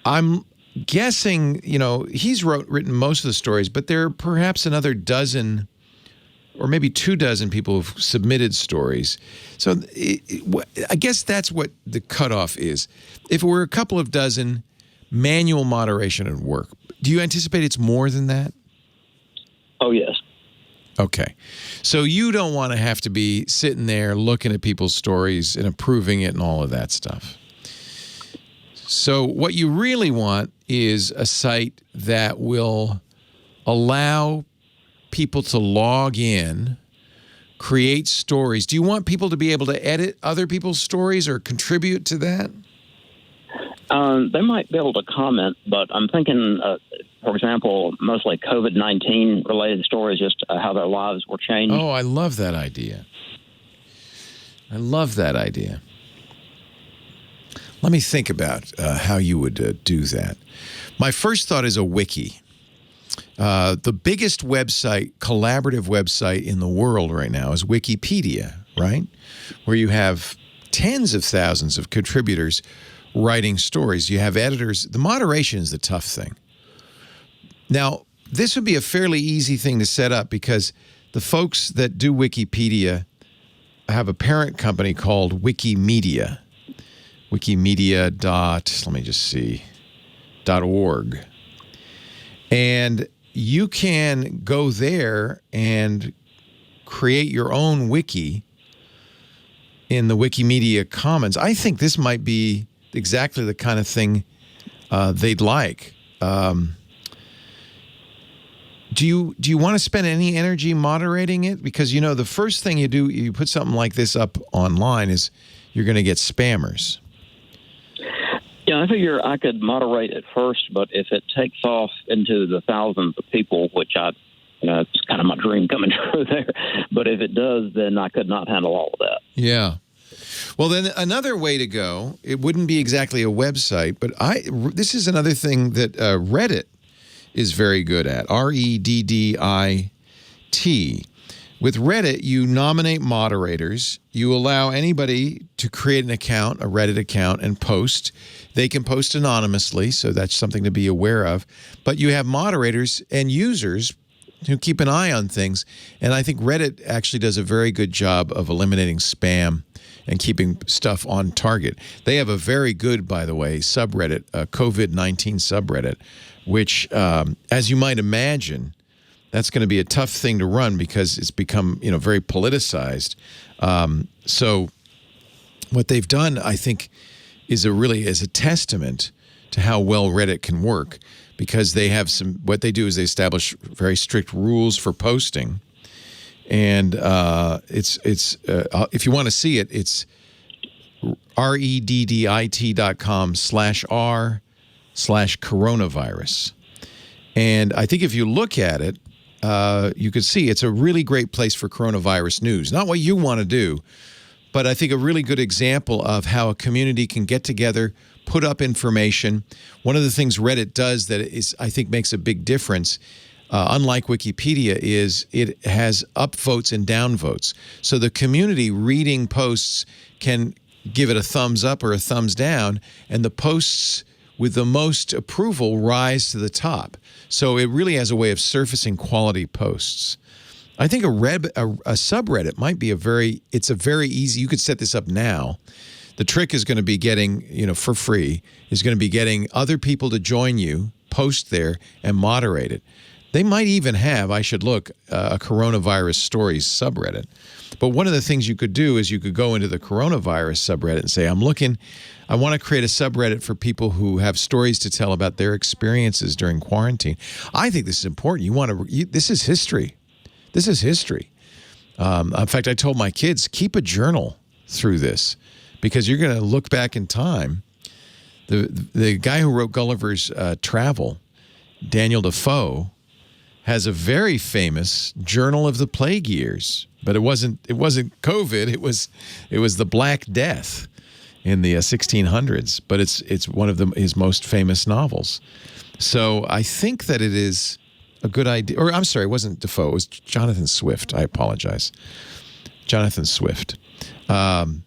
I'm guessing, you know, he's written most of the stories, but there are perhaps another dozen or maybe 24 people who've submitted stories. So I guess that's what the cutoff is. If it were a couple of dozen, manual moderation would work. Do you anticipate it's more than that? Oh, yes. Okay. So you don't want to have to be sitting there looking at people's stories and approving it and all of that stuff. So what you really want is a site that will allow people to log in, create stories. Do you want people to be able to edit other people's stories or contribute to that? They might be able to comment, but I'm thinking, for example, mostly COVID-19 related stories, just how their lives were changed. Oh, I love that idea. I love that idea. Let me think about how you would do that. My first thought is a wiki. The biggest website, collaborative website in the world right now is Wikipedia, right? Where you have tens of thousands of contributors writing stories. You have editors. The moderation is the tough thing. Now, this would be a fairly easy thing to set up because the folks that do Wikipedia have a parent company called Wikimedia. Wikimedia.org. And you can go there and create your own wiki in the Wikimedia Commons. I think this might be exactly the kind of thing they'd like. Do you want to spend any energy moderating it? Because, you know, the first thing you do, you put something like this up online, is you're going to get spammers. Yeah, I figure I could moderate it first, but if it takes off into the thousands of people, which it's kind of my dream coming true there. But if it does, then I could not handle all of that. Yeah. Well, then another way to go, it wouldn't be exactly a website, but this is another thing that Reddit is very good at, REDDIT. With Reddit, you nominate moderators. You allow anybody to create an account, a Reddit account, and post. They can post anonymously, so that's something to be aware of. But you have moderators and users who keep an eye on things. And I think Reddit actually does a very good job of eliminating spam and keeping stuff on target. They have a very good, by the way, subreddit, COVID-19 subreddit, which, as you might imagine, that's going to be a tough thing to run because it's become, very politicized. So what they've done, I think, is a testament to how well Reddit can work, because they have what they do is they establish very strict rules for posting. And if you want to see it, it's reddit.com/r/coronavirus. And I think if you look at it, you can see it's a really great place for coronavirus news. Not what you want to do, but I think a really good example of how a community can get together, put up information. One of the things Reddit does that I think makes a big difference, unlike Wikipedia, is it has upvotes and downvotes. So the community reading posts can give it a thumbs up or a thumbs down, and the posts with the most approval rise to the top. So it really has a way of surfacing quality posts. I think a subreddit might be it's a very easy, you could set this up now. The trick is going to be getting, for free, is going to be getting other people to join you, post there, and moderate it. They might even have, I should look, a coronavirus stories subreddit. But one of the things you could do is you could go into the coronavirus subreddit and say, I want to create a subreddit for people who have stories to tell about their experiences during quarantine. I think this is important. This is history. This is history. In fact, I told my kids, keep a journal through this, because you're going to look back in time. The guy who wrote Gulliver's Travel, Daniel Defoe, has a very famous Journal of the Plague Years, but it wasn't COVID. It was the Black Death in the 1600s. But it's one of his most famous novels. So I think that it is a good idea. Or I'm sorry, it wasn't Defoe. It was Jonathan Swift. I apologize, Jonathan Swift. I'm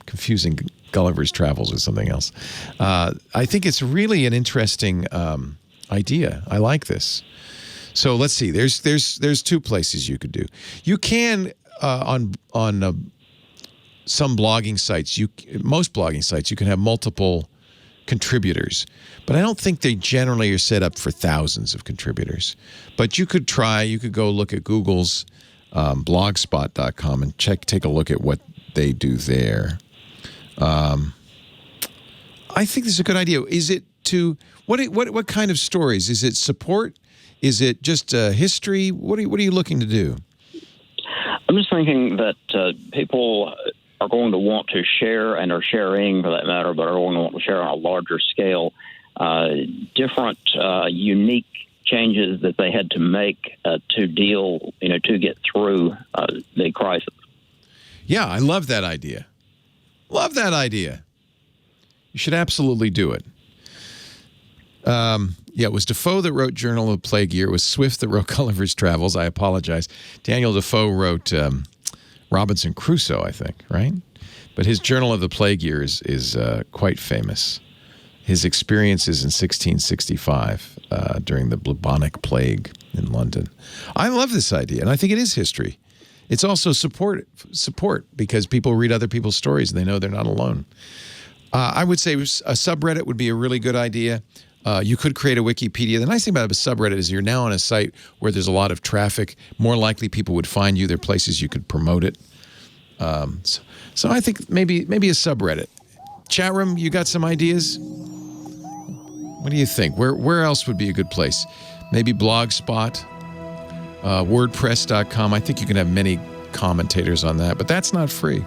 confusing Gulliver's Travels with something else. I think it's really an interesting idea. I like this. So let's see. There's two places you could do. You can on some blogging sites. Most blogging sites, you can have multiple contributors, but I don't think they generally are set up for thousands of contributors. But you could try. You could go look at Google's blogspot.com and take a look at what they do there. I think this is a good idea. Is it what kind of stories? Is it support? Is it just history? What are you looking to do? I'm just thinking that people are going to want to share, and are sharing for that matter, but are going to want to share on a larger scale, different unique changes that they had to make to deal, to get through the crisis. Yeah, I love that idea. Love that idea. You should absolutely do it. It was Defoe that wrote Journal of the Plague Year. It was Swift that wrote Gulliver's Travels. I apologize. Daniel Defoe wrote Robinson Crusoe, I think, right? But his Journal of the Plague Year is quite famous. His experiences in 1665 during the bubonic plague in London. I love this idea, and I think it is history. It's also support because people read other people's stories and they know they're not alone. I would say a subreddit would be a really good idea. You could create a Wikipedia. The nice thing about a subreddit is you're now on a site where there's a lot of traffic. More likely people would find you. There are places you could promote it. So I think maybe a subreddit. Chat room, you got some ideas? What do you think? Where else would be a good place? Maybe Blogspot, WordPress.com. I think you can have many commentators on that, but that's not free.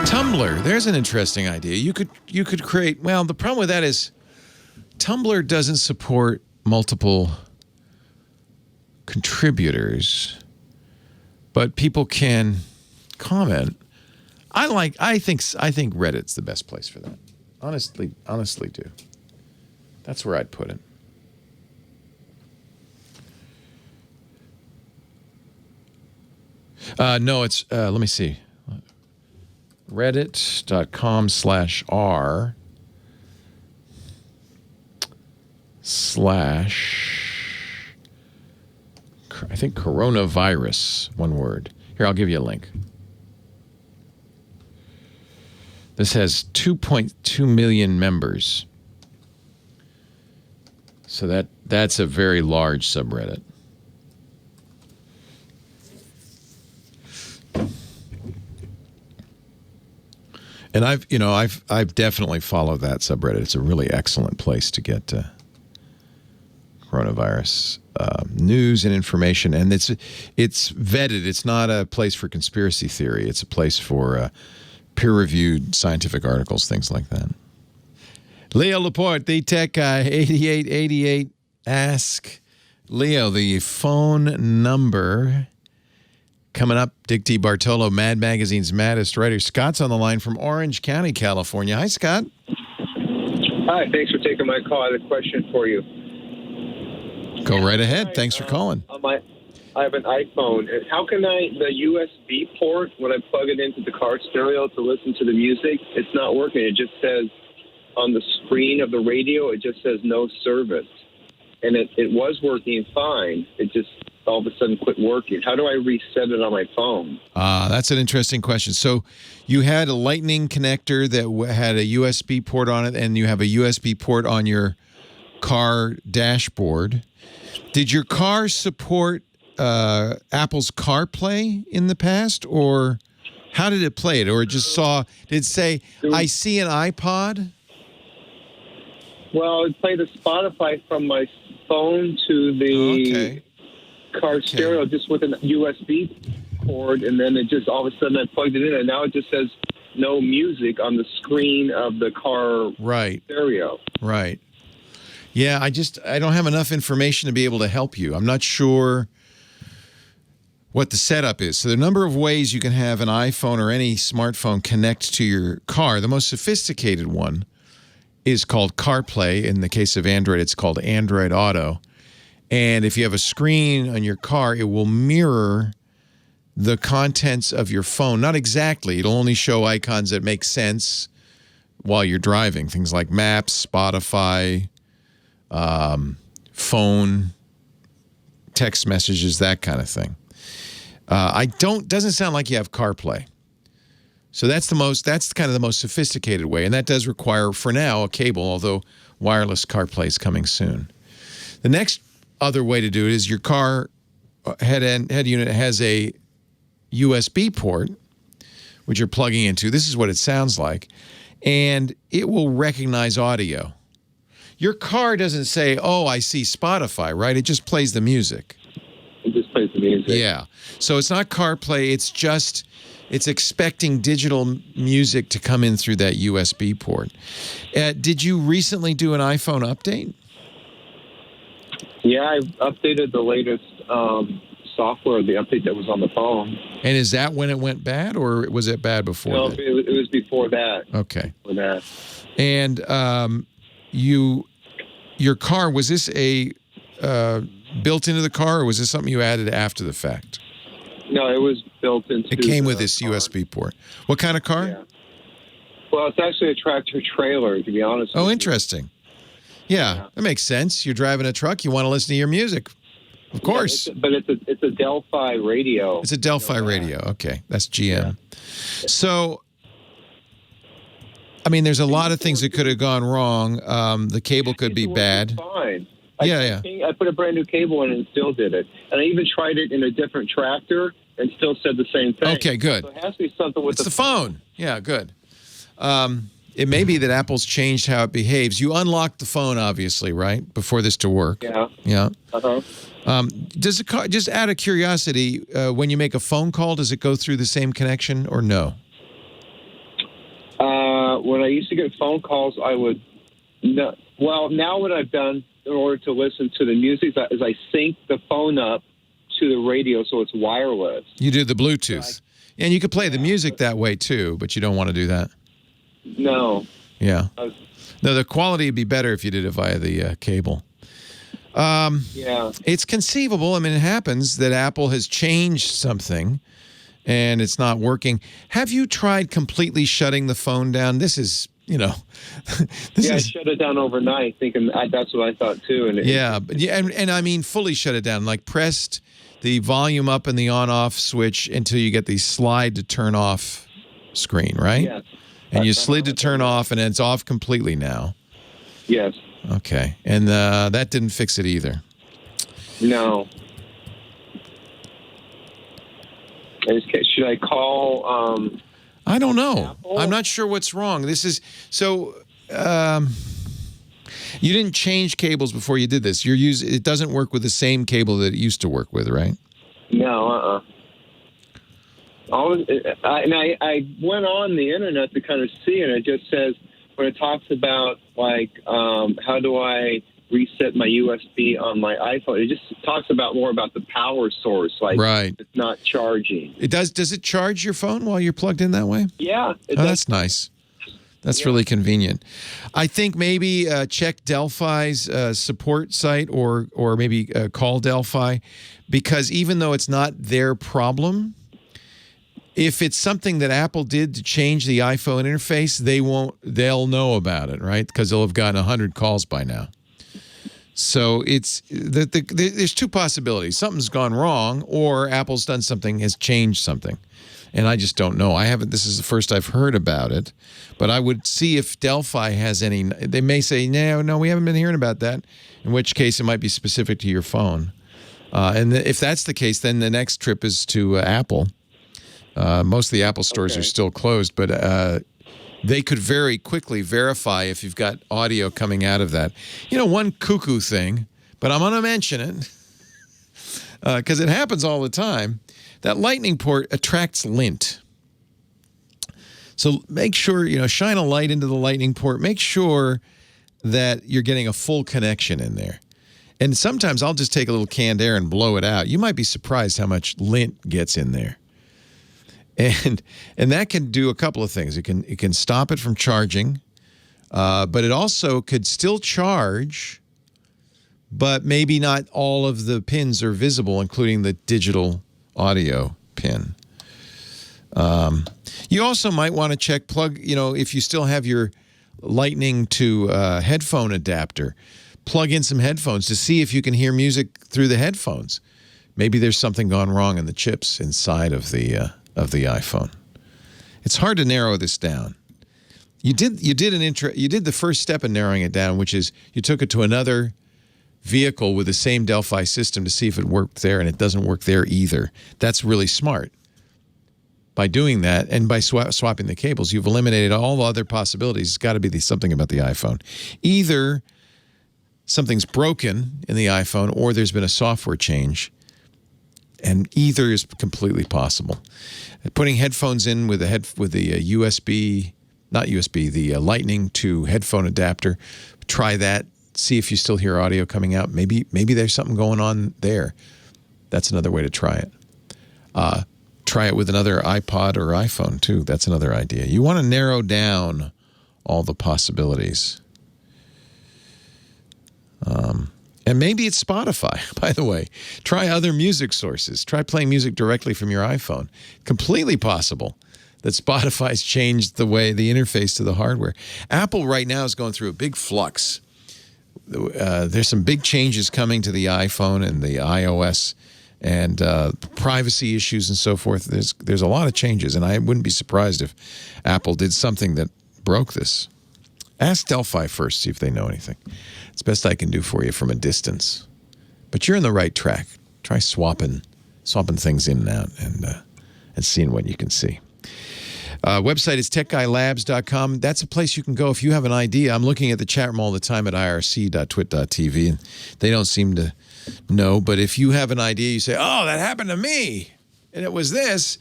Tumblr, there's an interesting idea. You could create, well, the problem with that is Tumblr doesn't support multiple contributors, but people can comment I think Reddit's the best place for that. Honestly do. That's where I'd put it. No, it's let me see. Reddit.com/r/ I think coronavirus, one word. Here, I'll give you a link. This has 2.2 million members. So that's a very large subreddit. And I've definitely followed that subreddit. It's a really excellent place to get coronavirus news and information, and it's vetted. It's not a place for conspiracy theory. It's a place for peer-reviewed scientific articles, things like that. Leo Laporte, the tech guy, 8888. Ask Leo. The phone number coming up. Dick DeBartolo, Mad Magazine's maddest writer. Scott's on the line from Orange County, California. Hi, Scott. Hi, thanks for taking my call. I have a question for you. Go right ahead. Thanks for calling. I have an iPhone. How can the USB port, when I plug it into the car stereo to listen to the music, it's not working. It just says on the screen of the radio, it just says no service. And it was working fine. It just all of a sudden quit working. How do I reset it on my phone? That's an interesting question. So you had a Lightning connector that had a USB port on it, and you have a USB port on your car dashboard. Did your car support Apple's CarPlay in the past, or how did it play it? Or it just did it say, I see an iPod? Well, it played the Spotify from my phone to the car stereo just with an USB cord, and then it just all of a sudden I plugged it in, and now it just says no music on the screen of the car stereo. Right. Yeah, I don't have enough information to be able to help you. I'm not sure what the setup is. So there are a number of ways you can have an iPhone or any smartphone connect to your car. The most sophisticated one is called CarPlay. In the case of Android, it's called Android Auto. And if you have a screen on your car, it will mirror the contents of your phone. Not exactly. It'll only show icons that make sense while you're driving. Things like Maps, Spotify, phone, text messages, that kind of thing. Doesn't sound like you have CarPlay. So that's kind of the most sophisticated way. And that does require, for now, a cable, although wireless CarPlay is coming soon. The next other way to do it is your car head unit has a USB port, which you're plugging into. This is what it sounds like. And it will recognize audio. Your car doesn't say, oh, I see Spotify, right? It just plays the music. It just plays the music. Yeah. So it's not CarPlay. It's expecting digital music to come in through that USB port. Did you recently do an iPhone update? Yeah, I updated the latest software, the update that was on the phone. And is that when it went bad, or was it bad before that? No, it was before that. Okay. Before that. And your car, was this built into the car, or was this something you added after the fact? No, it was built into. It came with this USB port. What kind of car? Yeah. Well, it's actually a tractor trailer, to be honest. Oh, interesting. Yeah, that makes sense. You're driving a truck, you want to listen to your music. Of course. Yeah, it's a Delphi radio. It's a Delphi radio. Okay, that's GM. Yeah. So, I mean, there's a lot of things that could have gone wrong. The cable could be bad. Fine. I put a brand new cable in and it still did it. And I even tried it in a different tractor and still said the same thing. Okay, good. So it has to be something with the phone. Yeah, good. It may be that Apple's changed how it behaves. You unlocked the phone, obviously, right, before this to work. Yeah. Yeah. Uh-huh. Does the car, just out of curiosity, when you make a phone call, does it go through the same connection or no? When I used to get phone calls, I would. No, well, now what I've done in order to listen to the music is I sync the phone up to the radio so it's wireless. You do the Bluetooth. And you could play the music that way too, but you don't want to do that. No. Yeah. No, the quality would be better if you did it via the cable. Yeah. It's conceivable. I mean, it happens that Apple has changed something and it's not working. Have you tried completely shutting the phone down? This is, I shut it down overnight, thinking that's what I thought too. And I mean, fully shut it down, like pressed the volume up and the on-off switch until you get the slide to turn off screen, right? Yes. And you slid to turn off, and it's off completely now. Yes. Okay. And that didn't fix it either. No. Should I call? I don't know. Apple? I'm not sure what's wrong. This is so. You didn't change cables before you did this. It doesn't work with the same cable that it used to work with, right? No. I went on the internet to kind of see, and it just says when it talks about how do I reset my USB on my iPhone, it just talks about more about the power source, right. It's not charging. It does. Does it charge your phone while you're plugged in that way? Yeah. That's nice. That's really convenient. I think maybe check Delphi's support site or maybe call Delphi, because even though it's not their problem, if it's something that Apple did to change the iPhone interface, they'll know about it, right? Because they'll have gotten 100 calls by now. So there's two possibilities. Something's gone wrong, or Apple's done something, has changed something. And I just don't know. This is the first I've heard about it. But I would see if Delphi has any. They may say, no, we haven't been hearing about that, in which case it might be specific to your phone. And if that's the case, then the next trip is to Apple. Most of the Apple stores are still closed, but they could very quickly verify if you've got audio coming out of that. One cuckoo thing, but I'm going to mention it because it happens all the time. That lightning port attracts lint. So make sure, shine a light into the lightning port. Make sure that you're getting a full connection in there. And sometimes I'll just take a little canned air and blow it out. You might be surprised how much lint gets in there. And that can do a couple of things. It can stop it from charging, but it also could still charge, but maybe not all of the pins are visible, including the digital audio pin. You also might want to check if you still have your Lightning to headphone adapter, plug in some headphones to see if you can hear music through the headphones. Maybe there's something gone wrong in the chips inside of the iPhone. It's hard to narrow this down. You did the first step in narrowing it down, which is you took it to another vehicle with the same Delphi system to see if it worked there, and it doesn't work there either. That's really smart. By doing that and by swapping the cables, you've eliminated all the other possibilities. It's got to be something about the iPhone. Either something's broken in the iPhone or there's been a software change, and either is completely possible. Putting headphones in with the USB, not USB, the Lightning to headphone adapter, try that. See if you still hear audio coming out. Maybe there's something going on there. That's another way to try it. Try it with another iPod or iPhone, too. That's another idea. You want to narrow down all the possibilities. And maybe it's Spotify, by the way. Try other music sources. Try playing music directly from your iPhone. Completely possible that Spotify's changed the interface to the hardware. Apple right now is going through a big flux. There's some big changes coming to the iPhone and the iOS, and privacy issues and so forth. There's a lot of changes, and I wouldn't be surprised if Apple did something that broke this. Ask Delphi first, see if they know anything. It's best I can do for you from a distance. But you're in the right track. Try swapping things in and out and seeing what you can see. Website is techguylabs.com. That's a place you can go if you have an idea. I'm looking at the chat room all the time at irc.twit.tv, and they don't seem to know. But if you have an idea, you say, oh, that happened to me, and it was this,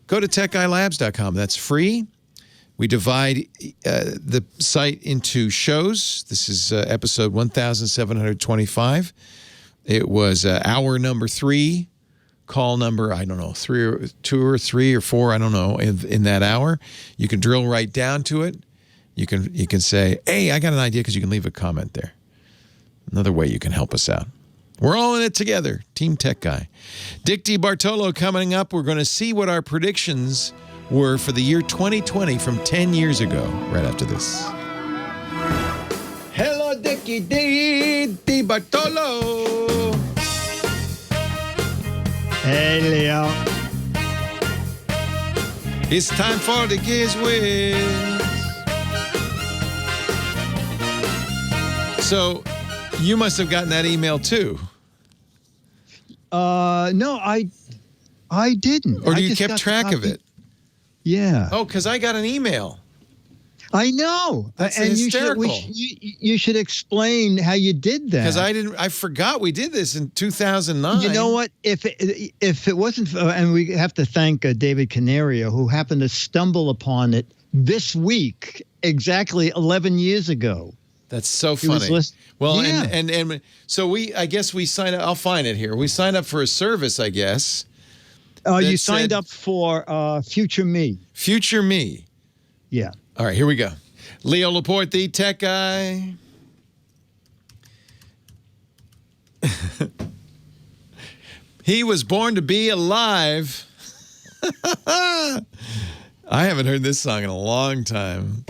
go to techguylabs.com. That's free. We divide the site into shows. This is episode 1725. It was hour number 3 call number, I don't know, 2 or 3 or 4, I don't know, in that hour. You can drill right down to it. You can say, hey, I got an idea, because you can leave a comment there. Another way you can help us out. We're all in it together. Team Tech Guy. Dick DeBartolo coming up. We're going to see what our predictions were for the year 2020 from 10 years ago, right after this. Hello, Dickie DeBartolo. Hey, Leo. It's time for the Giz Wiz. So, you must have gotten that email too. No, I didn't. Or you kept track of it? Yeah. Oh, because I got an email. I know. That's and hysterical. You should explain how you did that. Because I forgot we did this in 2009. You know what? If it wasn't, and we have to thank David Canario, who happened to stumble upon it this week, exactly 11 years ago. That's so funny. Well, yeah. and so I guess we signed up. I'll find it here. We signed up for a service, I guess. You signed up for Future Me. Future Me. Yeah. All right, here we go. Leo Laporte, the tech guy. He was born to be alive. I haven't heard this song in a long time.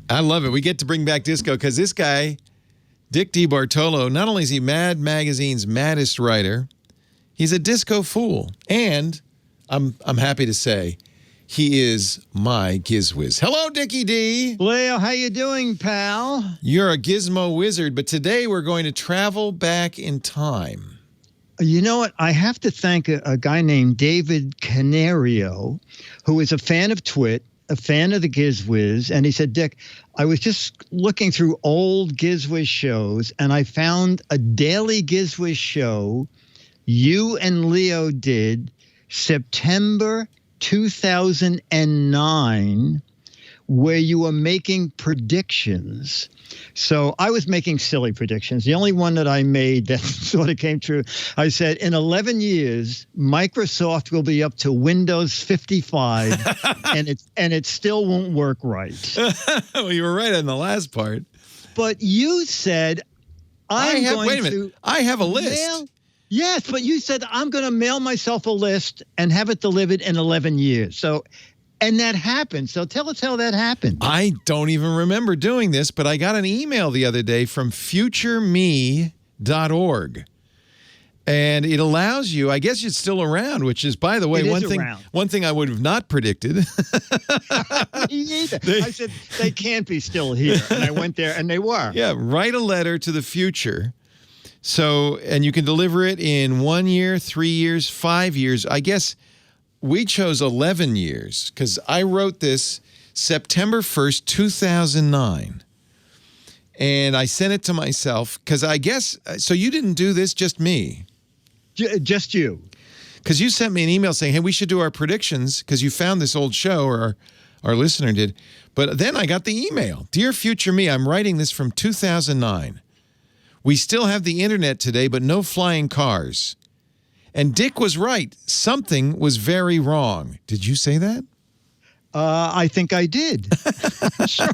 I love it. We get to bring back disco because this guy, Dick DeBartolo, not only is he Mad Magazine's maddest writer, he's a disco fool. And I'm happy to say he is my gizwiz. Hello, Dickie D. Leo, how you doing, pal? You're a gizmo wizard, but today we're going to travel back in time. You know what? I have to thank a guy named David Canario, who is a fan of TWiT, a fan of the GizWiz, and he said, Dick, I was just looking through old GizWiz shows, and I found a daily GizWiz show you and Leo did September 2009, where you were making predictions. So I was making silly predictions. The only one that I made that sort of came true, I said, in 11 years, Microsoft will be up to Windows 55, and it still won't work right. Well, you were right on the last part. But you said, wait a minute. I have a list. Yes, but you said, I'm going to mail myself a list and have it delivered in 11 years. So, and that happened. So tell us how that happened. I don't even remember doing this, but I got an email the other day from futureme.org. And it allows you, I guess it's still around, which is, by the way, one thing I would have not predicted. Me either. I said, they can't be still here. And I went there and they were. Yeah, write a letter to the future. So, and you can deliver it in 1 year, 3 years, 5 years. I guess we chose 11 years because I wrote this September 1st, 2009. And I sent it to myself because I guess, so you didn't do this, just me. Just you. Because you sent me an email saying, hey, we should do our predictions because you found this old show, or our listener did. But then I got the email. Dear Future Me, I'm writing this from 2009. We still have the internet today, but no flying cars. And Dick was right. Something was very wrong. Did you say that? I think I did. I'm sure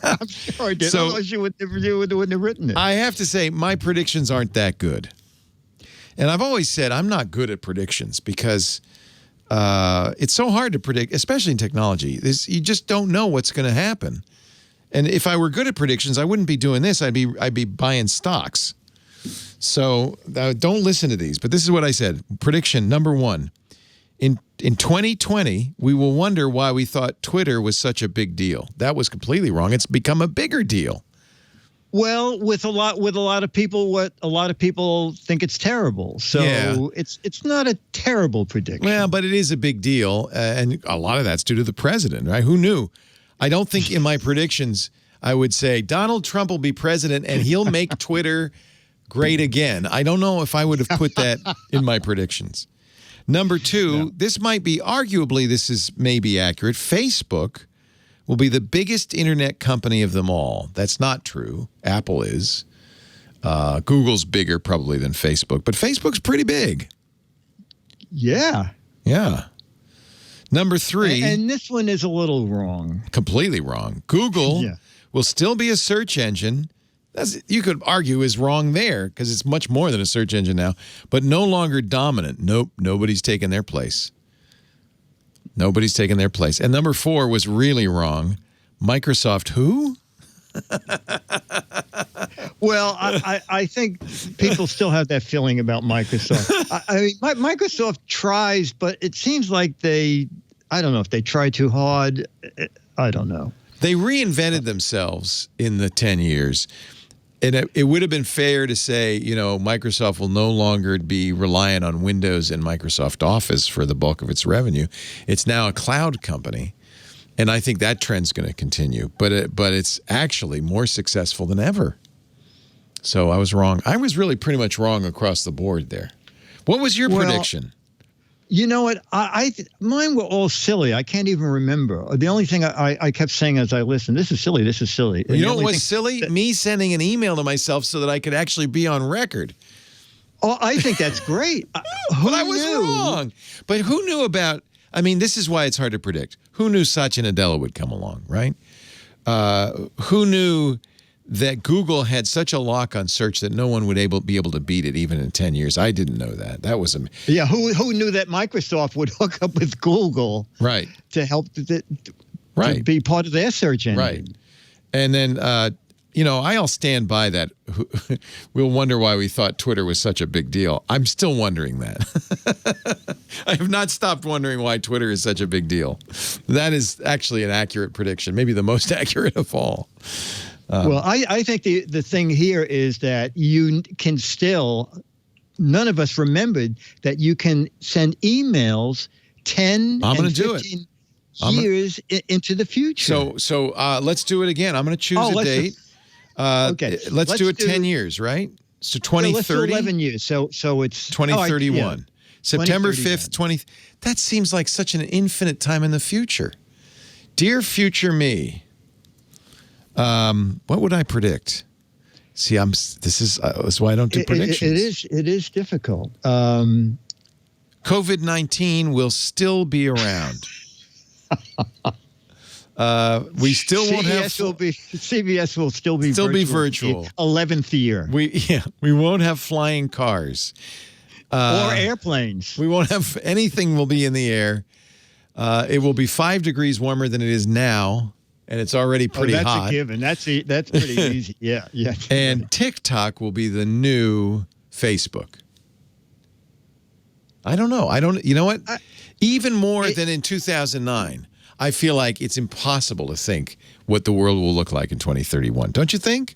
I did. So, otherwise you wouldn't have written it. I have to say, my predictions aren't that good. And I've always said I'm not good at predictions because it's so hard to predict, especially in technology. You just don't know what's going to happen. And if I were good at predictions, I wouldn't be doing this. I'd be buying stocks. So don't listen to these. But this is what I said. Prediction number 1. In 2020, we will wonder why we thought Twitter was such a big deal. That was completely wrong. It's become a bigger deal. Well, with a lot of people, what a lot of people think it's terrible. So yeah. It's not a terrible prediction. Well, but it is a big deal, and a lot of that's due to the president, right? Who knew? I don't think in my predictions I would say Donald Trump will be president and he'll make Twitter great again. I don't know if I would have put that in my predictions. Number 2, this might be, arguably this is maybe accurate. Facebook will be the biggest internet company of them all. That's not true. Apple is. Google's bigger probably than Facebook, but Facebook's pretty big. Yeah. Yeah. Number 3. And this one is a little wrong. Completely wrong. Google will still be a search engine. You could argue is wrong there because it's much more than a search engine now, but no longer dominant. Nope. Nobody's taken their place. Nobody's taken their place. And number 4 was really wrong. Microsoft who? Well, I think people still have that feeling about Microsoft. I mean, Microsoft tries, but it seems like I don't know if they try too hard. I don't know. They reinvented themselves in the 10 years. And it would have been fair to say, Microsoft will no longer be reliant on Windows and Microsoft Office for the bulk of its revenue. It's now a cloud company. And I think that trend's going to continue. But it's actually more successful than ever. So I was wrong. I was really pretty much wrong across the board there. What was your prediction? You know what? Mine were all silly. I can't even remember. The only thing I kept saying as I listened, this is silly, this is silly. You know what was silly? Me sending an email to myself so that I could actually be on record. Oh, I think that's great. But I was wrong. But who knew about, this is why it's hard to predict. Who knew Satya Nadella would come along, right? Who knew that Google had such a lock on search that no one would be able to beat it even in 10 years. I didn't know that. That was yeah. Who knew that Microsoft would hook up with Google, right, to help to be part of their search engine, right? And then I'll stand by that. We'll wonder why we thought Twitter was such a big deal. I'm still wondering that. I have not stopped wondering why Twitter is such a big deal. That is actually an accurate prediction, maybe the most accurate of all. Well, I think the thing here is that you can still, none of us remembered that you can send emails 10 and 15 years into the future. So let's do it again. I'm going to choose a date. Okay. Let's do it 10 years, right? So 2030. Let's do 11 years. So it's 2031. September 5th, 20. That seems like such an infinite time in the future. Dear future me. What would I predict? See, this is why I don't do predictions. It is difficult. COVID-19 will still be around. We still won't have. CBS will still be virtual. 11th year. We won't have flying cars or airplanes. We won't have anything. Will be in the air. It will be 5 degrees warmer than it is now. And it's already pretty hot. That's a given. That's pretty easy. Yeah. And TikTok will be the new Facebook. I don't know. You know what? Even more than in 2009, I feel like it's impossible to think what the world will look like in 2031. Don't you think?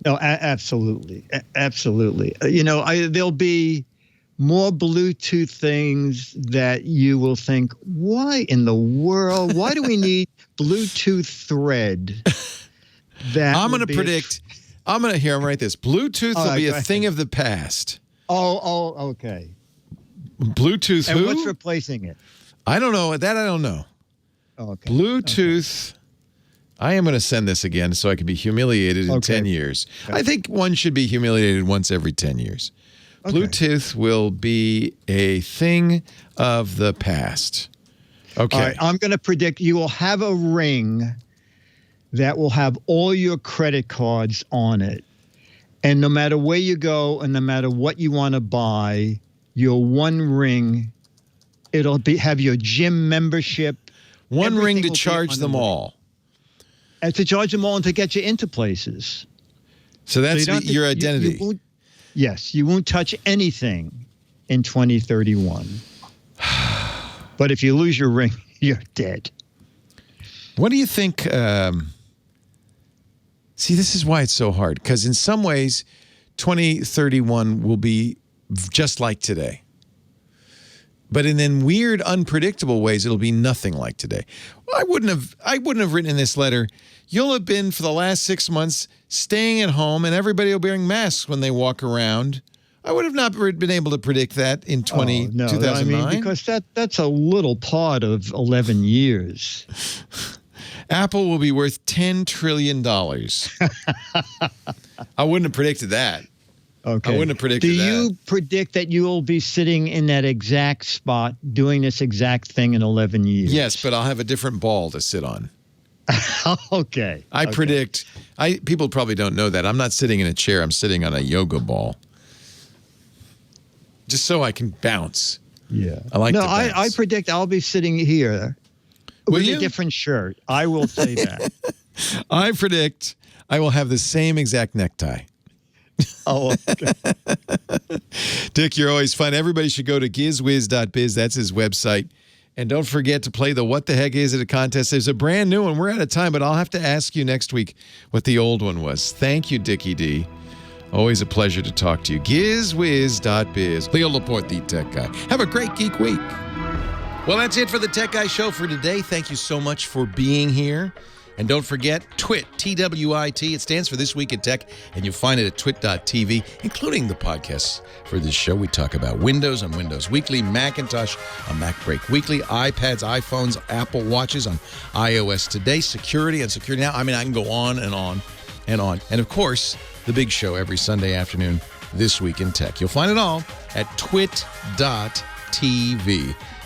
No, absolutely. Absolutely. There'll be more Bluetooth things that you will think, why in the world? Why do we need Bluetooth thread? I'm going to predict. I'm going to write this. Bluetooth will be a thing of the past. Oh, okay. Bluetooth and who? What's replacing it? I don't know. That I don't know. Okay. Bluetooth. Okay. I am going to send this again so I can be humiliated in 10 years. Okay. I think one should be humiliated once every 10 years. Okay. Bluetooth will be a thing of the past. Okay. All right, I'm going to predict you will have a ring that will have all your credit cards on it. And no matter where you go and no matter what you want to buy, your one ring, it'll have your gym membership. One ring to charge them all. And to charge them all and to get you into places. So that's your identity. Yes, you won't touch anything in 2031. But if you lose your ring, you're dead. What do you think? See, this is why it's so hard. Because in some ways, 2031 will be just like today. But in then weird, unpredictable ways, it'll be nothing like today. Well, I wouldn't have written in this letter, you'll have been for the last 6 months staying at home and everybody will be wearing masks when they walk around. I would have not been able to predict that in 2009. I mean, because that's a little part of 11 years. Apple will be worth $10 trillion. I wouldn't have predicted that. Okay. I wouldn't have predicted Do that. you predict that you will be sitting in that exact spot doing this exact thing in 11 years? Yes, but I'll have a different ball to sit on. Okay. I predict. People probably don't know that. I'm not sitting in a chair. I'm sitting on a yoga ball. Just so I can bounce. Yeah. I like No, to bounce. I predict I'll be sitting here with a different shirt. I will say that. I predict I will have the same exact necktie. Oh, okay. Dick, you're always fun. Everybody should go to gizwiz.biz. That's his website. And don't forget to play the What the Heck Is It a contest. There's a brand new one. We're out of time, but I'll have to ask you next week what the old one was. Thank you, Dickie D. Always a pleasure to talk to you. Gizwiz.biz. Leo Laporte, the tech guy. Have a great geek week. Well, that's it for the Tech Guy Show for today. Thank you so much for being here. And don't forget, TWiT, T-W-I-T. It stands for This Week in Tech, and you'll find it at twit.tv, including the podcasts for this show. We talk about Windows on Windows Weekly, Macintosh on MacBreak Weekly, iPads, iPhones, Apple Watches on iOS Today, security on Security Now. I mean, I can go on and on and on. And, of course, the big show every Sunday afternoon, This Week in Tech. You'll find it all at twit.tv.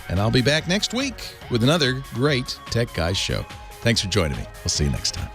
And I'll be back next week with another great Tech Guys show. Thanks for joining me. We'll see you next time.